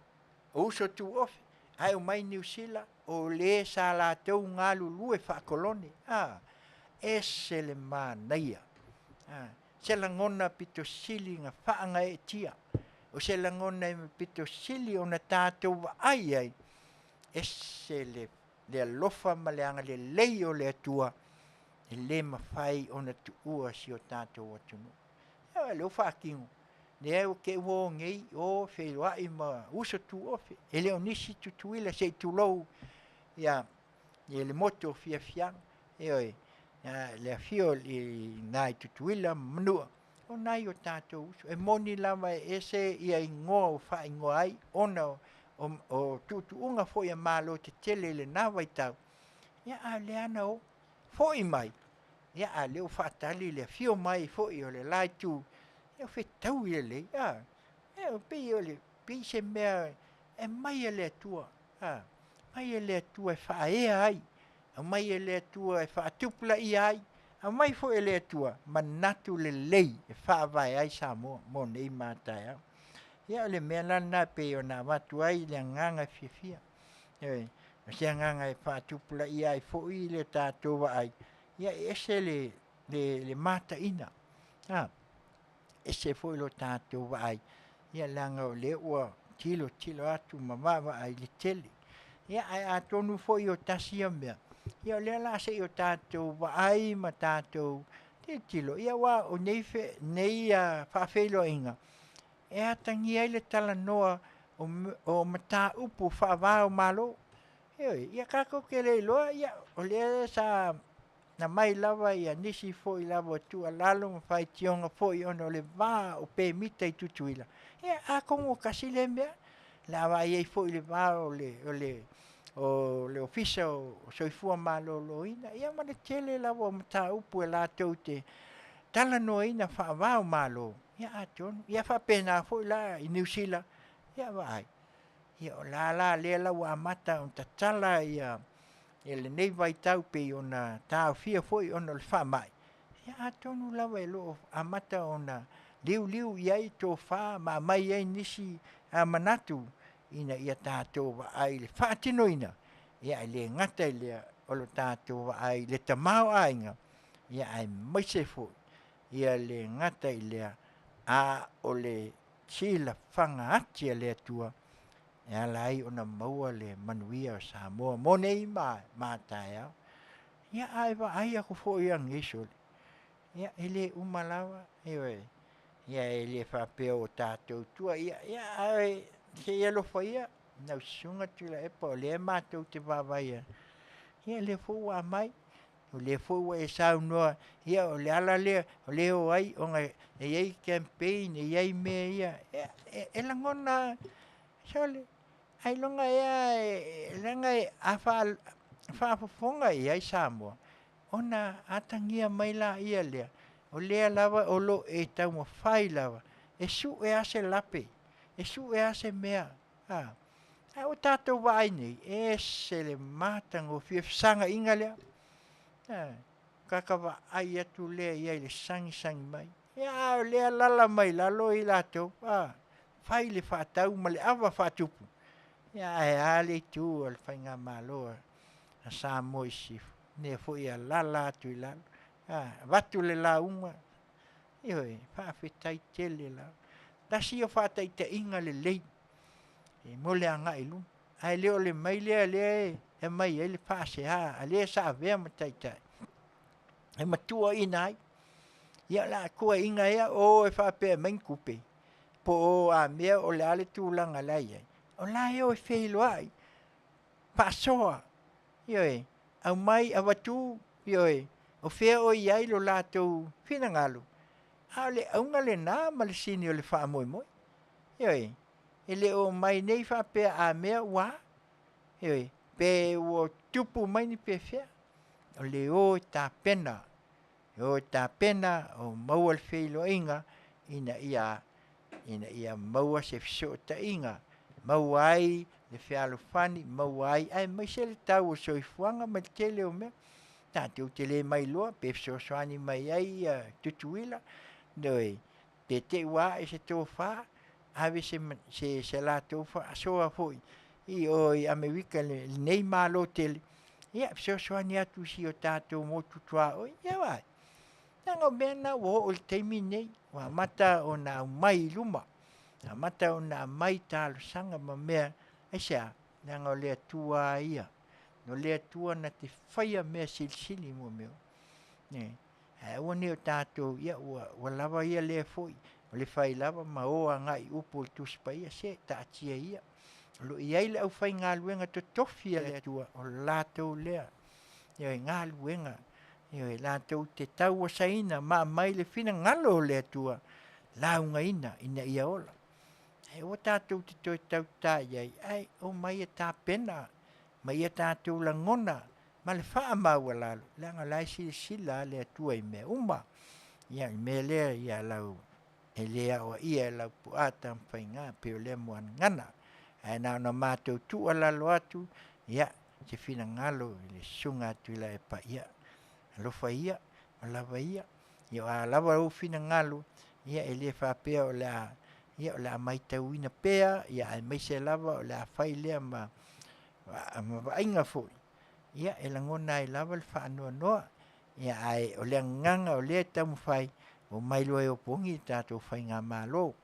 O uso tu ofe. Ai o mai New Zealand. O le sa la tau ngā lulu e wha koloni. Ese le Manuia. Se la ngona pito sili nga whaanga e tia. o se langona me pito sili o na tātou wa ai, e se le alofa ma le anga le lei o le atua, e le mawhai o na tuua si o tātou atunu. Ea leo whaakingo, ne au ke uo ngei o whairoai ma usa tu ofe, e leo nisi tutuila se tulou, ia le moto fia fiang, oi, le afio li nai tutuila manua, o nai o tātou usu, e moni lama e se ia ingoa o wha ingoa ai, ona o tutuunga fo ia malo te tele le nawa i tau, ia a le ana o, fo i mai, ia a leo whaatali le afio mai fo i o le lai tu, ia o whetau i le, ia o pi o le, pi se mea, e mai e le atua, mai e le atua e whaea ai, a mai e le atua e whaatupla i ai, a mai fo e le atua, manatu le lei e whaavai ai Samoa, mo nei mātai au. Ia le mea lana pe o nā watu ai le nganga fia. Se nganga e whaatupla i ai fo i le tātou wa ai. Ia ese le mata ina. Ese fo i lo tātou wa ai. Ia langa o le ua tilo atu mamawa ai le tele. Ia ai atonu fo i o tasia mea. Ia le la se i o tātou wa ai ma tātou te tilo. Ia wa o nei whaafeilo inga. E atangi ai le tala noa o mata upu whaavao malo. Ia kako ke le loa, ia o le sa na mai lava ia nisi fo i lava tu a lalo ma whai tionga fo i ono le vā o pe mita i tutuila. Ia a kongo kasi le mea, lava iei fo i le vā o le ofisa o soifua malo loina. Ia ma le tele lava o mata upu e la tau te tala noa ina whaavao malo. Ia atonu, ia whapena fo i la i New Zealand, ia vai. Ia o la lea lau a mata on tatala ia le nei vai tau pe ona tau fia fo i ona le whamai. Ia atonu lawa e lo a mata ona liu iai tō wha ma mai iai nisi a manatu ina ia tātou wa ai le whaatino ina. Ia le ngata i lea o lo tātou wa ai le tamau ainga. Ia ai maise fo. Ia le ngata i lea a o le sila whanga ati a lea tua, e lai ona maua le Manuia o Samoa, mo nei mātai au. Ia ai wa ai ako fo i angiso. Ia ele umalawa, ia ele whapeo o tātou tua, ia ai se ialo whaia, nau sunga tula epa o le mātou te wawaia. Ia le fo wa mai, o le fo e sau noa, ia o le ala lea, o le o ai, o ngai, e iei campaign, e iei mea ia, e langona, sole, ai longa ia, e langa e a Faafofoga ia i Samoa, ona atangia mai la ia lea, o lea lava o lo e tau ma whai lava, e su e ase lape, e su e ase mea, o tātou vai nei, e se le mātang o whiafsanga inga lea, kakawa ai atu lea iai le sangi mai. Ia lea lala mai lalo i lato. Whai le whaatau ma le awa whaatupu. Ia ale tu al whainga maloa. A Samoa i sifu. Ne fo ia lala atu i lalo. Watu le la unga. Ioi, whaafetai tele la. Tasi o whaatai te inga le lei. Mo le anga i lum. Ai leo le mai lea e mai ele pase a le sa vea mataitai. E matua inai. Ia la kua inga ia o e whape main kupe. Po o a mea o le ale tūlanga lai ai. O la e o e whelo ai. Pasoa. Ioi. Au mai a watu. Ioi. O whea o iai lo lātou whinangalo. A le aunga le nā ma le sini o le wha moi moi. Ioi. E le o mai nei whape a mea wā. Ioi. Pe o tupu mai ni pe whea. O le o tā pena. O tā pena o maua le wheilo inga. Ina ia maua se fiso ta inga. Maua ai le whialo whani. Maua ai. Ai mai se le tau o soifuanga ma le tele o mea. Tātou tele mai loa. Pe fiso soani mai ai tutuila. Noi. Te wā e se tō whā. Ave se la tō whā. Soa foi. I Amerika le nei malo tele. Ia, soani atu si o tātou mo tutua oi. Ia wai. Nanga mena wo o le teimi nei. Wa mata o na mai luma. Mata o na mai talo sanga ma mea, aisa, nanga o lea tua ia. No lea tua na te whaia mea silisili mo meo. Ua ne o tātou ia, ua lava ia lea foi. O le whai lava ma oa ngai upo i tuspa ia se, ta atia ia. Lo iai le au whai ngā luenga to tofia lea tua, o lātou lea. Ia ngā luenga. Ia lātou te tau o saina, ma mai le fina ngalo o lea tua. Launga ina ia ola. O tātou te toi tautai ai, ai, o mai e tā pena, mai e tātou la ngona, ma le wha maua lalo, langa lai sila lea tua i mea uma. Ia me lea ia lau, e lea o ia lau puata mwhai ngā, peo lea mua ngana. E nā na mātou tua lalo atu, ia, te fina ngalo, le sunga atu ila e pa ia. Lofa ia, lava ia, ia a lava o fina ngalo, ia e lea whapea o lea, ia o la mai tauina pea, ia ai mai se lava o la whai lea ma ainga foi. Ia e la ngona i lava le whaanoa noa, ia ai o lea nganga o lea tamu whai, o mai loe o pongi tātou whai ngā mālo.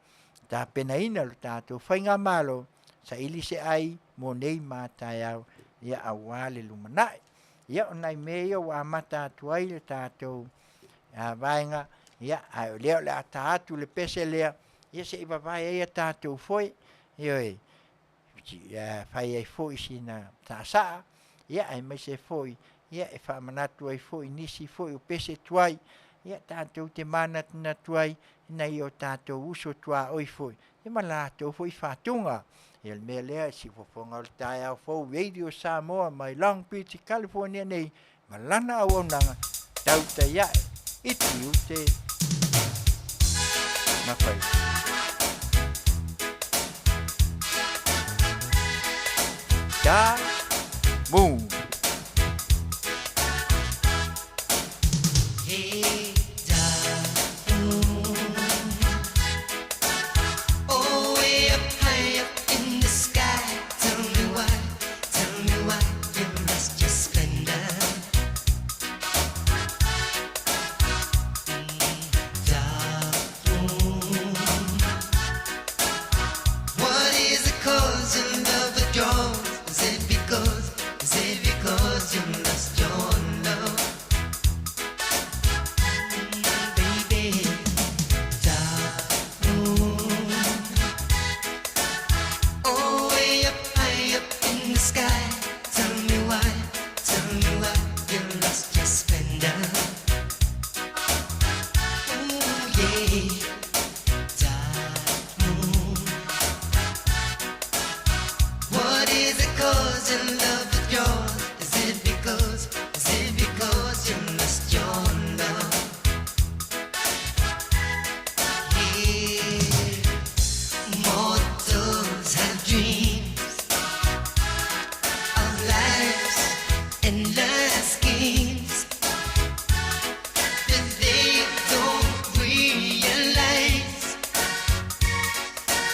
Tā pena ina lo tātou whai ngā mālo, sa ili se ai mo nei mātai au, ia a wale lumanai. Ia o nai mea o a mata atu ai le tātou vaenga, ia ai o lea o le ata atu le pese lea, ia se iwa vai ia tātou foi, ioi, whai ai foi sina tā saa, ia ai mai se foi, ia e whamanatu ai foi, nisi foi o pese tuai, ia tātou te manatuna tuai, ina i o tātou uso tua oi foi, ia ma lātou foi whātunga, ia mea lea si Fofoga o tai au fau Radio Samoa, mai Long Beach, California nei, ma lana Auaunaga, Tautai ai, i Tiute, ma Faiva. Da Moon. Hey, da moon. Oh, way up high up in the sky. Tell me why you lost your splendor. Da moon. What is the cause of love withdrawal? Is it because you lost your love? Baby, dark moon. Oh, way up high up in the sky. Tell me why you lost your splendor. Oh, yeah, dark moon. What is the cause of love withdrawal? Is it because you lost your love? Yeah, mortals have dreams of life's endless schemes, but they don't realize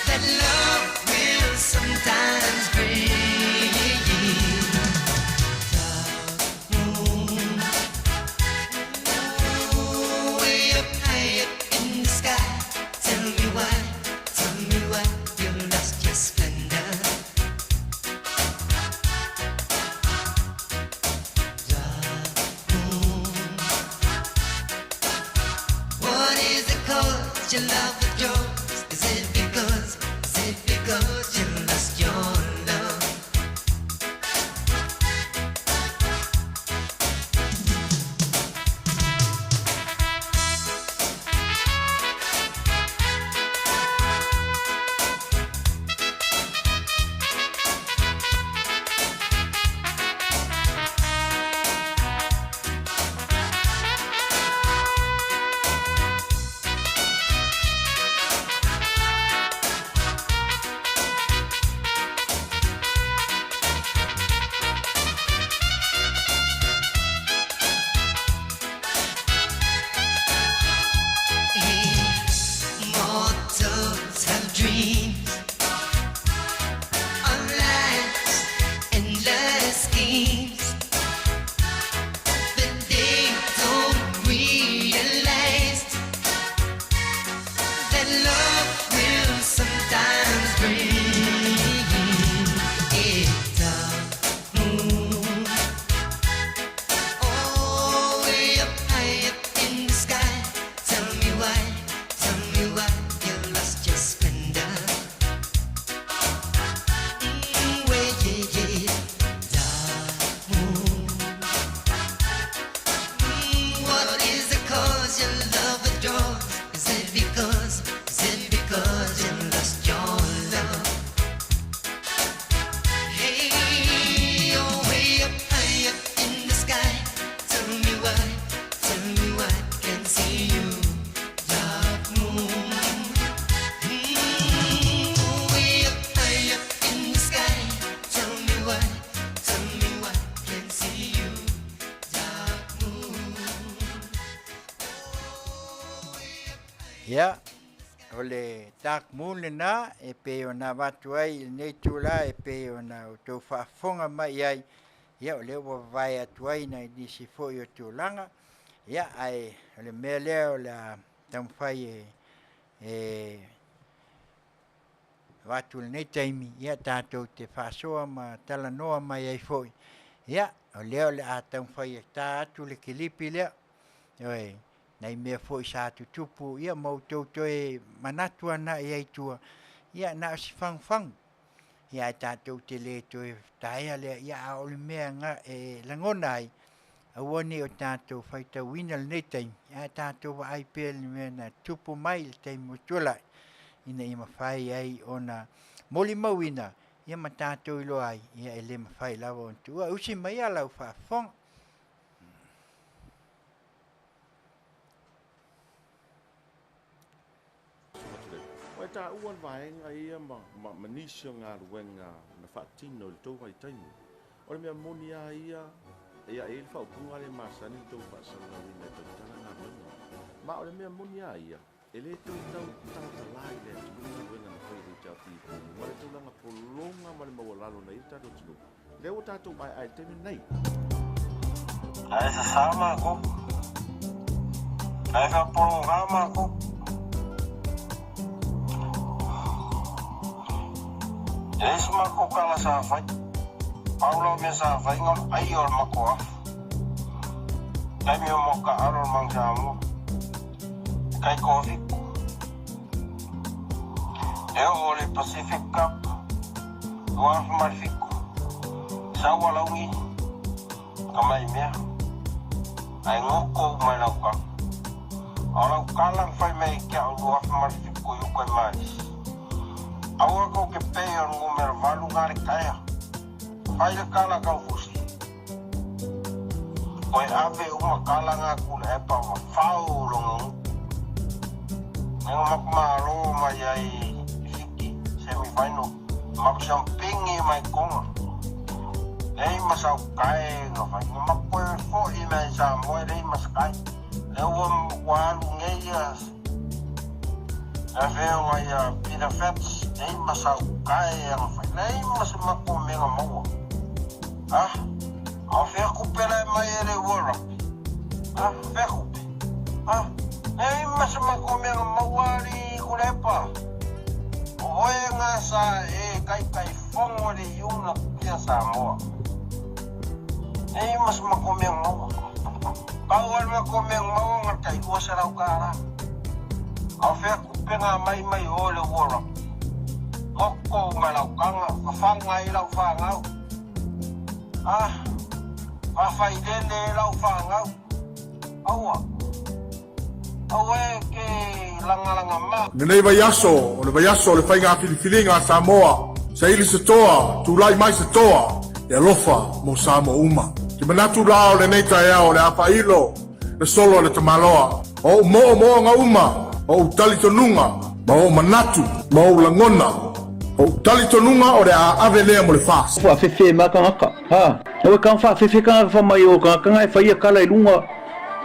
that love will sometimes bring. Way up high up in the sky. Tell me why you lost your splendor. Dark moon. What is the cause your love withdraws? Is it because you lost your love? Ia, o le tak mule na, e pe o na watu ai, nei tula e pe o na o tau whaafonga mai ai, ia o le ua vai atu ai na i nisi foi o tūlanga, ia ai, o le mea lea o le tamwhai watu le nei taimi, ia tātou te whaasoa ma tala noa mai ai foi, ia, o leo le a tamwhai e tā atu le kilipi lea, oi, nei mea foi sa tutupu, ia mautou toe manatua na i ai tua, ia na si fang, ia tātou te le toe taia lea, ia a ole mea nga e langona ai, auani o tātou whaita wina le nei taimi, ia tātou wa ai pēl ni mea na tupu mai le taimi o tualai, ina i mawhai ai o na moli mawina, ia ma tātou ilo ai, ia e le mawhai lawa on tua, usi mai a lau whaafong. Wai tā uan vaenga ia ma manisio ngā ruenga na whaatino le tau mai taimu. O le mea moni a ia e le whaupunga le masani tau whaasana wina e tau tala ngā ruenga. Ma o le mea moni a ia e le tau talai le tulunga ruenga na whai rei tau tipu. Ma le tau langa polonga ma le mawalalo na i tātou tulu. Le o tātou mai ai temi nei. Ai sa sama ko. Ai ka polonga ma ko. Esse maco cala sa vai. Paulo me sa vai ngol ai ol maco af. Ai me mo ka arol mang jamu. Kai kofi. Eu ole Pacific Cup. Wa marfico. Sa wala ngi. Kamai me. Ai ngoko mai lau ka. Ala kalang fai mai ka wa marfico yu kai mais. Aua ko ke peo número valu ngare kaya. Pai le kala kau fusi. Koe ave uma kala ngā kule epa wa whau longo. Nengo makmaro mai ai fiki semi-final. Maku sampingi mai konga. Ei masau kai ngā whai. Makoe fo i mai sa moe rei maskai. Leo walu ngeias. E veo mai a Peter Fetz. Nei masau kai ang fai. Nei masamako menga maua. Ah, au fea kupela mai ere wara. Ah, fea kupe. Ah, nei masamako menga maua ri kulepa. Oe ngā sa e kai fongo ri yuna kia Samoa. Nei masamako menga maua. Kawal mako menga maua ngarkai ua sarau kara. Au fea kupe ngā mai ole wara. Moko malaukanga, whawhanga I lau whangau. Ah, whawhaidene I lau whangau. Aua. Aua e ke langa ma. Nenei vai aso, o le vai aso le whainga Filifilinga Samoa. Sa ili se toa, tūlai mai se toa, e alofa mo Samoa uma. Ki manatu lao le neita ea o le awhailo, le solo le tamaloa. O mo ngā uma, o tali tonunga, ma o manatu, ma o langona. O tali tonunga o le ave lea mo le fas. Faafefe makangaka. Ha. O kan faafefe kan fa mai o kan kan ai fa kala ilunga.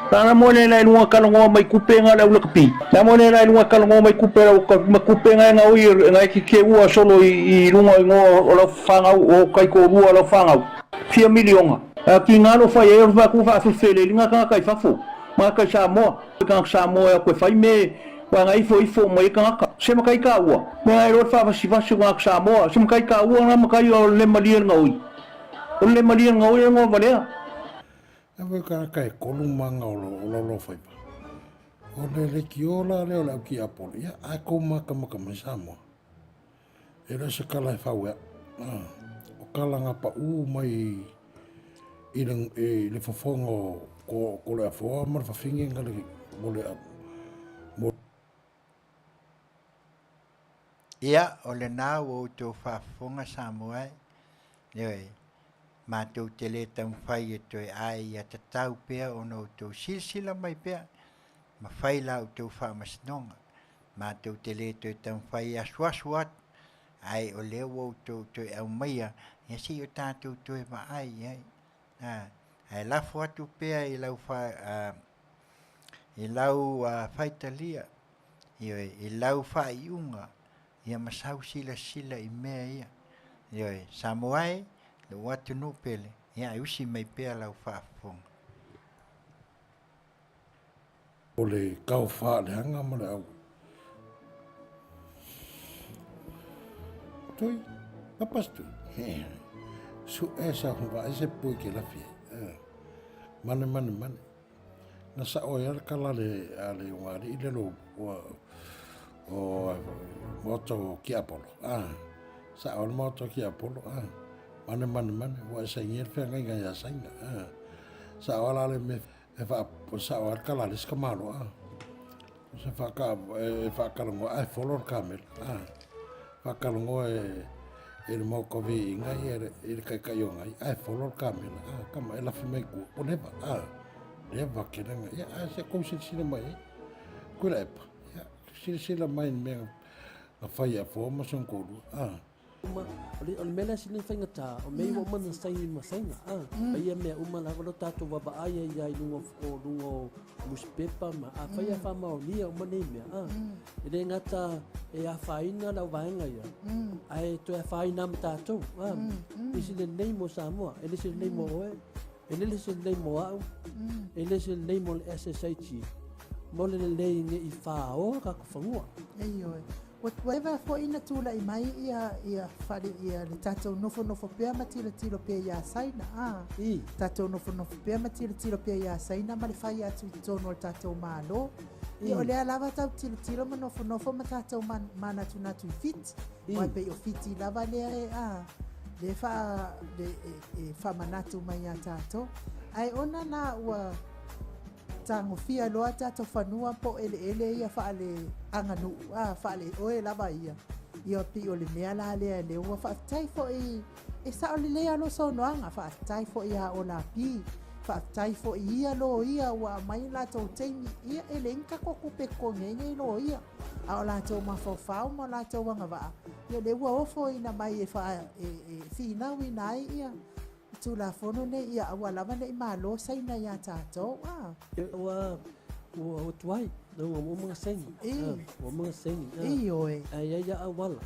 Tana mo le la ilunga kala ngo mai kupenga la ulakapi. Na mo le la ilunga kala ngo mai kupera o ma kupenga nga ui nga ki ua solo I ilunga ngo o la fanga o kai ko ua la fanga. 4 milionga. Ki ngalo fa e va ku faafefe le linga kan kai fafo. Ma ka Samoa. Kan Samoa ko fa me Wanga ifo mai kangaka. Sema kai ka ua. Mai ro fa vasi ngak Samoa. Sema kai ka ua na makai o le malier ngoi. O le malier ngoi ngo valea. Ave ka kai kolumanga o lo Faiva. O le kiola le o ki apol. Ya a ko maka mai Samoa. E le se kala fa ua. O kala nga pa u mai le fofongo ko le afo ma fa fingi ngale mo le Ia, o le nā o tō whaafonga Samoa, leoi, mātou Tele tamwhai e toi ai a tatau pēr o no tō silsila mai pēr, ma whai la o tō whaamasnonga, mātou Tele toi tamwhai a suasuat, ai o leo o tō toi au maia, ia si o tātou toi ma ai, ai lafo atu pēr I lau whaitalia, I lau whaiunga, ia masau sila I mea ia. Samoa le watu nupele, ia usi mai pea lau whaafonga. O le kau wha le hanga ma le au. Tui, papas tui. Su sa hunga ese pui ke la fie. Mane. Na sa o ia kala le wari I le lo o moto ki apolo. Sa o moto ki apolo. Mane. Wa sa ngier fe ngai ya sainga. Sa o la le me e fa sa o kala le skamalo. Se fa ka ngo ai follow kamel. Fa ka ngo e mo ko vi ngai e kai yo ngai ai follow kamel. Kama ela fi mai ku oneva. Eva kenanga ya se kom sila mai kula epa ya sila mai me a fai a forma son ko o mena sila fainga ta o mei wo mana sai ma sainga ia me uma la lo tato wa ba ai ai lungo muspepa ma a fai a fama o nia uma nei me ele ngata e a faina la vainga ia ai to a faina ma tato isile nei mo Samoa ele sile nei mo ele se lei mo au ele se lei mo SSH mo le lei nge I fao ka ko fangua what whatever for ina tula I mai ia fali ia le tato nofo pe matila tilo pe ia saina tato nofo pe matila tilo pe ia saina ma le fai atu tono tato malo ia ole lava tau tilo ma nofo ma tato mana tu fit wa pe o fiti lava le le fa manatu mai tato ai ona na ua tango fia loa tato fanua po ele ia fa ale anganu fa le o lava ia pi o le mea la le ua fa tai fo e sa o le alo so no anga fa tai fo ia o la pi fa tai fo ia lo ia wa mai la to temi ia elenka ko kupe ko ngenye lo ia a la to ma fo fa ma la to wanga va ia le ua ofo ina mai e fa fina wi nai ia tu la fono ne ia wa la ne ma lo sai na ia tato wa tuai no mo mga sengi mo mga sengi ai awala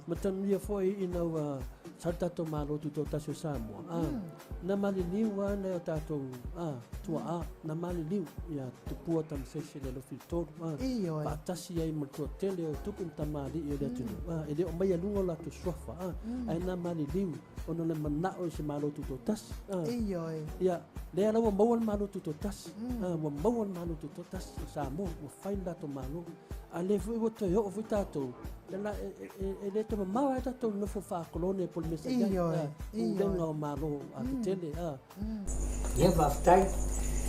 matan ia foi ina wa saltato malo tuto taso Samoa na maliliwa na tato tua na maliliw ya tupua tam sesi le lo filtor patasi ai mo Tele o tukun tamali ia datu ele o mai lungo la tu sofa ai na maliliw ono le manao se malo tuto tas ya le ala mo malo tuto tas mo malo tuto tas Samoa mo faila to malo ale foi o to yo foi tato la ele to mau tato no fo fa colone pol mesa ya denga malo a Tele ia vaftai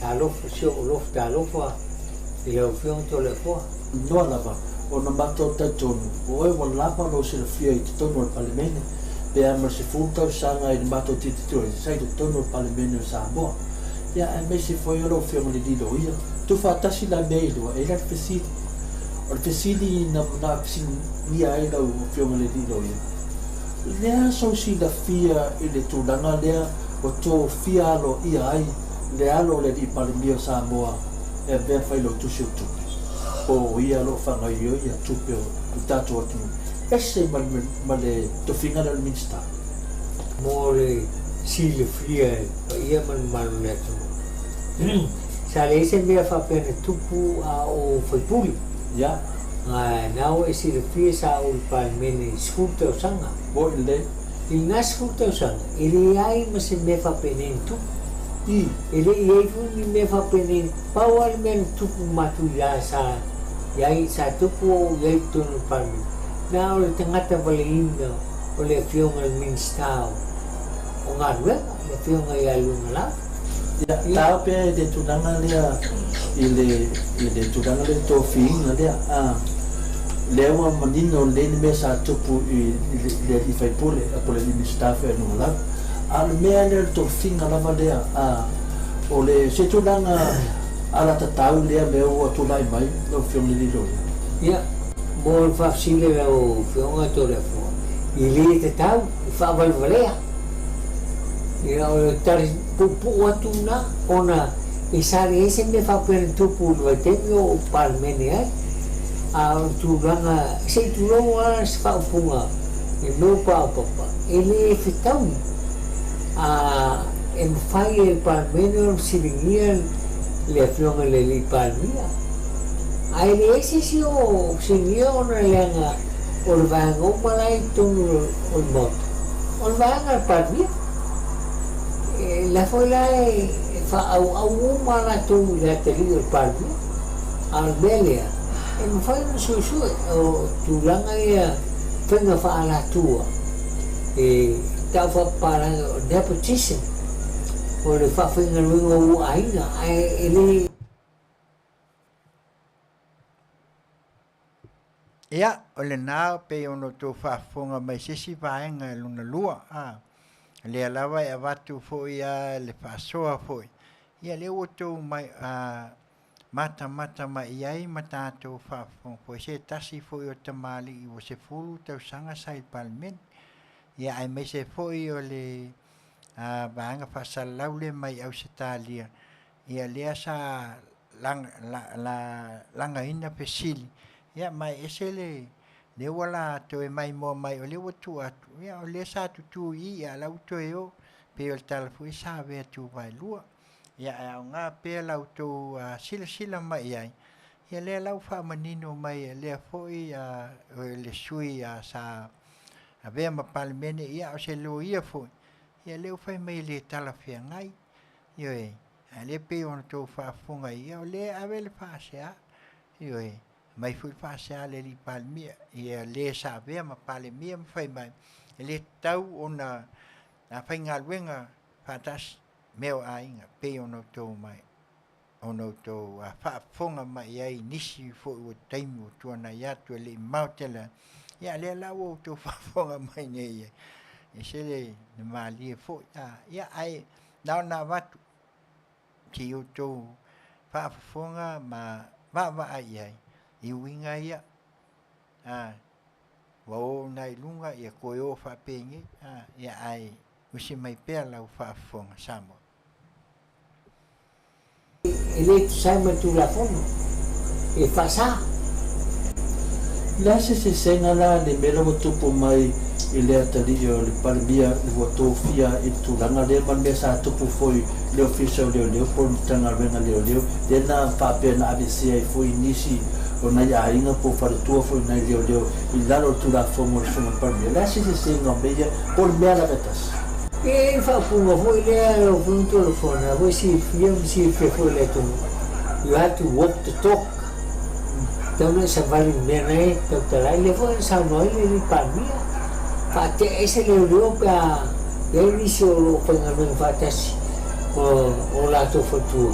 alo fo lo alo fo ia o fion to le fo no lava o na bato tato o e won lapa no se fia I tono parlamento pe a se funta sanga I bato titolo sai to tono parlamento Samoa ya a me se foi lo fion le dido ia tu fa tasi la meilo e la fesiti o fesiti na sin via ai lo fion le dido ia le so si da fia e le tulanga le o to fia lo ia ai le alo le di parlamento Samoa e ve fai lo tu su tu o ia lo fanga io ia tu pe o tato atu esse male to finga del minsta more si le fia ia man le tu sale se me fa pena tupu o foi puli ya now si le fia sa o parlamento sculta sanga bo le il nasculta sanga ele ai ma se me fa pena tu ele ia fu me fa pena power men tupu matu ya sa yai sa tupu yai tonu palmi na o le tangata valeinga o le fionga minstao o Galuega le fionga ia lunga la ya tau pe de tunanga lea ile tunanga le to finga lea lewa manino le me sa tupu le fai pole pole ni staff e no la al me le to finga la valea o le se tunanga ala tatau lea me o tulai mai o fionga li lo ya mo fa sile o fionga to le fo ili te tau fa valvalea ia o tari pupu atu na ona e sare ese me fa per tupu lo te o palmene ai a tūranga se tūronga se whaupunga e meu Taulapapa e le whitau a e mwhai e palmene o siringia le Afioga le li palmia ai le ese si o siringia o na leanga o le vanga o malai tonu o le moto o le vanga palmia e la foi la e au mala tu le ateli o palmia al belia e mwhai no susu o tūranga ia whenga whaala tua e tau whapāranga o nepotism o le whawhenga luenga o ainga ai ele Ia, o le nā pe ono tō whaafonga mai sisi vaenga e luna lua. Le alawa e avatu foi a le whaasoa foi. Ia le o tō mai mata mai iai ma tātou whaafonga foi. Se tasi foi o tamali i o se furu tau sanga sai palmen. Ia ai mai se foi o le vaenga whaasalau le mai au se tālia. Ia lea sa langa ina pesili. Ia mai ese le wala to e mai mo mai o le watu atu. Ia o le sa tutu i a lau to e o pe o talafu i sa vea tu vai lua. Ia e au ngā pe lau to sila mai ai. Ia le lau wha manino mai le foi o le sui sa vea ma palimene ia o se lo ia foi. Ia leo fai mai le talafia ngai. Ia e le pe o to wha funga ia o le ave le wha sea. Ia e mai fui whaasea le li palmia ia le sa vea ma palimia ma whai mai le tau ona whai ngā luenga whaatas meo a inga pe ono tō mai ono tō whaafonga mai ai nisi fo ua taimu tuana iatu le mautela ia le lau o tō whaafonga mai ne ia e se le maalie fo ia ai nao na watu ki o tō whaafonga ma wa ai ai i winga ia wa o nai lunga ia koe o whapengi ia ai usi mai pēr lau whaafonga Samoa ele sai ma tu la fono e whasa la se senga la le mera mo tupu mai i le atari o le palmia i wa tōwhia i tūranga le palmia sa tupu foi leo fisa o leo po tanga renga leo tēnā whapea na abisia i foi nisi o nai a inga po wharatua foi nai leo i lalo tu la fomo le funga palmia la se senga meia po le mea la vetas e whapunga foi lea o funga telefona foi si foi le tu you have to walk the talk tauna sa vali mea nei tautai le foi sa noi le palmia Fate ese leo pa nisi o lo pengamen fatasi o lato fotu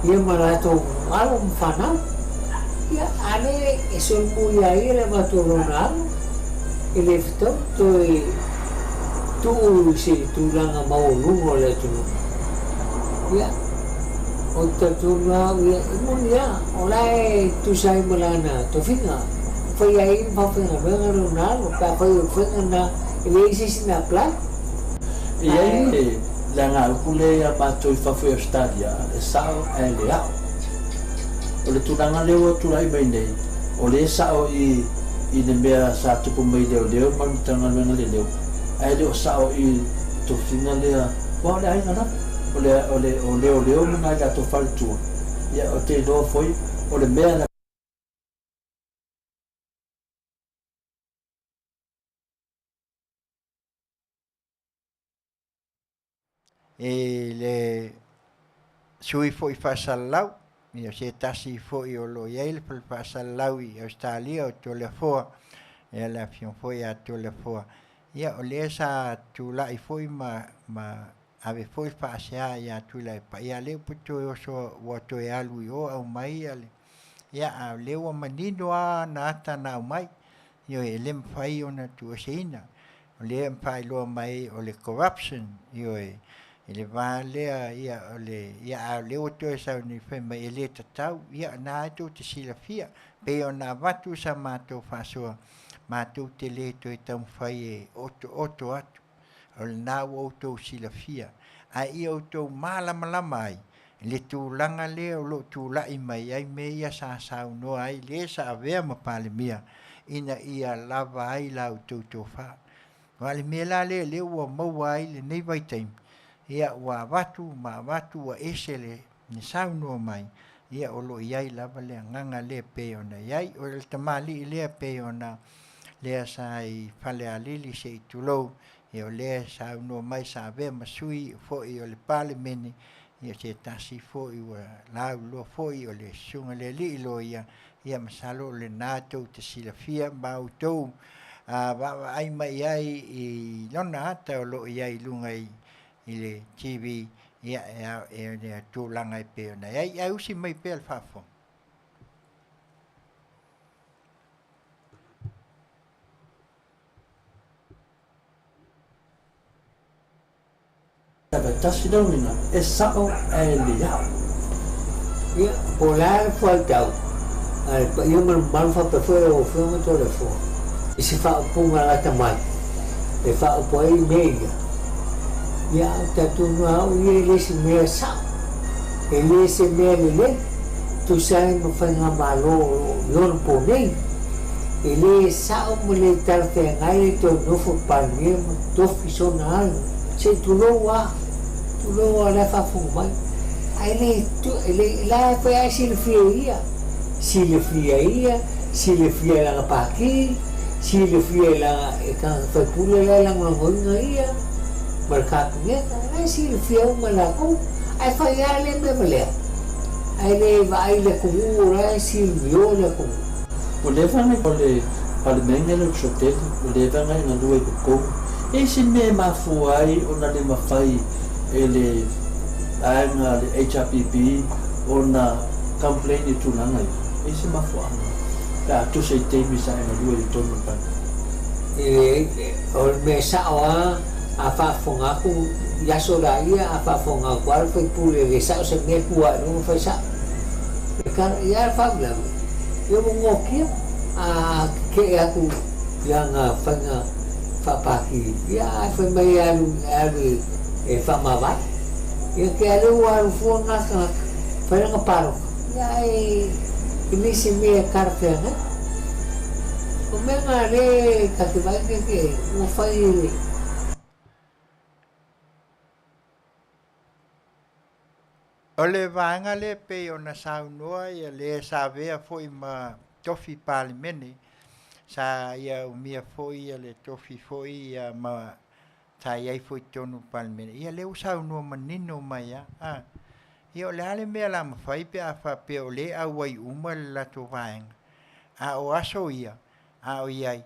ia marato malo mfanau ia ale eso muia ile matoronal ele fito tu si tu langa mau lungo le tu ia o tu na ia muia olai tu sai malana to finga foi aí uma ferramenta no para foi na ele na plata e aí la nga kule ya pato i fa foi stadia e sao e le ao o le tunanga le o turai mai nei o le sao i ne mea sa tupu mai leo ma tanga lenga leo ai le sao i to fina le o le ai ngana o leo na ga to faltu ya o te do foi o le mea e le sui foi fasalau ia se tasi foi o lo ia le fasalau i Australia o Taulapapa e la fion foi a Taulapapa ia o le sa tula i foi ma ave foi fasea ia tula pa ia le puto o so o to e alu o au mai ale ia a le o manino a na ata na mai io e le fai ona tu seina o le fai lo mai o le corruption io ele vale ia le o to sa ni fe mai ele tatau ia na to te silafia pe ona vatu sa mato faso mato tele to e tão fai oto atu o na o to silafia a ia o to mala mai le tūlanga le o lo tūlai mai ai me ia sa saunoa ai le sa avea ma palemia ina ia lava ai lau tautofa. Wale me la le ua maua ai le nei vaitaim. Ia ua watu ma watu ua esele ni saunoa mai. Ia o lo iai lava le nganga le peona iai o le tamali le peona le sa i fale alili se i tulou. Ia o le saunoa mai sa avea masui fo i o le pale meni. Ia se tasi fo i ua lau lo fo i o le sunga le li lo ia. Ia masalo le nātou te silafia mau tou. Ai mai ai i lona ata o lo iai lunga i le TV. Ia e tūlanga i peona. Ia usi mai pe al Faafo. Tasi daunina, e sao e lia. Ia, po la fo tau. Ai, pa ia man fa pe foi o filme todo fo. E se fa punga la tamai. E fa po ai mega. Ia, tatu no au ia le se me sao. E le se me le. Tu sai mo fa nga malo, yon po nei. E le sao mo le tar te ngai to no fo pa ni to fisona. Se tu lo wa lo la fa fu mai ai le la fa ai si le fia la pa ki si le fia la e ka fa pula la ngo ia marka ne ai si le fia uma la ko ai fa ya le me vale ai le vai le ku ora si vio le ku o le fa ne le parmenga le chotel o le va ngai na due ko e si me ma fu ai ona le ma fai ele anga le HRPP ona complain itu nangai isi mafua la tu se te misa na dua di tonu pan o me sawa Afutiti ya sola ia Afutiti al foi pule le sa se me pua no foi sa kan ya fabla eu ngokia ke aku yang fanga papaki ya foi mai alu e famava e que era o arfo na foi na paro e aí ele se me cartela o meu mare que vai que não foi o le vanga le pe ona saunoa ia le savea foi ma tofi palimene sa ia o mia foi ia le tofi foi ia ma tai ai foi tonu palmene ia le usau no manino mai ia le ale me la ma fai pe afa pe o le a wai uma la to vaeng a o aso ia a o ia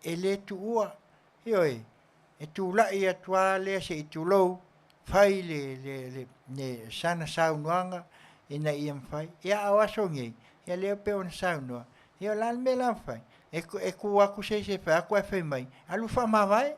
e le tu ua e tu la ia tua le se tu lo fai le ne sana sau noanga ina ia fai ia o aso ngi ia le pe on sau no ia la me la fai e ku aku se fa ku fa mai alu fa ma vai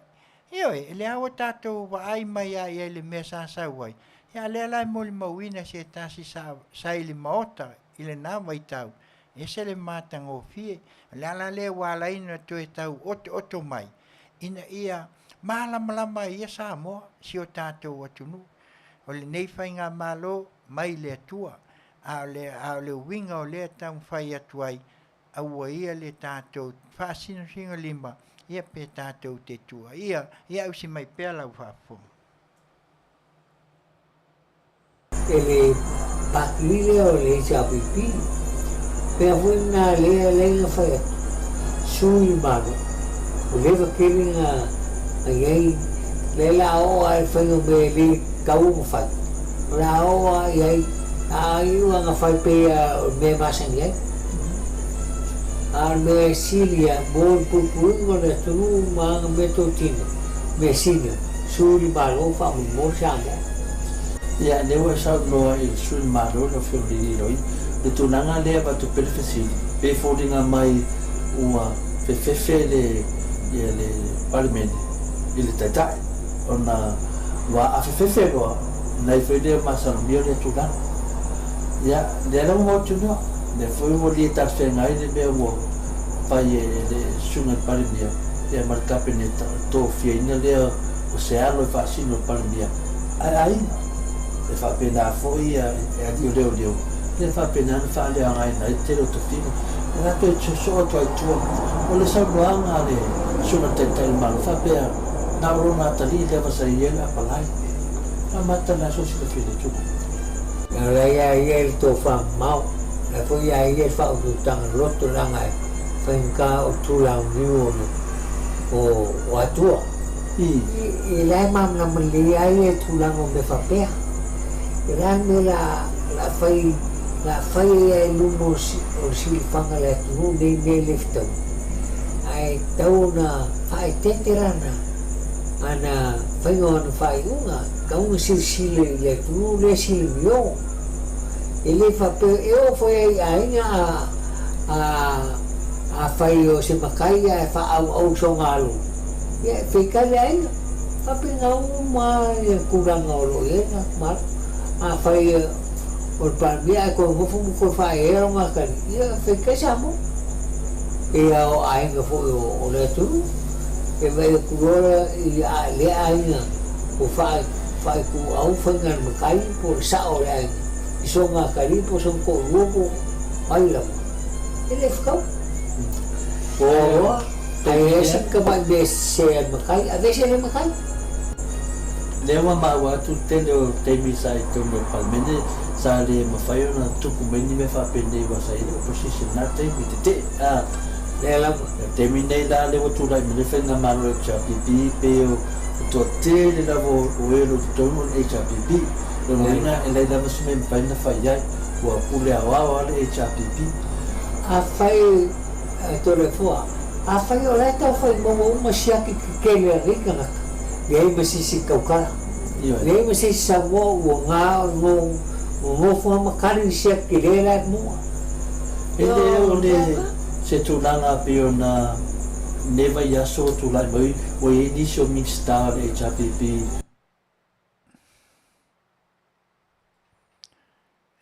Io le awa tatou wa ai mai ai le mesa sa wai. Ya le la mo le mawina se tasi sa ile maota ile na mai tau. E se le matang o fie. Le wala ina to e tau oto mai. Ina ia malama ia Samoa si o tatou atunu. O le nei fai ngā malo mai le tua. A le winga o le tau fai atuai. A ua ia le tatou whaasino singa lima. Ia pe tātou te tua. Ia usi mai pēr lau whaafu. Ele pakile o le chapipi. Pea wina lea whai sui mano. O lewa kelinga ai le la o ai whai o me le kau mo whai. La o ai ua ngā whai pēa me masang ai. Me Silia, bon pupun na tunu mga metotina. Masina, suri malo fa mo sama. Ya lewa sa no e suri malo no fiori roi. De tunanga le ba tu perfesi. Pe fodinga mai ua fe le parliamento. Il Tautai ona wa Afiafi wa na fede masal mio le tunanga. Ya de la mo tuno. Ne foi mo li tar fe ngai de be wo pa ye de sunga paribia e marca peneta to fie ina le o se alo fa sino paribia ai e whapena foi a di o leo le whapena na whale a ngai nai te reo te whina e nga te so atu ai tua o le saunoanga le suna te tele malu whapea na orona atali le wasa i ele a palai a mata na so sika whine tu la ia ia to fa mau la foi ia fa o tanga loto langa whainka o tula o niu o atua i lai mam na mali ai e tula o me whapea i lai me la whai e lumo o silifanga le atu nei nei leftau ai tau na whai teterana ana whainga ana whai unga kaunga silisile i le atu le sili mio e le whapea e o whai ainga a whai o se makai e wha au so ngalo ia whaikare ainga whape ngau ma e kuranga o lo e na mar a whai o palmia e ko ngofu ko whai e o ngakari ia whaikai samo e au ainga fo o le turu e vai kurora i a le ainga o whai ku au whangar makai po sa o le ainga i so ngakari po son ko luopo ai lau e le whakau ai esa ka mai bese makai a vese le makai lewa maua tu tele o te misa i tome palmene sa le mawhai ona tuku meni me whapene i wasa i le opposition na te mi te le la te minei la le watu lai me le whenga maro e HRPP pe o to te le lavo o ero tu tono HRPP lo ina e le lava sume mpai na whai ai ua pule awawa le HRPP a whai to le fua a whai o lai tau whai momo uma siaki ki kele a rika ngaka le ai masisi kaukara le ai masisi Samoa ua ngā o ngofua makari siaki le lai mua e le o le se tūlanga pe o na neva i aso tūlai mai o e inisio minsta le HRPP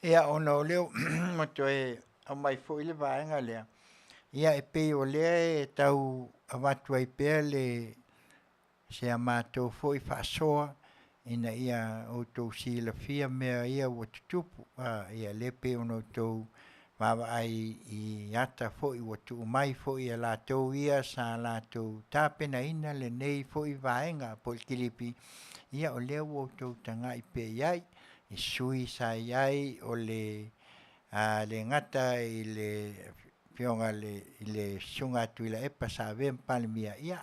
ia ona o leo mato e au mai fo ile vaenga lea ia e pe o lea e tau avatu ai pea le se amato fo i whaasoa ina ia o tau si la fia mea ia o tutupu ia le pe ono tau wawa ai i ata fo i watu umai fo i a la tau ia sa la tau tāpena ina le nei fo i vaenga po kilipi ia o lea o tau tanga i pe iai i sui sa iai o le ngata i le fionga i le sunga tu i la epa sa vem palmia ia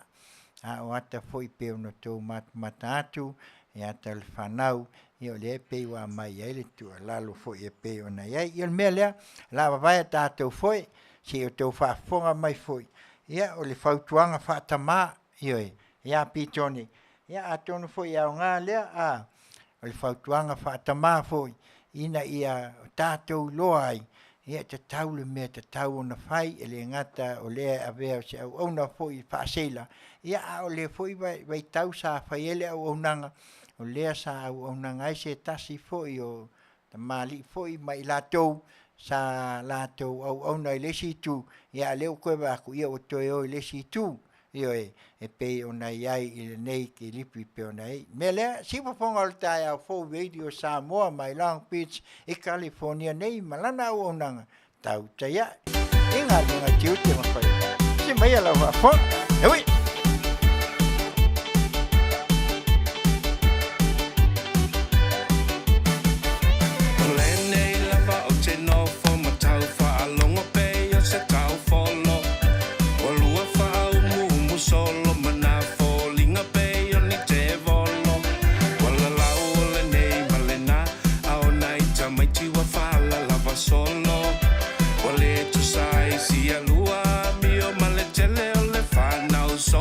o ata foi pe no tau mata atu i ata le whanau i o le epe wa mai ai le tu lalo foi epe o na iai i o mea lea la wawai tātou foi si o tau whaafonga mai foi ia o le whautuanga whaatama i oi ia pitoni ia atonu foi au ngā lea o le whautuanga whaatama foi ina ia tātou loa ai ia te tau le mea te tau o na whai e le ngata o lea avea se au na foi whaasela ia o le foi vai tau sa whai ele au nanga o lea sa au nanga ai se tasi foi o ta mali foi mai lātou sa lātou au na i lesi tu ia leo koe waku ia o toe o i lesi tu io e pe ona iai i nei ki lipi pe ona ei me le si fonga o tai au fo radio Samoa mai Long Beach e California nei malana o nanga Tautai inga Tiute ma fa si mai ala wa fo oi So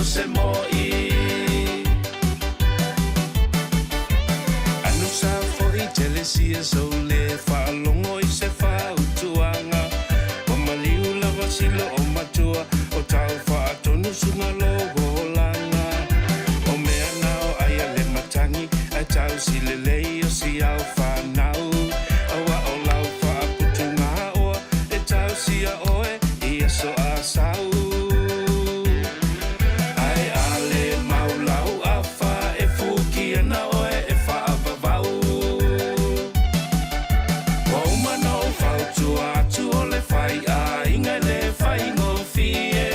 se moi anu sa foi tele sia so le whaalongo I se whautuanga wa maliu lava silo o matua o tau whaatonu sunga logo langa o mea nao aia le matangi ai tau si le lei o si au whanau awa o lau whaaputunga oa e tau si a oe ia so a sau ai ale maulau a wha e fuki ana oe e whaavavau o umano whautu atu o le whai a inga le whai ngofie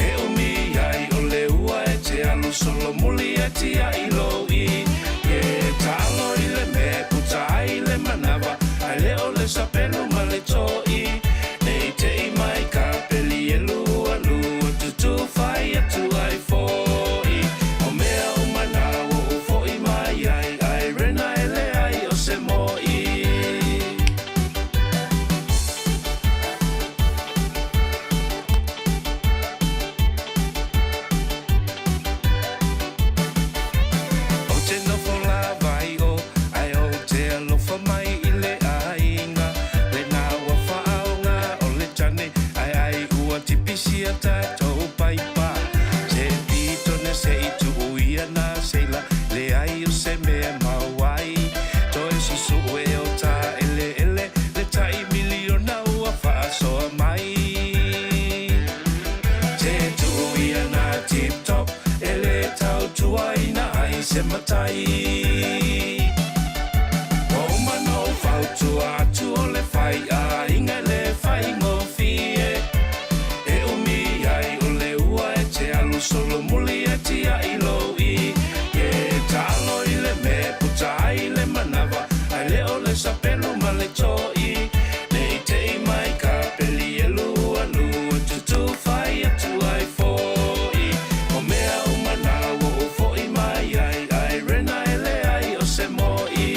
e umi ai o le ua e te alu solo muli e tia I loi e talo I le me puta ai le manava ai le o le sapelu ma le toi nei te I mai ka peli e lua lua tutu whai atu ai foi o mea umana o foi mai ai rena e le ai o se moi o te nofo la vai o ai o te alofa mai I le ainga le na ua whaaunga o le tane ai ua tipisi a tātou paipa se pito ne se itu uia na seila le ai o se mea mawai to e susu e o tā ele le tai miliona ua whaasoa mai te tuia na tip top ele tau tuaina ai se matai o mano whautu atu o le whai a inga le whai ngofie e umi ai o le ua e te alu solo muli e tia I loi e talo I le me puta ai le manava ai le o le sapelu ma le toi nei te I mai ka peli e lua lua tutu whai atu ai foi o mea umana o foi mai ai rena e le ai o se moi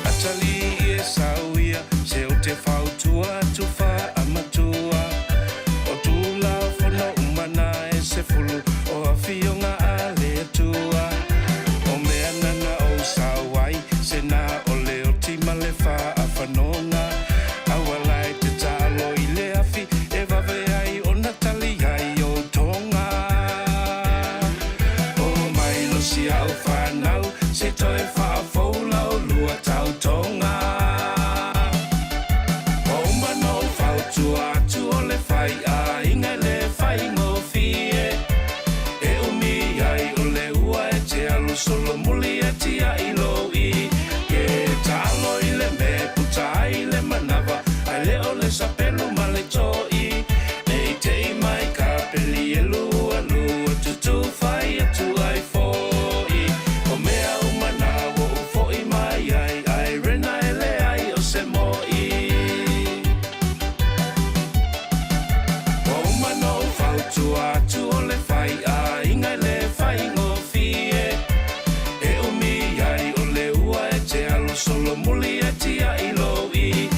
atali e sauia se o te whautua tu wha amatua o tula whono umana e se fulu o Afioga a le atua o mea nana o sawai se na o le o tima le wha a whanonga awalai te talo I le afi e vave ai o natali ai o tonga o mai lo si au whanau se toi whaafoulau lua tau tonga o mano whautu atu o le whai a inga le whai ngofie e umi ai o le ua e te alu solo muli e tia I loi e talo I le me puta ai le manava ai le o le sapelu ma le toi nei te I mai ka peli e lua lua tutu whai atu ai foi o mea umana o foi mai ai rena e le ai o se moi o umano whautu atu o le whai a inga le whai ngofie e umi ai o le ua e te alu solo muli e tia I loi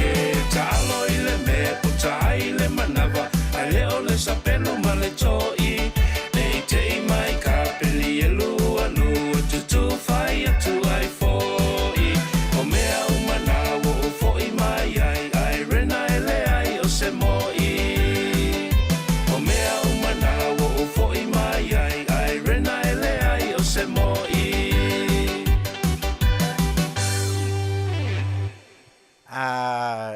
e talo I le me puta ai le manava ai le o le sapelu ma le toi nei te I mai ka peli e lua lua tutu whai atu ai foi o mea umana o foi mai ai rena e le ai o se moi o mea umana o foi mai ai rena e le ai o se moi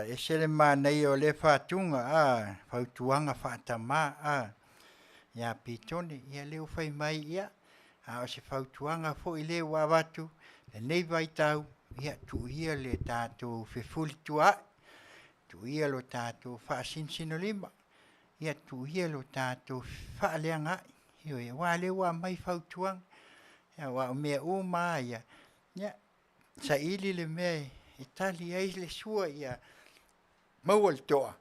e se le manei o le whātunga whautuanga whātama ia pitone ia leo whai mai ia o se whautuanga fo I le wawatu le nei vai tau ia tuia le tātou whewhuli tua tuia lo tātou whaasinsino lima ia tuia lo tātou whaaleanga io ia wā le wā mai whautuanga ia wā mea o maa ia sa ili le mea tali ai le sua ia maual toa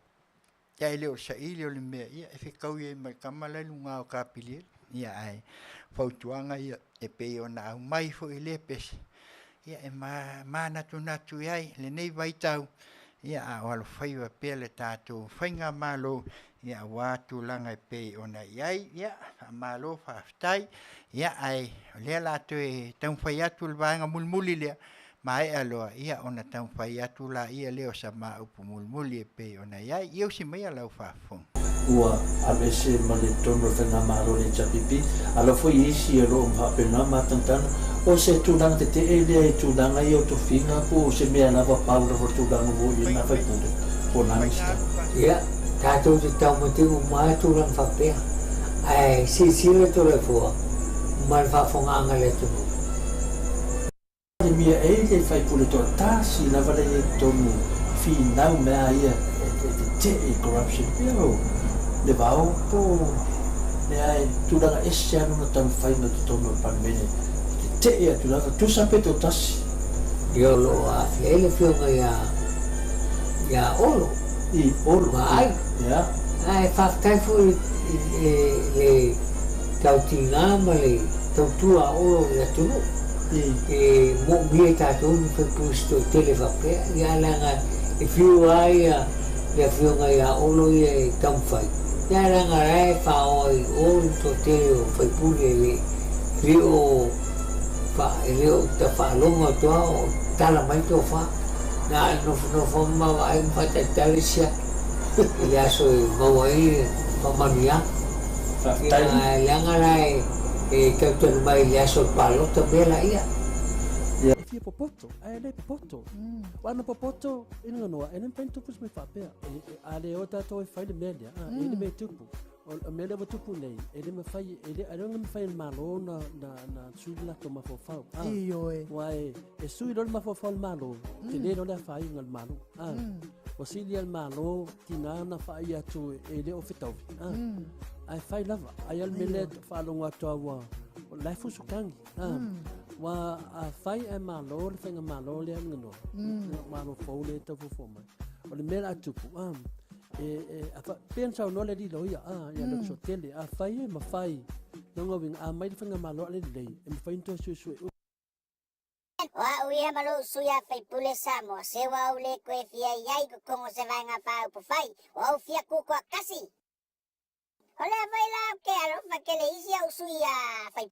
ia leo sa ili o le mea ia e whikau ia mai kamala lunga o kapili ia ai whautuanga ia e pei o na au mai fo I le pese ia e mana tu natu iai le nei vai tau ia a wala Faiva pea le tātou whainga malo ia wātu langa I pe ona iai ia a malo whaftai ia ai lea lātou e taun whai atu le vāenga mulmuli lea mai aloa ia ona taun whai atu la ia leo sa mā upu mulmuli e pe ona iai iau si mai alau whafong. Ua avese ma le tono whenga maro le tapipi ala foi isi e lo mpapena matantana o se tūnanga te e lea e tūnanga I o to whinga po o se mea lava paura for tūnanga mo I na whai pūre o nangisa. Ia, tātou te tau mate o mai tūrang whapea ai sile tōre fua ma le Faafofoga'aga le tunu. Le mia e le whai pūre tōra tāsi na wale e tonu whinau mea ia te e corruption pero le vau po le ai tūranga ese anu na tau whainga te tonu o panmene te e atu lava tu sape to tasi Ia lo Afia ele whionga ia olo I olo ai ia ai whaftai fu le tautinga ma le tautua olo ia tunu e mo mie tātou ni whaipusto Tele whapea ia langa e whiu ai ia whionga ia olo ia e tamwhai ia langa rai whaoi olo to Tele o whaipuri e leo ta whaalonga toa o tala mai tō wha na nofo mawa ai mwhata talisia i aso e mawa i Manuia ia langa rai e kautanu mai i aso palota bela ia Fia popoto, ai le popoto. Wana popoto ina noa, ena pen tupu me whapea. Ale o tātou e whai le media, ele me tupu. O mele wa tupu nei, ele me whai, ele aronga me whai malo na sui lato mafofau. Iyo e. Wai, e sui lor mafofau malo, te le lor whai ngal malo. O sili al malo, tina na whai atu ele o whitauwi. Ai whai lava, ai al mele whalonga toa o laifu sukangi. Wa a fai e malo le whenga malo le angano malo fau le tafu foma o le mera atupu pensa o no le dilo ia ia le so Tele a fai e ma fai nonga wing a mai le whenga malo le lei e ma fai into sui Wa uia malo suia fai pule Samoa se wa ule koe fia iai ko kongo se vai ngapa upu fai wa ufia kukua kasi ole vai la ke alo fa ke le isi au suia fai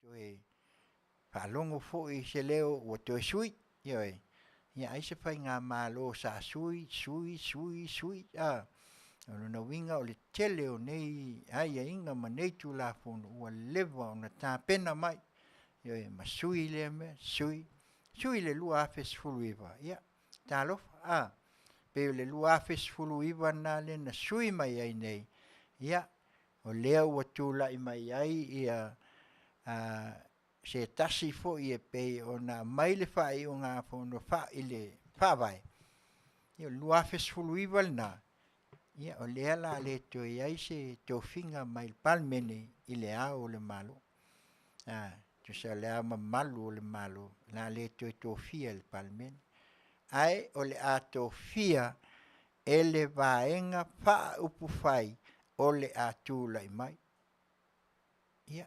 toe whalongo fo I se leo ua toe sui, ioi. Ia ai se whai ngā mālo sa sui, Ono na winga o le tele o nei, ai inga ma nei tu la fono, ua lewa o na tā pena mai. Ioi, ma sui le me, sui le lua afes fulu iwa, ia, tā lofa, pe le lua afes fulu iwa na le na sui mai ai nei, ia, o lea ua tūlai mai ai, ia, se tasi fo I e pe o na mai le whai o ngā fono wha I le whawai. Ia, lua afes fulu iwa na, ia, o lea la le to ai se to finga mai palmene I le ao le malo. Tu sa le ama malu o le malo, la le to fia le palmene. Ai, o le a to fia, e le vaenga wha upu whai o le a tūlai mai. Ia,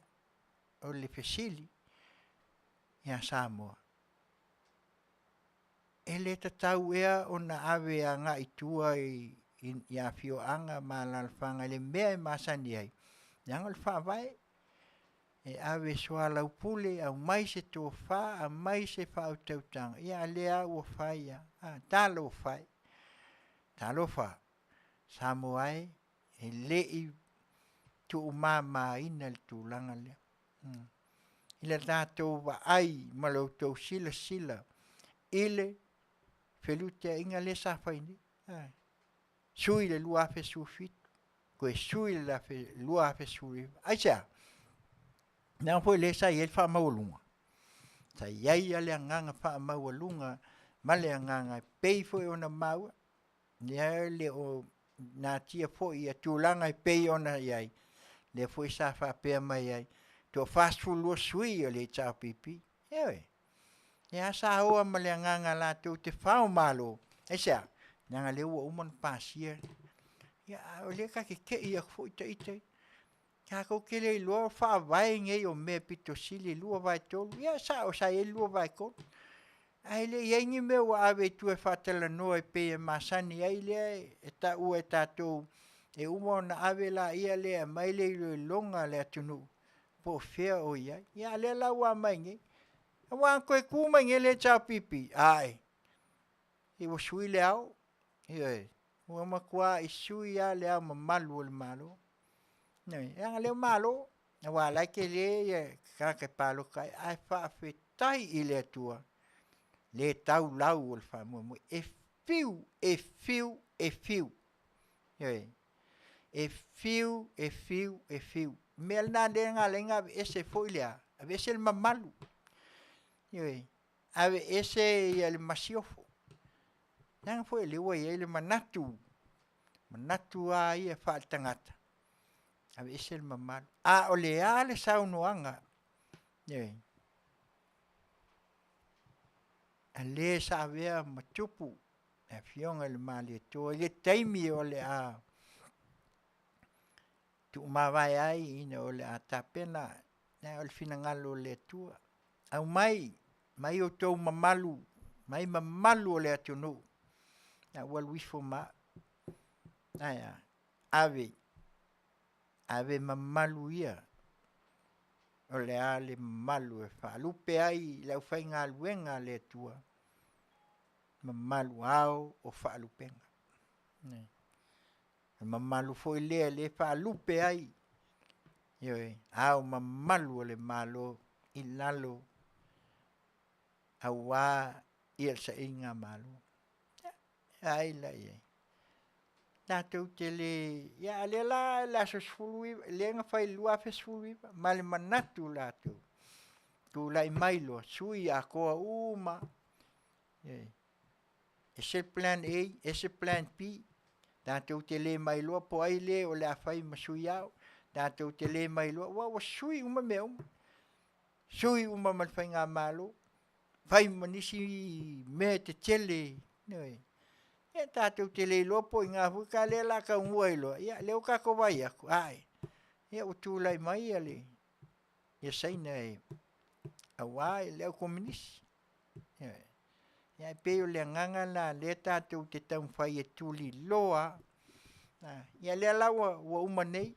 o le fesili, ia Samoa. E le tatau ea o na ave a ngā itua I Afioga ma lalfanga le mea masani ai. Yang le whawai, e ave soa laupule au mai se tō wha, a mai se wha au tautanga. Ia lea ua whai ia, tālo whai. Tālo wha, Samoai, e lei tu umama ina le tūlanga lea. Ila tātou wa ai, malau tau sila, ile, whelute inga le sa whaini. Sui le lua fe sufit, koe sui le lua fe sufit. Aisa, nā po le sa iel wha maulunga. Sa iai ale anganga wha maulunga, ma le anganga pei fo o na maua, nia le o nā tia fo I a tūlanga pei o na iai, le fo I sa wha pea mai iai, to fast food lua sui o le tau pipi, ewe. Ia sa hoa ma le anganga la tau te whao malo, aisa, nanga le ua uman pasia. Ia, o le ka ke ia fo ita. Ka ko ke le lua wha vai ngei o me pito sili lua vai tolu. Ia, sa o sa e lua vai kon. Ai le iengi me wa ave tu e whatala noa e pe e masani. Ai le e ta ua e tatou. E uma na ave la ia le a mai le longa le atunu. Po fea o ia. Ia, le la ua mai ngei. Awa koe kuma ngei le tau pipi. Ai. E wa sui le au. Ia, ua makua I sui a le au mamalu o le malo. Nei, anga le malo. Awa laike le kake palo kai. Ai whaafetai I le atua. Le tau lau o le whamua. E fiu. Ia, e fiu. Mea na le ngā lenga ave ese foi lea. Ave ese le mamalu. Ia, ave ese ia le masiofo. Nang foi le ua ia le manatu. Manatu a ia wha tangata. Ave ese le mamalu. A o le a le saunoanga. Ia. A le sa avea matupu. Afioga le mali toa. Le taimi o le a. Tu mawai ai ina o le a tapena. Na o le finangalo le tua. Au mai o tau mamalu. Mai mamalu o le atunu. Na waluifo ma. Aya. Ave mamalu ia. O le a le mamalu e wha. Lupe ai lau whai ngā luenga le tua. Mamalu au o wha lupenga. Mamalu foi lea le wha lupe ai. Ioi. Au mamalu o le malo. I lalo. Au wā. Ia sa inga malo. Ai la iei. Tātou tele, ia le la sosfului, le nga whai lua fesfului, ma le manatu lātou. Tu lai mailo, sui a koa uma. Ese plan A, ese plan B. Tātou tele mailo, po ai le o le a whai masui au. Tātou tele mailo, wa sui uma mea uma. Sui uma malwhai ngā malo. Whai manisi me te tele. Noi. E tātou tele lopo I ngā huka le la ka ungua ilo. Ia, leo ka kowai aku. Ai. Ia, utulai mai ale. Ia saina e. Awai, leo komunisi. Ia, peo le nganga la le tātou te tau whai e tuli loa. Ia, le lawa wa umanei.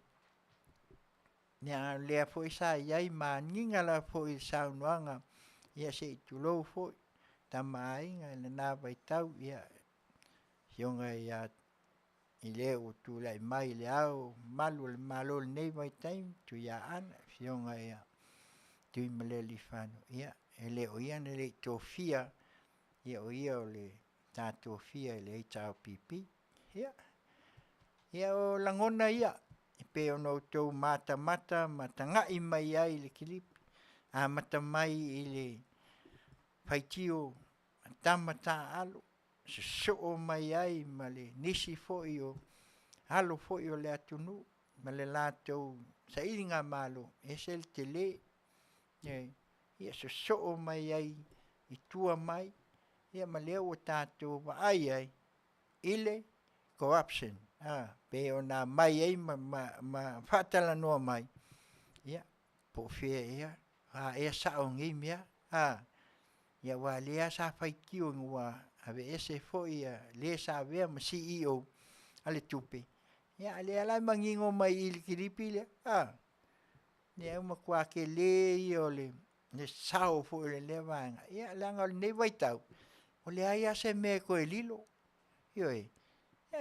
Nia lea fo sa iai maninga la fo i saunoanga ia se tulo fo tamainga le na vai tau ia hionga ia i leo tu lai mai le au malu le malo le nei vai taim tu ia ana hionga ia tui maleli whanu ia e leo ia ne le tofia ia o ia o le tā tofia le i tau pipi ia o langona ia i pe ono tau mata ngai mai ai le kilipi a mata mai i le whaitio tamata alo so mai ai ma le nisi foi o alo foi o le atunu ma le lātou sa iringa malo e se le tele ia so mai ai i tua mai ia ma leo o tātou wa ai ile corruption pe ona mai ai ma fatala no mai ia po fe ia e sa ongi mia ia wa lea sa fai kiu ngua ave ese foi le sa ve ma CEO ale tupe ia ale ala mangingo mai il kiripi le ne uma kwa ke le io le sao fo le levanga ia langa ne vai tau o le ai se me ko elilo io e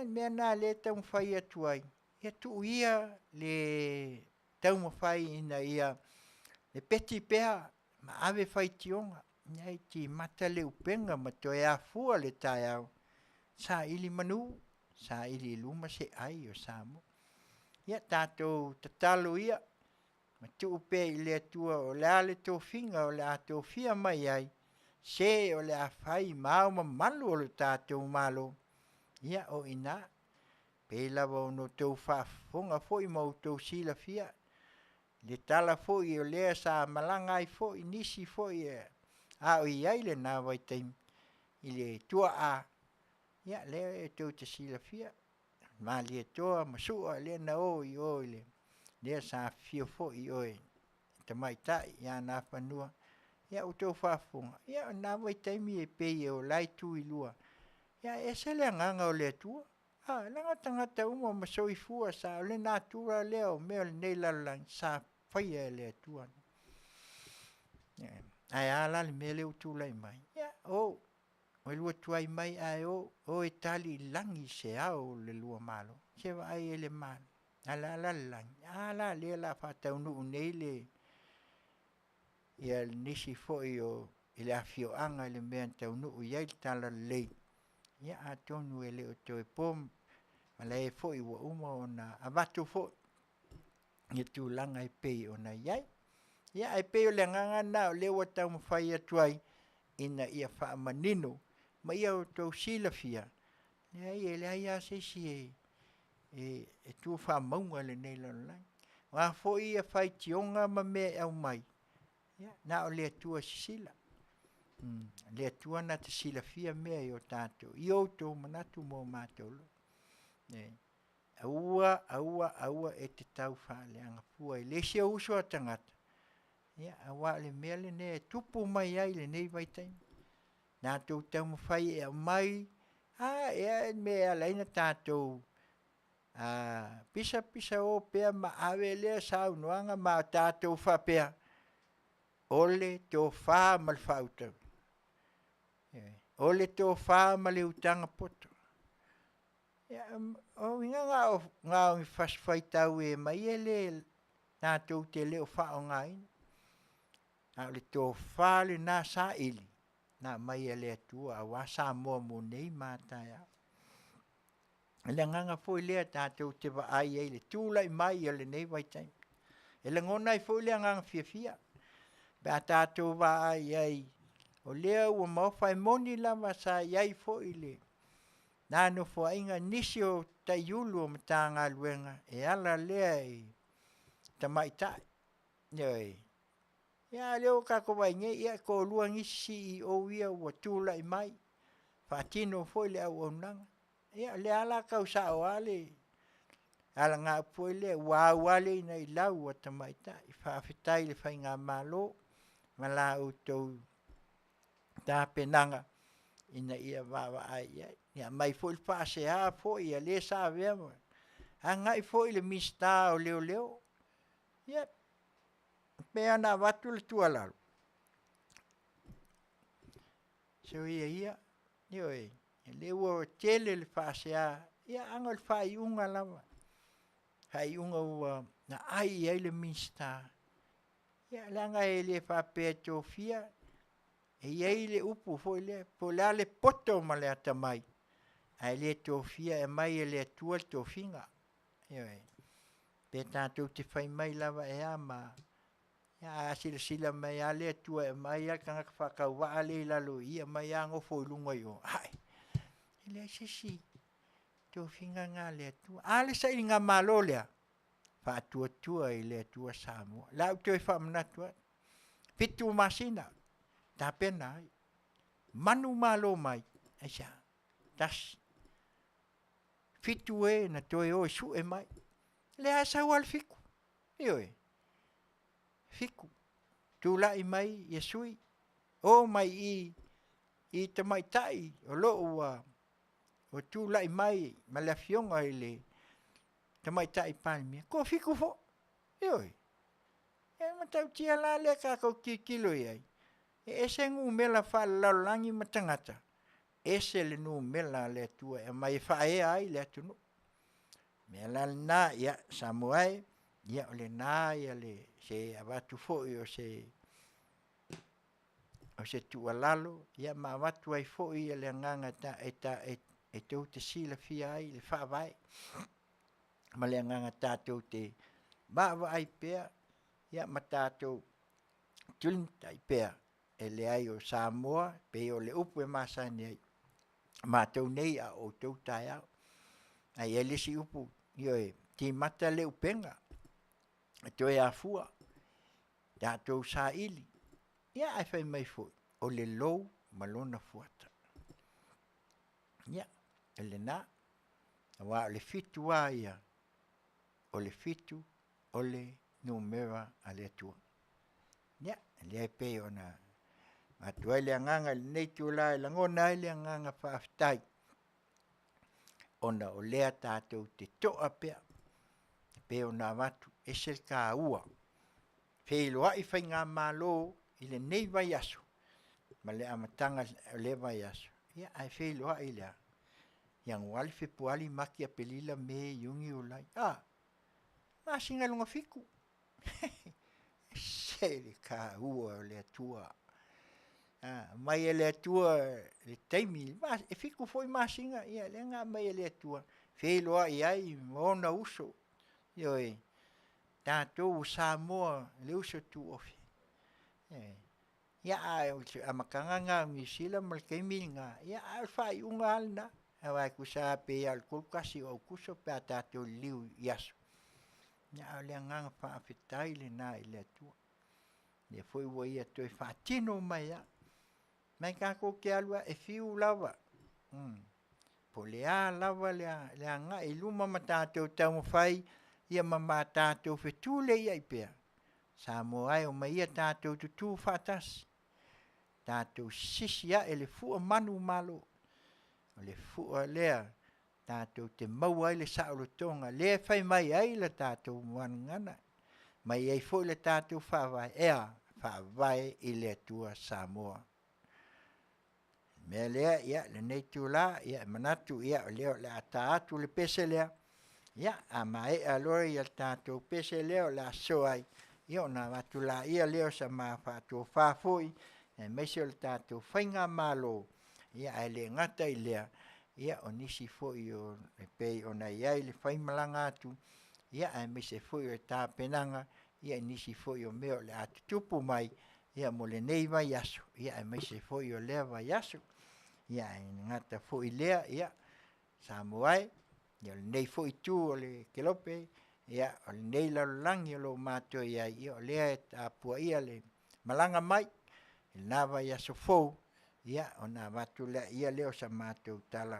me na le tão fai atuai ia tu ia le tão fai ina ia le peti pea ma ave fai tionga nei ti mata le upenga ma to e afua le tai sa ili manu sa ili luma se ai o samo ia tato tatalo ia ma tu pe le tua o le to finga o le to fia mai ai se o le afai ma malu o le tato malo ia o ina pe lava no tau Faafofoga foi mo tau sila fia le tala foi o le sa malanga ai foi nisi foi o iai le na vai taim i le tua ia le tau te sila fia ma le toa masua le na o le sa fio foi te mai tai ia na fanua ia o tau Faafofoga ia na vai taim e pe o lai tu i lua ia e se le nganga o le tua langa tangata uma masoi fua sa le natura leo me nei lalang sa fai le tua ai ala le mele utu lai mai o lua tuai mai ai o Itali langi se au le lua malo se va ai le mal ala lang ala le la fata unu nei le ia nisi foi o ile Afioga le menta unu ia tala le ia atonu ele o te pom ale foi o uma ona avatu fo ni tu langa pe ona ia ai pe le nganga na le o tau fai atuai ina ia fa manino ma ia o to silafia ia ele ia se si e tu fa maunga le nei la wa fo ia fai tionga ma me au mai ia na o le tu sila le tua na te silafia me o tato io to manatu mo matolo aua e te tau whaaleanga pua i le sia uso a tangata ia awa le mele ne tupu mai ai le nei vai taim nā tau tau mawhai e mai e me alaina tātou pisa o pea ma awe lea sau noanga ma tātou whapea ole tō wha mal whautau ole tō wha ma le utanga poto o inga ngā o whaswhai tau e mai e le tātou te leo wha o ngai le tō wha le nā sa ili nā mai e le atua a wā Samoa mo nei mātai au le nganga foi lea tātou te wa ai e le tūlai mai e le nei vai taim e le ngona i foi lea nganga fia ba tātou wa ai ai o lea ua mawhai moni lama sa iai foi le nāno fo inga nisi o taiulu o mata ngā luenga e ala lea i tamaitai ia leo kako wainge ia ko lua ngisi o ia ua tūlai mai whaatino foi le Auaunaga ia le ala kau sa o ale ala ngā foi le wale ina i lau o tamaitai whaafetai le whai ngā malo mala o tau tā penanga ina ia wawa ai ia mai foi whaase a foi ia le sa vea a ngai foi le mista o leo Ia, pe ana watu le tualalu. So ia, e le ua tele le whaasea, ia anga le whaiunga lava. Whaiunga ua na ai le minsta. Ia langa le whapea tōwhia, iei le upu foi le, po le poto ma le atamai. Ai le tōwhia mai le atua le tōwhinga. Ia pe tātou te whai mai lava ama. Ia sila mai a le atua mai kanga whakau waa le lalo ia mai ngofo ilunga yo. Ai, ile sisi, tōwhinga ngā le atua. Ale sa ili ngā malo lea. Whaatua le atua Samoa. Lau toi whamanatua. Pitu Masina. Tā pena ai. Manu malo mai. Aisa. Tas. Fitu na toi o su mai. Le asa wal fiku. Ioe. Fiku. Tūlai mai Yesui. O mai i tamai tai. O loo o tūlai mai. Ma le Afioga le. Tamai tai palmia. Ko fiku fo. Ioe. E matau tia la le kako kilo iai. E ese ngu mela whaalalangi matangata. Ese le nu mela le tua. E mai whae ai le atunu. Mela na ia Samoa. Ia ole na ia le. Se abatu fo o se. O se tua lalo. Ia ma abatu ai fo ia le nganga ta e tau te sila fia ai le whaavai. Ma le nganga tātou te mawa ai pēr. Ia ma tātou tulintai pēr. E le ai o Samoa, pe o le upu e masani ai. Mātou nei a o Tautai au. Ai e lesi upu, ioe, ti mata le upenga. E toi a fua. Tātou sa ili. Ia ai whai mai fui. O le lou malona fuata. Ia, e le nā. Awa o le fitu a ia. O le fitu, o le numera a le atua. Ia, le ai pe ona. Matua le anganga le nei tula le ngona le anganga whaafitai. Ona o lea tātou te toa pea. Pe ona watu esel ka ua. Wheiloa i whai ngā mālo i le nei vai aso. Ma le amatanga le vai aso. Ia ai wheiloa i lea. Yang wali whepuali maki a pelila me yungi o lai. Masinga lunga fiku. Sele ka ua o le atua. Mai e le atua le taimi. E fiku foi masinga. Ia le ngā mai e le atua. Wheloa i ai maona uso. Ioe. Tātou Samoa le uso tu ofi. Ia a makanga ngā misila malkeimi ngā. Ia a whai unga alna. Awai kusa pe al kulkasi o kuso pe a tātou liu yaso. Ia le nganga whaafitai le nā i le atua. Le foi ua ia toi whaatino mai a. Mai kako ke alua e fiu lava. Po le a lava le anga e luma ma tātou tau mawhai. Ia ma tātou whetu le ia i pēr. Samoa o mai ia tātou tutu whaatas. Tātou sisia e le fua manu malo. O le fua lea. Tātou te maua i le saolotonga. Le whai mai ai le tātou muangana. Mai ai fo le tātou whawai. Ea whawai i le atua Samoa. Mea lea, ia, le nei tūla, ia, manatu, ia, leo le ata atu le pese lea. Ia, a mai a lori ia tātou pese leo le asoai. Ia, na watu la ia leo sa maa whātou whāfoi. E meisio le tātou whainga malo. Ia, ai le ngata i lea. Ia, o nisi foi o le pei o na iai le whaimalanga atu. Ia, ai meise foi o tā penanga. Ia, nisi foi o meo le atu tupu mai. Ia, mo le nei vai aso. Ia, ai meise foi o lea vai aso. Ia, ngata foi lea, ia, Samoai. Ia, le nei foi tu o le kelope. Ia, o le nei lalolangi o lo mātua ia. Ia, o lea e tāpua ia le malanga mai. Il nā vai aso fou. Ia, o nā watu lea, ia leo sa mātua tala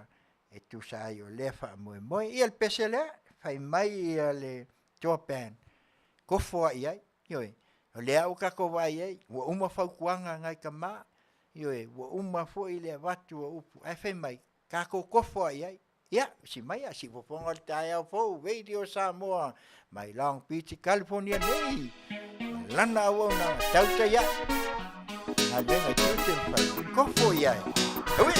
e tu sa ai o lea wha moe moe. Ia, le pese lea, whai mai ia le toapan. Kofoa iai, ioi. O lea o kako vai ai, ua uma whaukuanga ngai ka mā. Ioi, ua uma fo i lea watu o upu. Ai whai mai, kako kofoa iai. ia si mai si Fofoga le taeao fou Radio Samoa mai Long Beach California nei lana Auaunaga Tautai ia a lenga Tiute fai kofo ia oi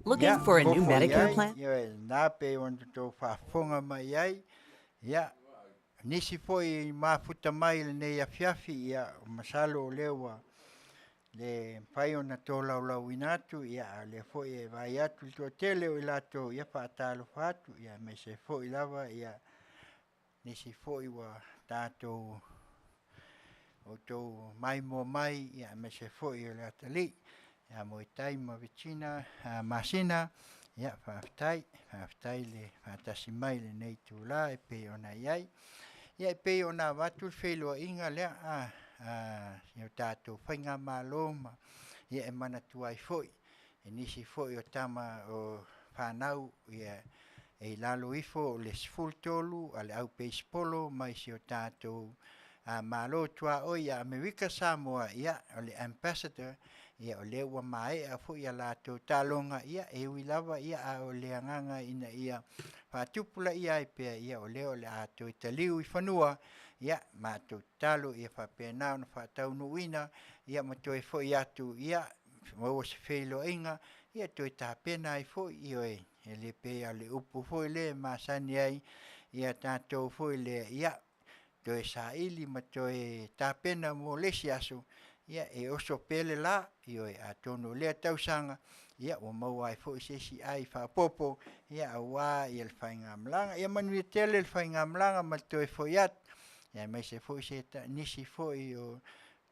Looking for a new Medicare plan? Nā pe wantu tō whaafonga mai ai. Ia, nisi foi mafuta mai le nei Afiafi ia masalo o lewa. Le pai ona tō laulau inatu, ia le foi e vai atu tō Tele o ilato ia whaatalo whatu, ia me se foi lava, ia nisi foi wa tātou o tō mai mo mai, ia me se foi o le atali. Ia mo i taima vitina, Masina, ia whaafitai le whaatasi mai le nei tūla e pe ona iai. Ia e pe ona watu whelua inga lea, ia tātou whainga māloma, ia e mana tuai foi. E nisi foi o tama o whanau, ia e lalo ifo o le sfultolu, a le au peispolo, mai si o tātou mālo tua o ia Amerika Samoa, ia o le ambassador, ia o lea ua mae a fo ia lātou tālonga ia e uilava ia a o lea nganga ina ia whātupula ia e pia ia o lea o le ātou i taliu i whanua ia mātou talo ia whapena na whātaunu ina ia matoi fo i atu ia maua se whelo inga ia toi tāpena i fo i oe e le pia le upu fo i le māsani ai ia tātou fo i le ia toi sa ili matoi tāpena mo lesi aso ia e oso pele la io a tono le tausanga ia ua mau ai fo'i sesi ai fa'apopo ia auā ia le faigamalaga ia Manuia Tele le faigamalaga ma le toe fo'i atu ia mai se fo'i se ta'nisi fo'i o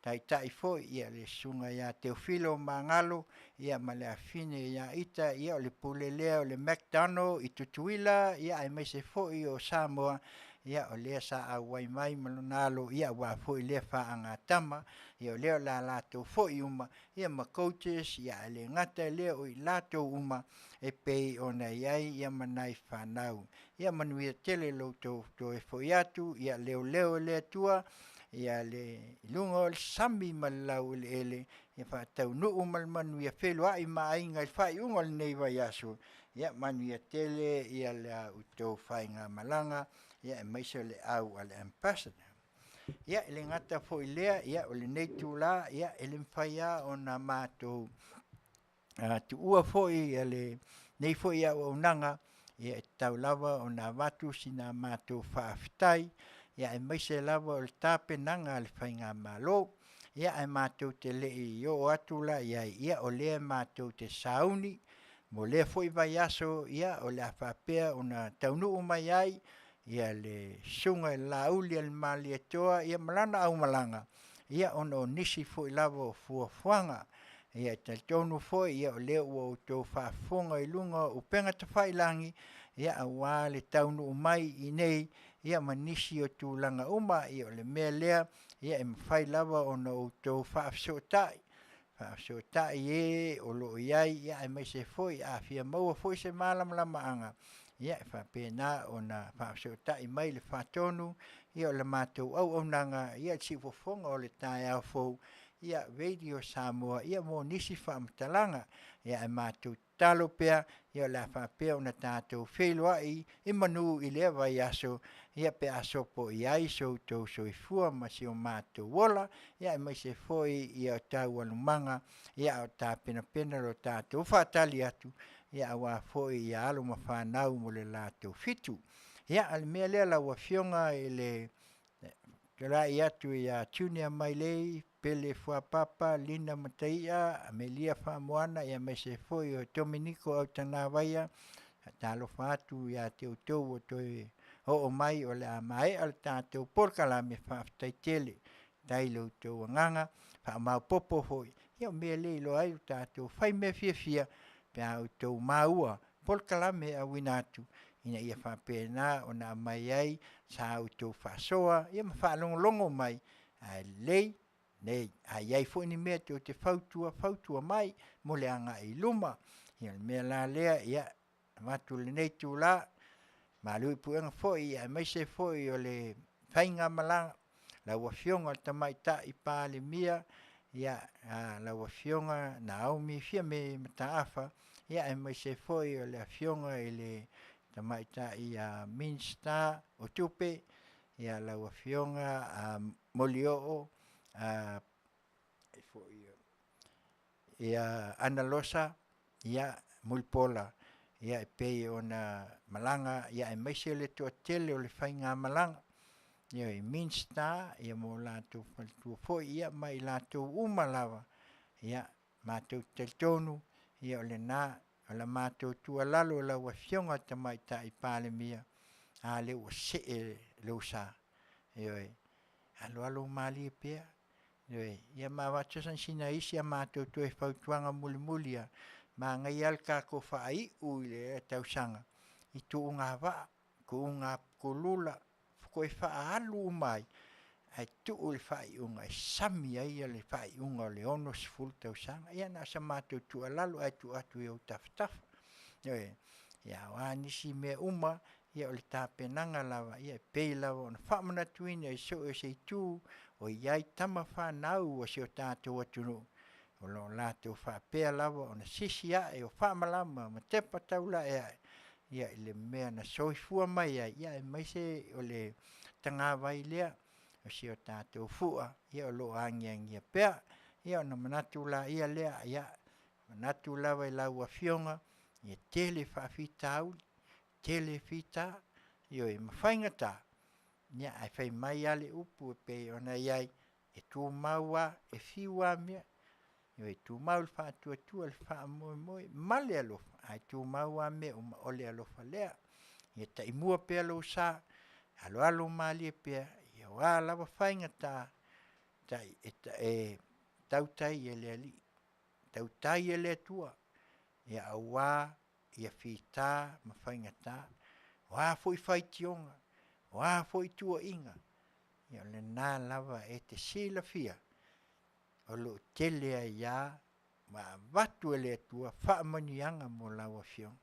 taʻitaʻi fo'i ia le suga iā Teofilo magalo ia ma le afine iā ita ia o le pule lea o le McDonald i tutuila ia ai mai se fo'i o Samoa ia o lea sa auai mai ma lona alo ia ua fo'i lea fa'agatama ia o lea o la latou fo'i uma ia ma coaches ia e le gata lea o i latou uma e pei ona iai ia manai fanau ia Manuia Tele loutou toe fo'i atu ia leoleo le atua ia le lunga o le sami ma le lau ele ia fa'ataunu'u ma le Manuia felua'i ma aiga i fa'ai'uga o lenei vaiaso ia Manuia Tele ia le outou faigamalaga ia e maise o le au a le ambassador ia i le gata fo'i lea ia o lenei tulā ia e le mafaiā ona matou tu'ua fo'i ia le nei fo'i auaunaga ia e tau lava ona avatu sina matou fa'afetai ia e maise lava o le tapenaga a le faigamālō ia e matou te le'i o atu la ia o lea matou te sauni mo lea fo'i vaiaso ia o le afapea ona taunu'u mai ai ia le sunga lauli al mali atoa ia malana au malanga ia ona o nisi fo'i lava o fuafuanga ia tonu fo'i ia o lea ua outou fa'afofoga i luga o penga tafailangi ia auā le taunu'u mai i nei ia ma nisi o tulaga uma ia o le mea lea ia e mafai lava ona outou fa'afeso'ota'i e o lo'o iai ia e maise fo'i afia maua fo'i se malamalamaʻaga ia e fa'apena ona fa'afeso'ota'i mai le fatonu ia o le matou auaunaga ia le si'ufofoga o le taeao fou ia radio Samoa ia mo nisi fa'amatalaga ia e matou talo pea ia o le afa'apea ona tatou feiloa'i i manu i lea vaiaso ia pe asopo i ai soutou soifua ma se o matou ola ia e maise fo'i ia o taualumaga ia o tapenapena lo tatou fa'atali atu ia auā fo'i ia alo ma fanau mo le latou fitu ia a le mea lea lau afioga i le tala'i atu ia tunia mai lei pele fuapapa lina mataia amelia fa'amoana ia maise fo'i o Dominiko Auaunaga talofa atu ia te outou o toe o'o mai o le a mae'a le tatou polokalame fa'afetai tele tai loutou agaga fa'amaupopo fo'i ia o mea lei lo ai o tatou fai mea fiafia pe a outou maua polokalame auina atu ina ia fa'apena ona mai ai sa outou fa'asoa ia ma fa'alogologo mai a lei nei ai fo'i ni mea te o te fautua mai mo le aga'i luma ia le mea la lea ia matu lenei tulā malui pu'ega fo'i ia e maise fo'i o le faigamalaga lau afioga o le tamaita'i palemia ia lau afioga Naomi fia me mata'afa ia e maise fo'i o le afioga i le tamaita'i Minster o tupe ia lau afioga Molio'o ia Analosa ia Mulpola ia e pei ona malaga ia e maise le to'atele o le faigamalaga ia i Minster ia mo latou faletua fo'i ia mai latou uma lava ia matou talitonu ia o lenā o le matou tualalo o lau afioga tamaita'i palemia a le ua se'e lou sa ioe aloalo malie pea ioe ia mavatusa sina isi a matou toe fautuaga mulimuli a magai a le kako fa'ai'u i le tausaga i tu'uga va'a ku'uga kulula koe fa'aalu umai ai tu'u le fa'ai'uga e sami ai le fa'ai'uga o le 60 tausaga ia na sa matou tu'alalo ai tu'atu i ou tafatafa ioe ia auā nisi mea uma ia o le tapenaga lava ia e pei lava ona fa'amanatuina i so o se itu o iai tama fanau o se o tatou atunu'u o lo latou fa'apea lava ona sisi a'e o fa'amalama ma tepa taula'e a'e ia i le mea na soifua mai ai ia e maise o le tagavai lea o se o tatou fu'a ia o lo'o agiagia pea ia ona manatu la ia lea ia manatu lava i lau afioga ia tele fa'afitauli tele fita ioe mafaigatā ia ai fai mai ale upu e pei ona iai e tumaua e fiua mea Ioi tu mau le whātua le wha moi male alofa. Ai tu mau a me o le alofa lea. Ia ta imua pia lo sa. Alo malie pia. Ia wā lawa whainga ta. Tautai e le ali. Tautai e le tua. Ia awa. Ia fita. Ma whainga ta. Wā fwoi whaitionga. Wā fwoi tua inga. Ia le nā lava e te sila fia. O lo tele a ia, ma watu le tua, wha manianga mo lawa fiong.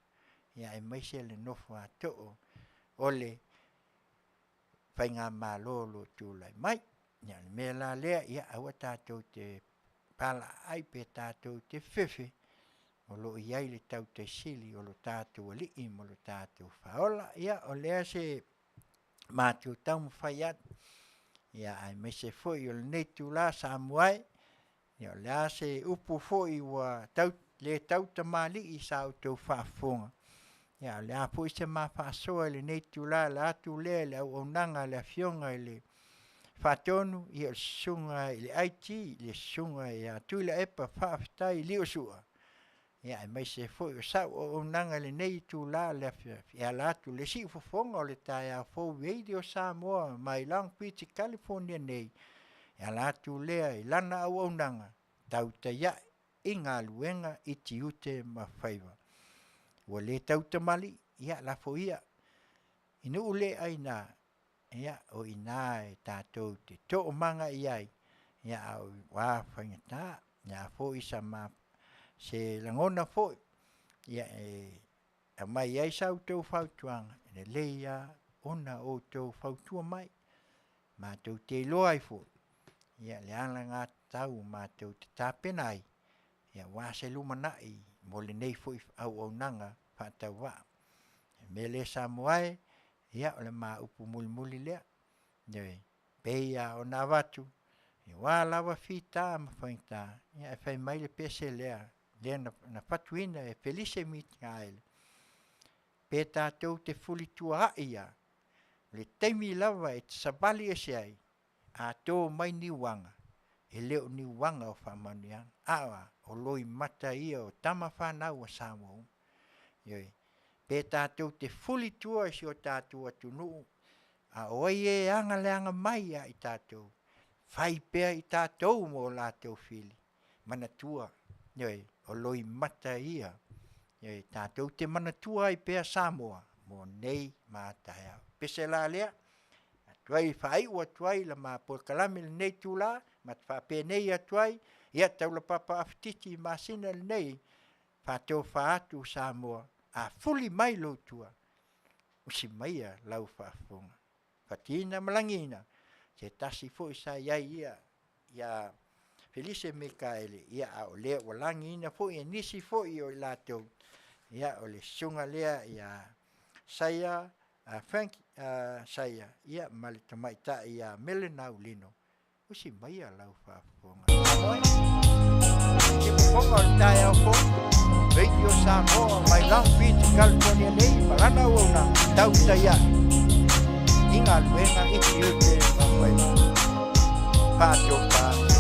Ia e maise le nofo a to'o, o le whainga mālolo tūlai mai. Ia le mea la lea, ia awa tātou te pala ai pe tātou te whiwhi, o lo iai le tau te sili, o lo tātou alii, mo lo tātou whaola. Ia o lea se mātou tau mwhaiat, ia ai maise foi o le neitu la Samoa. Ia lea se upu foi wa le tau tamali i sa o tau whaafonga. Ia lea foi se ma whaasoa le neitu la atu lea le Auaunaga le Afioga i le whaatonu i le sunga i le IT, le sunga i atu le epa whaafitai li o sua. Ia mai se foi o sa o Auaunaga le neitu la le Afiafi. Ia la atu le si Fofoga o le tai a fau veidi o Samoa mai lang piti California nei. Ia la tu lea i lana Auaunaga, Tautai i ngā luenga i Tiute ma Faiva. Ua le tautamali, ia la fo ia. Inu ule aina, ia o ina e tātou te to'o manga iai. Ia au wā whaingata, ia fo isa ma se langona fo. Ia a mai ai sau tau whautuanga, ne leia ona o tau whautua mai. Ma tau te loa i fo. Ia le ala ngā tau mātou te tāpenai. Ia wā se lumanai mo le nei fo i Auaunaga whātau wā. Me le Samoa, ia o le mā upu muli lea. Ia peia o nā watu. Ia wā lawa whita ma whaingta. Ia e whai mai le pese lea. Lea na whatuina e Felice mit ngā ele. Pe tātou te fuli tua ia. Le teimi lava e te sabali e se ai. A tō mai ni wanga, e leo ni wanga o Manuia, awa o loi mata ia o tama whanau a Samoa. Ioi, pe tātou te fuli tua si o tātou atu nuu, a oi e anga leanga mai a i tātou, whai pea i tātou mo lātou fili, mana tua, ioi, o loi mata ia, ioi, tātou te mana tua i pea Samoa, mo nei mātai au. Pese la lea, tuai whai ua tuai la mā polkalame le nei tūla, mat whape nei a tuai, ia Taulapapa Afutiti Masina le nei, whātou whaatu Samoa, a fuli mai lo tua, usi mai a lau whaafonga. Whatina malangina, se tasi fo isa ia Felice Mikaele, ia a o lea walangina fo ia nisi fo i o lātou, ia o le sunga lea ia saya, Frank saya ia male tamaita ia melenau lino usi mai lau Faafofoga moi ke Fofoga o tai au fo radio Samoa mai lang beach California nei marana ona Tautai inga luenga i Tiute mai Faafofoga'aga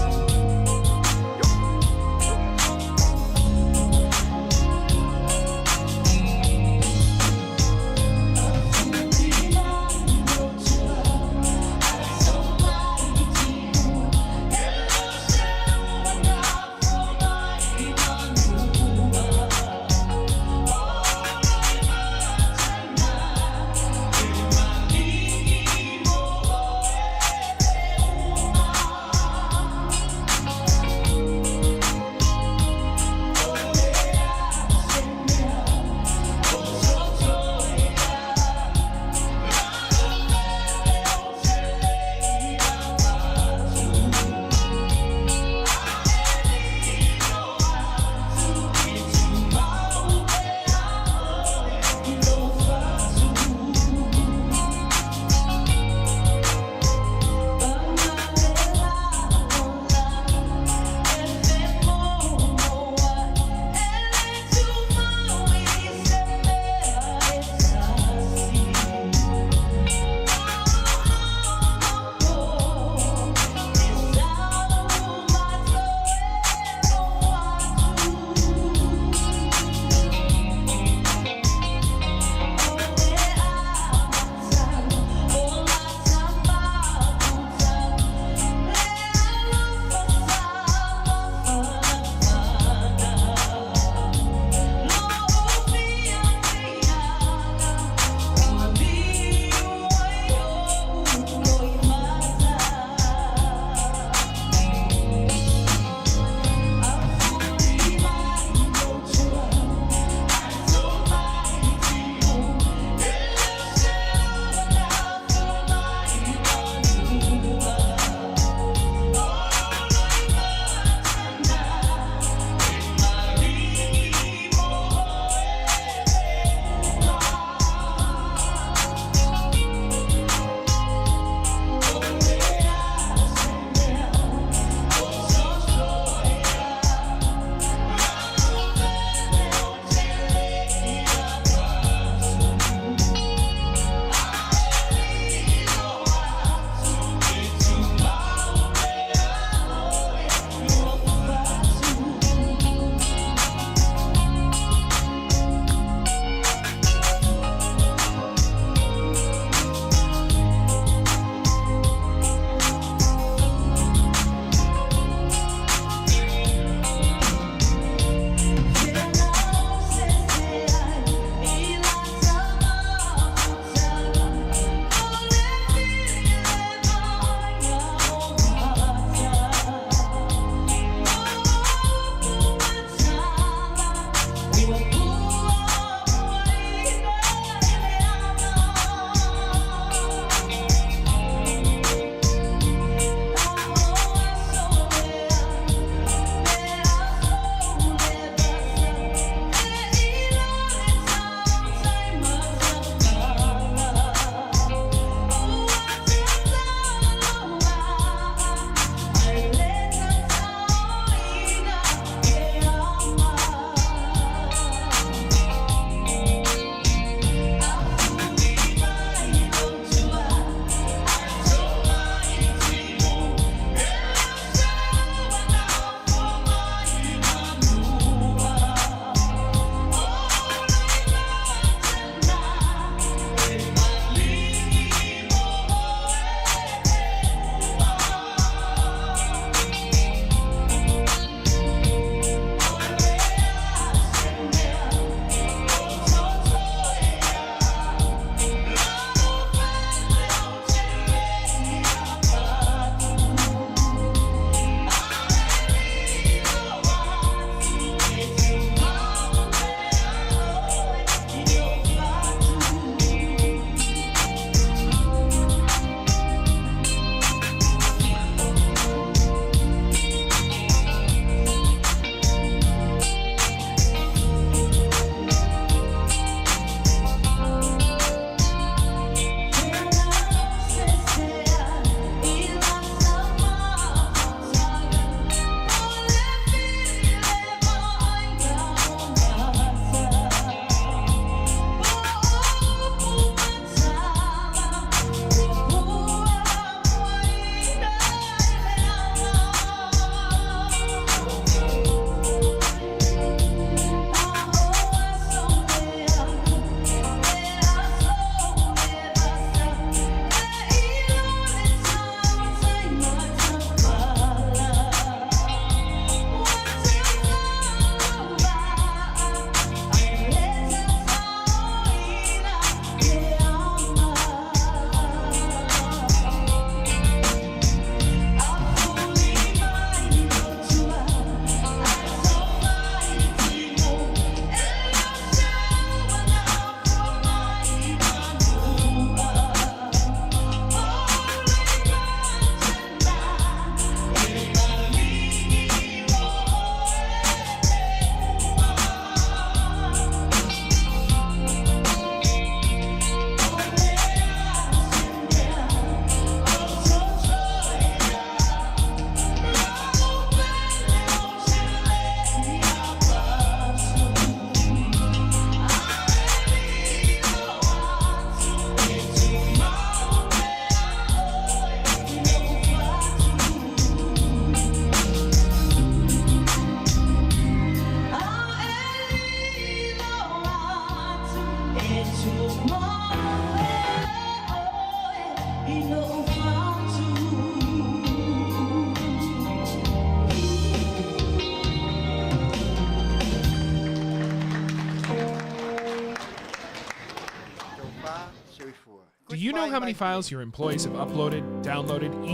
Do you know how many files your employees have uploaded, downloaded,